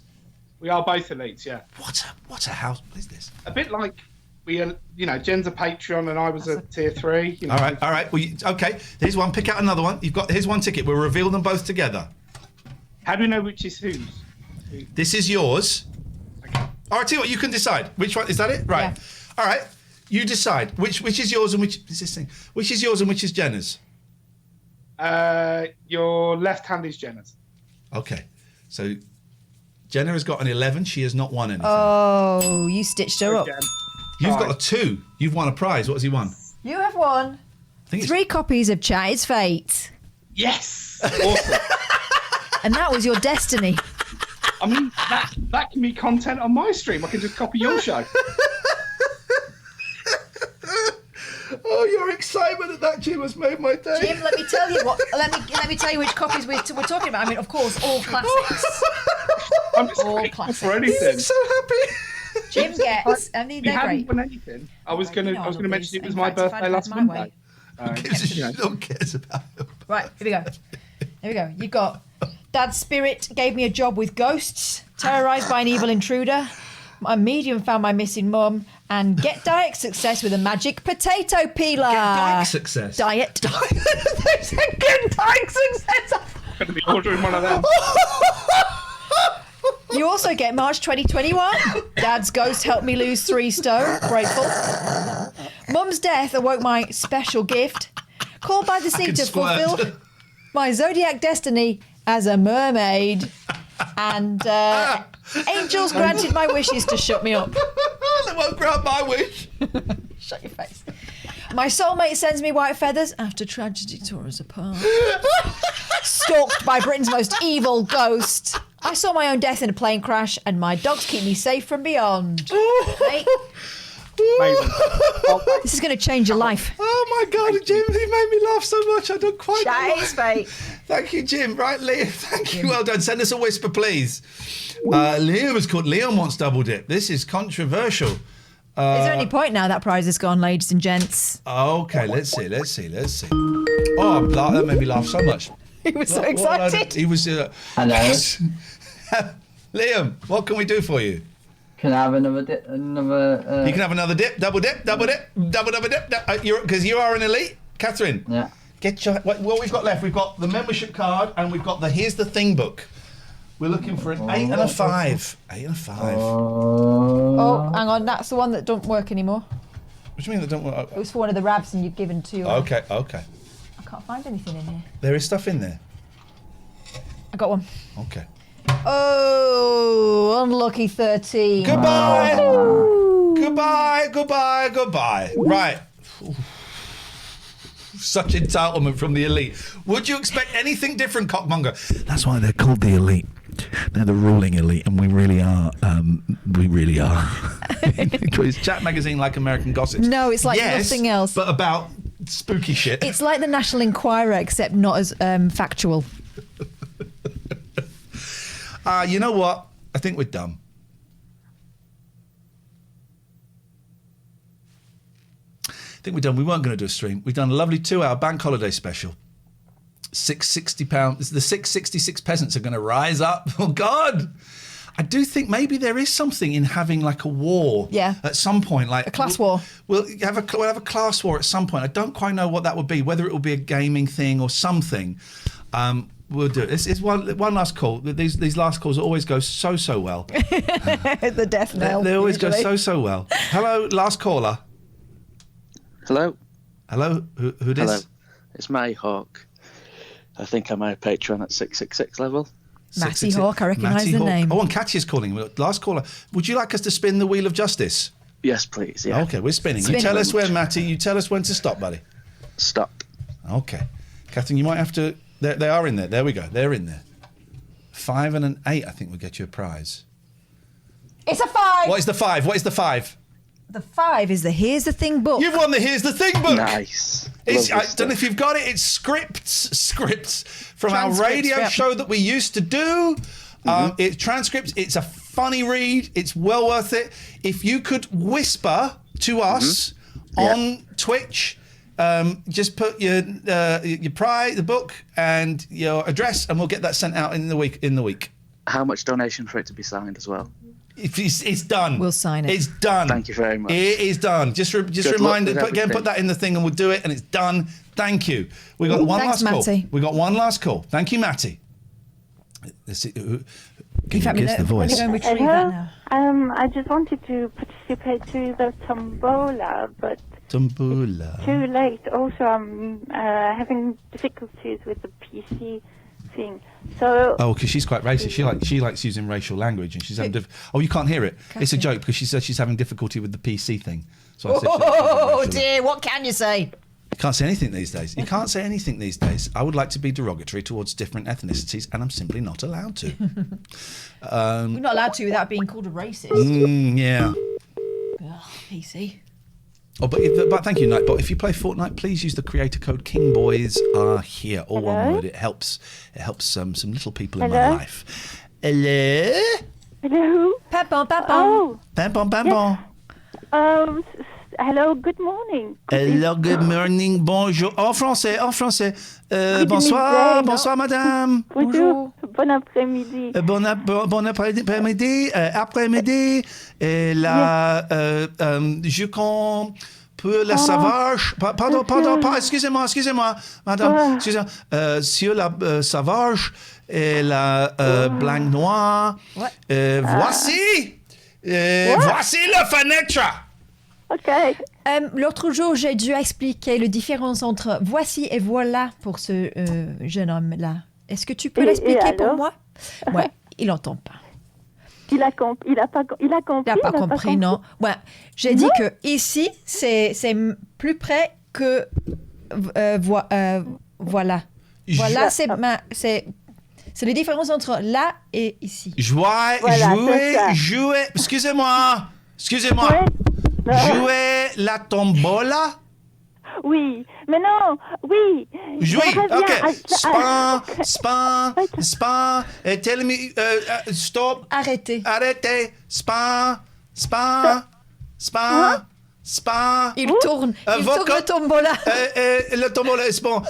We are both elites, yeah. What a house. What is this? A bit like Jen's a Patreon and I was a tier 3. All right. Well, okay, here's one. Pick out another one. Here's one ticket. We'll reveal them both together. How do we know which is whose? This is yours. Okay. All right, tell you what, you can decide. Which one? Is that it? Right. Yeah. All right. You decide. Which is yours and which is this thing? Which is yours and which is Jenna's? Your left hand is Jenna's. Okay. So Jenna has got an 11. She has not won anything. Oh, you stitched her up. You've got a 2. You've won a prize. What has he won? You have won 3 copies of Chatter's Fate. Yes! Awesome. And that was your destiny. I mean, that can be content on my stream. I can just copy your show. Oh, your excitement at that, Jim, has made my day. Jim, let me tell you what. Let me tell you which copies we're talking about. I mean, of course, all classics. I'm just all classics for anything. So happy. Jim gets. I mean, they're haven't great. won anything. I was going to mention it was my birthday last Monday. No cares about it. Right, here we go. You got Dad's spirit gave me a job with ghosts, terrorised by an evil intruder. My medium found my missing mum, and get diet success with a magic potato peeler. Get diet success. Diet. They said get diet success. I'm going to be ordering one of them. You also get March 2021. Dad's ghost helped me lose 3 stone. Grateful. Mum's death awoke my special gift. Called by the sea to fulfill my zodiac destiny as a mermaid. And angels granted my wishes to shut me up. They won't grant my wish. Shut your face. My soulmate sends me white feathers after tragedy tore us apart. Stalked by Britain's most evil ghost. I saw my own death in a plane crash, and my dogs keep me safe from beyond. Mate. This is going to change your life. Oh my God, Jim, you made me laugh so much. I don't quite know. Chatter's Fate. Thank you, Jim. Right, Liam, thank you. Well done. Send us a whisper, please. Liam was called. Leon wants double dip. This is controversial. Is there any point now that prize is gone, ladies and gents? Okay, let's see. Oh, that made me laugh so much. He was so excited. He was. Hello. Liam, what can we do for you? Can I have another dip? You can have another dip, double dip, double dip. Because you are an elite, Catherine. Yeah. Get your. What we've got left? We've got the membership card, and we've got the Here's the Thing book. We're looking for an 8 and a 5. 8 and a 5. Oh, hang on. That's the one that don't work anymore. What do you mean that don't work? It was for one of the rabs, and you've given 2. Okay. I can't find anything in here. There is stuff in there. I got one. Okay. Oh, unlucky 13. Goodbye. Goodbye. Right. Such entitlement from the elite. Would you expect anything different, Cockmonger? That's why they're called the elite. They're the ruling elite, and we really are. Is Chat Magazine like American Gossip? No, it's like nothing else. But about spooky shit. It's like the National Enquirer, except not as factual. You know what? I think we're done. We weren't going to do a stream. We've done a lovely 2-hour bank holiday special. £660. The 666 peasants are going to rise up. Oh, God. I do think maybe there is something in having like a war. Yeah. At some point, like a class war. We'll have a class war at some point. I don't quite know what that would be. Whether it will be a gaming thing or something. We'll do it. It's one last call. These last calls always go so well. The death knell. They always go so well. Hello, last caller. Hello. Who this? Hello. It's Matty Hawk. I think I'm a patron at 666 level. Matty Hawk, I recognise the name. Oh, and Katya's calling. Last caller. Would you like us to spin the wheel of justice? Yes, please. Yeah. Okay, we're spinning. You tell us when, Matty. You tell us when to stop, buddy. Stop. Okay. Catherine, you might have to... They are in there. There we go. They're in there. 5 and an 8, I think, will get you a prize. It's a 5. What is the 5? What is the 5? The 5 is the Here's the Thing book. You've won the Here's the Thing book. Nice. I don't know if you've got it. It's scripts from our radio show that we used to do. It's transcripts. It's a funny read. It's well worth it. If you could whisper to us on Twitch just put your the book and your address, and we'll get that sent out in the week. How much donation for it to be signed as well? It's done. We'll sign it. It's done. Thank you very much. It is done. Just remind it. Put that in the thing, and we'll do it. And it's done. Thank you. We got one last call. We got one last call. Thank you, Matty. Can you guess the voice? Hello. I just wanted to participate to the tombola, but too late. Also, I'm having difficulties with the PC thing. So. Oh, because she's quite racist. She likes using racial language, and she's having. Oh, you can't hear it. It's a joke because she says she's having difficulty with the PC thing. So I said oh dear! What can you say? You can't say anything these days. You can't say anything these days. I would like to be derogatory towards different ethnicities, and I'm simply not allowed to. We're not allowed to without being called a racist. Yeah. Ugh, PC. Oh, but thank you, Nightbot. If you play Fortnite, please use the creator code KingBoys are here. All one word. It helps. It helps some little people in my life. Hello. Hello. Papa. Oh. Papa. Hello. Good morning. Hello. Good morning. Bonjour. En français. Bonsoir, madame. Bonjour. Bon après-midi. Bon après-midi. Après-midi. Et là, je compte pour la sauvage. Pardon, excusez-moi, madame. Excusez-moi. Sur la sauvage et la blanc noir. Voici la fenêtre. Ok. L'autre jour, j'ai dû expliquer la différence entre voici et voilà pour ce jeune homme-là. Est-ce que tu peux l'expliquer pour moi? Ouais, il n'entend pas. Il a compris. Il n'a pas compris, non. Ouais, j'ai dit que ici, c'est plus près que voilà. Voilà, c'est la différence entre là et ici. Jouer. Excusez-moi. Jouer la tombola? Oui, mais non, oui. Jouer, ok. Spin. Tell me, stop. Arrêtez. Spin. Il tourne le tombola. Le tombola, c'est bon.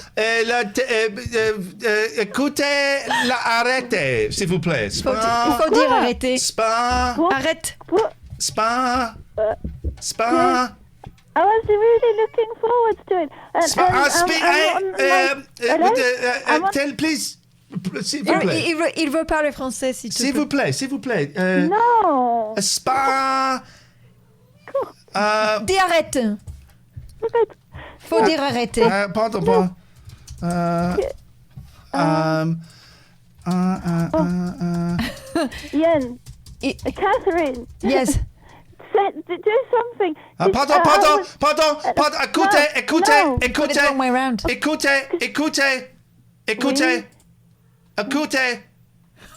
Écoutez, arrêtez, s'il vous plaît. Il faut dire arrêtez. Spin. Arrête. Spin. I was really looking forward to it. Tell, please. S'il vous plaît. Il veut parler français, s'il vous plaît. S'il vous plaît. Non. Spin. Dis arrête. Faut dire arrêter. Pardon. Ian. Catherine. Yes. Do something. Pardon.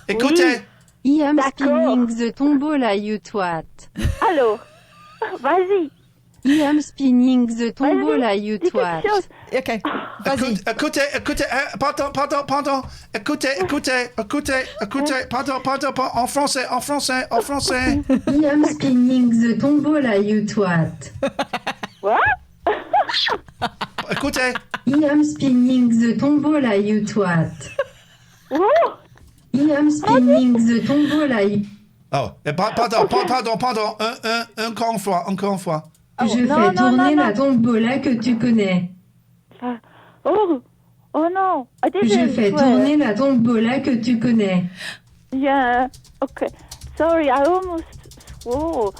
Écoutez. I am spinning the tombola, you twat. Alors, vas-y. I am spinning the tombola, you twat. Ok, vas-y. Écoutez, pardon. Écoutez, pardon, en français. I am spinning the tombola, you twat. What? Écoutez. I am spinning the tombola, you twat. Oh. I am spinning the tombola, you... Oh, pardon. Encore une fois. Je fais tourner la tombola que tu connais. Oh non, I didn't. Je fais tourner la tombola que tu connais. Yeah, okay. Sorry, I almost swore.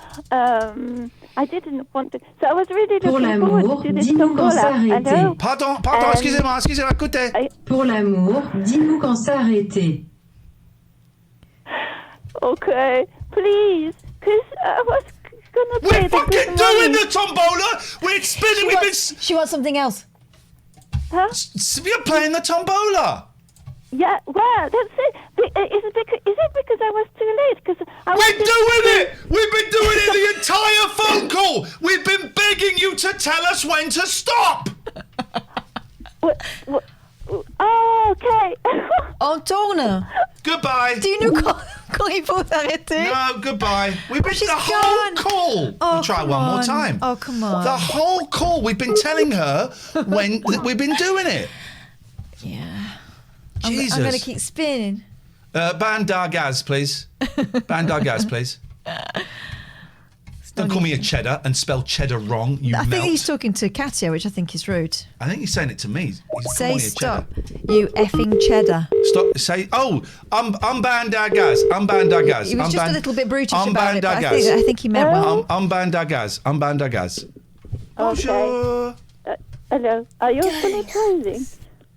I didn't want to. So I was really looking forward to this tombola. Hello? Pardon, excusez-moi, écoutez. Pour l'amour, dis-nous quand s'arrêter. Okay, please, because I was gonna play. We're fucking doing the tombola. We're spinning. She wants something else. Huh? You're playing the tombola. Yeah, well, that's it. Is it because I was too late? Because we're doing it. We've been doing it the entire phone call. We've been begging you to tell us when to stop. Oh, okay. On tourne. Goodbye. Dis-nous quand il faut s'arrêter. No, goodbye. We've been the whole call. We'll try one more time. Oh, come on. The whole call. We've been telling her when we've been doing it. Yeah. Jesus. I'm going to keep spinning. Bandar Gaz, please. Bandar Gaz, please. Don't call me a cheddar and spell cheddar wrong, you I think melt. he's talking to Katya, which I think is rude. I think he's saying it to me. He's Say calling me a stop, cheddar. you effing cheddar. Stop. Say, I'm Bandar Gaz. I'm Bandar Gaz. He was just a little bit brutish I'm about it, but Bandar I Gaz. think he meant well. I'm Bandar Gaz. I'm Bandar Gaz. Bonjour. Hello. Are you still closing?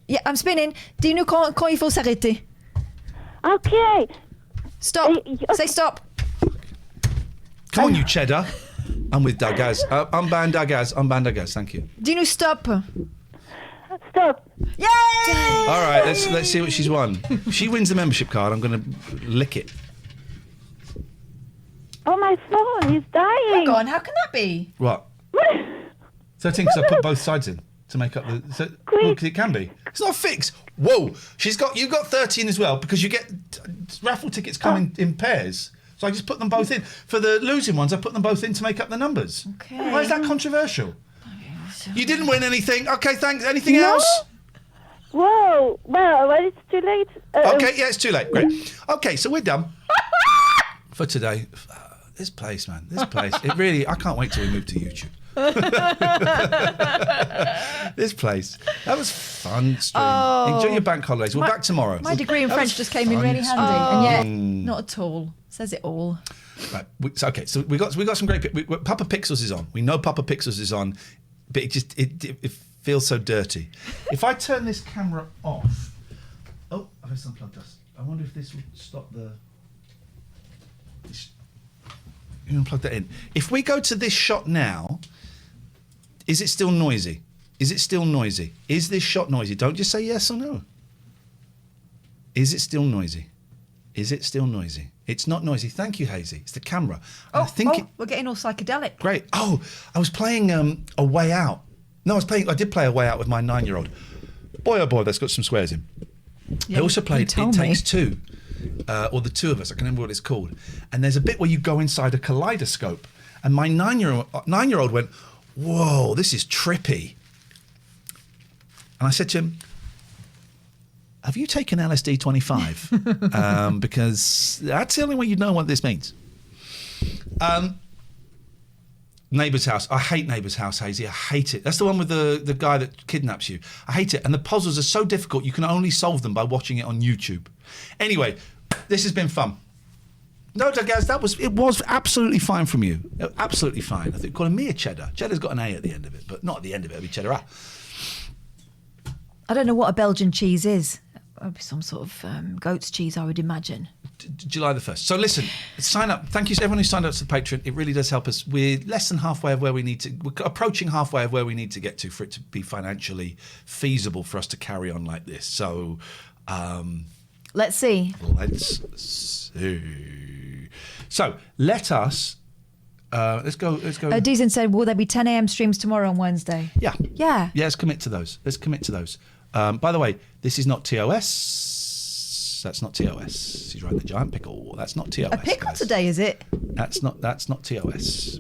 Yeah, I'm spinning. Dis-nous quand il faut s'arrêter. Okay. Stop. Say stop. Come on, you cheddar. I'm with Dagaz. I'm Bandar Gaz. I'm Bandar Gaz. Thank you. Dis-nous stop. Stop. Yay! All right, let's see what she's won. If she wins the membership card, I'm going to lick it. Oh, my phone is dying. Hang on, how can that be? What? 13, because I put both sides in to make up the. So, well, 'cause it can be. It's not fixed. Whoa! You've got 13 as well because you get raffle tickets come in pairs. So I just put them both in. For the losing ones, I put them both in to make up the numbers. Okay. Why is that controversial? You didn't win anything. Okay, thanks. Anything else? Whoa. Well, it's too late. Okay, yeah, it's too late. Great. Okay, so we're done for today. This place, man. This place. It really, I can't wait till we move to YouTube. This place. That was fun stream. Oh. Enjoy your bank holidays. We're back tomorrow. My degree in That French was just came in fun really handy. stream. And yet, not at all. Says it all. Right. So we got some great. Papa Pixels is on. We know Papa Pixels is on, but it feels so dirty. If I turn this camera off, I've just unplugged us. I wonder if this will stop the. You can plug that in. If we go to this shot now, is it still noisy? Is it still noisy? Is this shot noisy? Don't just say yes or no. Is it still noisy? Is it still noisy? It's not noisy. Thank you, Hazy. It's the camera. And I think we're getting all psychedelic. Great. Oh, I was playing A Way Out. No, I did play A Way Out with my 9-year-old. Boy, oh boy, that's got some swears in. I also played It Takes Two. Or The Two of Us, I can't remember what it's called. And there's a bit where you go inside a kaleidoscope. And my 9-year-old went, whoa, this is trippy. And I said to him, have you taken LSD 25? Because that's the only way you'd know what this means. Neighbour's House. I hate Neighbour's House, Hazy. I hate it. That's the one with the guy that kidnaps you. I hate it. And the puzzles are so difficult, you can only solve them by watching it on YouTube. Anyway, this has been fun. No, Gaz, it was absolutely fine from you. Absolutely fine. I think calling me a cheddar. Cheddar's got an A at the end of it, but not at the end of it. It'll be cheddar. I don't know what a Belgian cheese is. Some sort of goat's cheese, I would imagine. July the 1st. So listen, sign up. Thank you to everyone who signed up to the Patreon. It really does help us. We're less than halfway of where we need to. We're approaching halfway of where we need to get to for it to be financially feasible for us to carry on like this. So, let's see. Let's see. So let us. Let's go. Deezen said, "Will there be 10 a.m. streams tomorrow on Wednesday?" Yeah. Yeah. Yeah. Let's commit to those. By the way, this is not TOS. That's not TOS. She's riding the giant pickle. That's not TOS. A pickle today, is it? That's not TOS.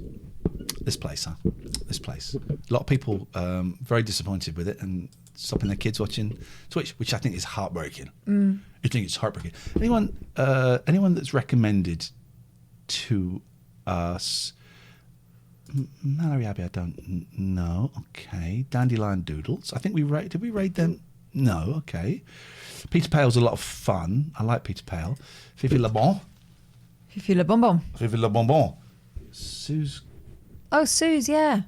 This place, huh? This place. A lot of people very disappointed with it and stopping their kids watching Twitch, which I think is heartbreaking. I think it's heartbreaking. Anyone that's recommended to us? Mallory Abbey, I don't know. Okay. Dandelion Doodles. I think did we raid them? No. Okay. Peter Pale's a lot of fun. I like Peter Pale. Fifi Le Bon. Fifi Le Bonbon. Fifi Le Bonbon. Suze. Oh, Suze, yeah.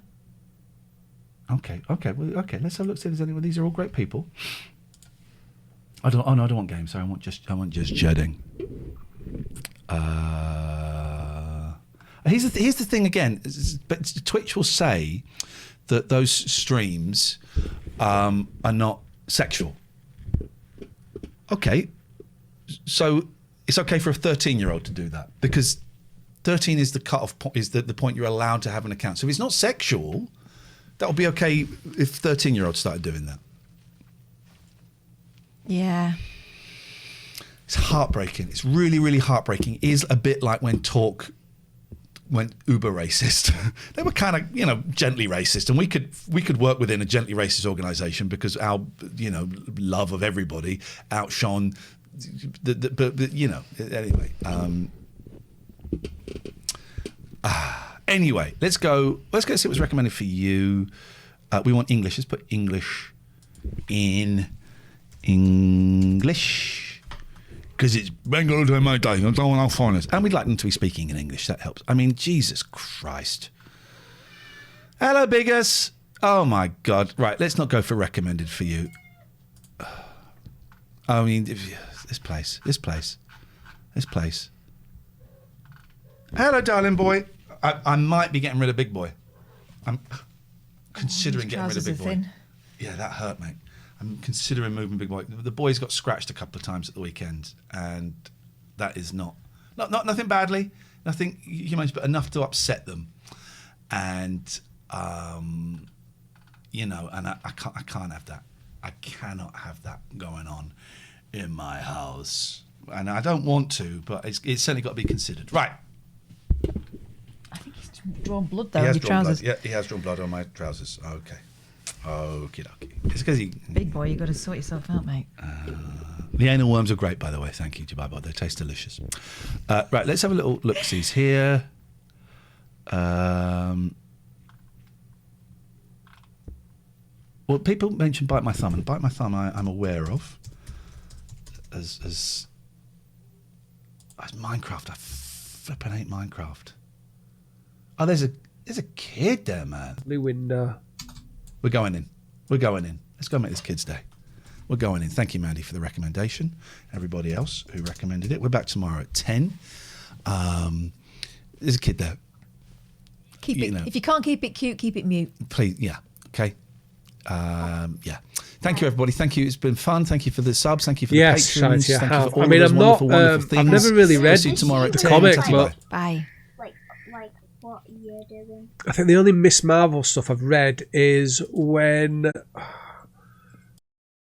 Okay. Well, okay. Let's have a look. See if there's anyone. These are all great people. I don't want games. Sorry, I want just jetting. Here's the thing again. But Twitch will say that those streams are not sexual. Okay, so it's okay for a 13-year-old to do that because 13 is the cutoff point, is the point you're allowed to have an account. So if it's not sexual, that would be okay if 13-year-olds started doing that. Yeah. It's heartbreaking. It's really, really heartbreaking. It is a bit like when Talk went uber racist. They were kind of, gently racist, and we could work within a gently racist organisation because our, love of everybody outshone anyway. Anyway, let's go see what's recommended for you. We want English. Let's put English in English. Because it's Bengal Day, my day. I don't want our foreigners. And we'd like them to be speaking in English. That helps. I mean, Jesus Christ. Hello, Biggers. Oh, my God. Right, let's not go for recommended for you. I mean, this place. Hello, darling boy. I might be getting rid of Big Boy. I'm considering getting rid of Big Boy. Thin. Yeah, that hurt, mate. I'm considering moving Big Boy. The boys got scratched a couple of times at the weekend, and that is not nothing badly, nothing humongous, but enough to upset them. And and I can't have that. I cannot have that going on in my house, and I don't want to, but it's certainly got to be considered. Right. I think he's drawn blood though on your trousers. Yeah, he has drawn blood on my trousers. Okay. Okie dokie. It's because he... Big boy, you've got to sort yourself out, mate. The anal worms are great, by the way. Thank you, Dubai Bod. They taste delicious. Right, let's have a little look-sees here. Well, people mention Bite My Thumb, and Bite My Thumb I'm aware of. As Minecraft. I flipping hate Minecraft. Oh, there's a kid there, man. Blue window. We're going in. Let's go make this Kids' Day. We're going in. Thank you, Mandy, for the recommendation. Everybody else who recommended it. We're back tomorrow at 10. There's a kid there. Keep it. If you can't keep it cute, keep it mute. Please, yeah. Okay. Yeah. Thank you, everybody. Thank you. It's been fun. Thank you for the subs. Thank you for the patrons. Yes, Thank you for all those wonderful things. I've never really read see you tomorrow at the 10. comic, Bye. Bye. What are you doing? I think the only Miss Marvel stuff I've read is when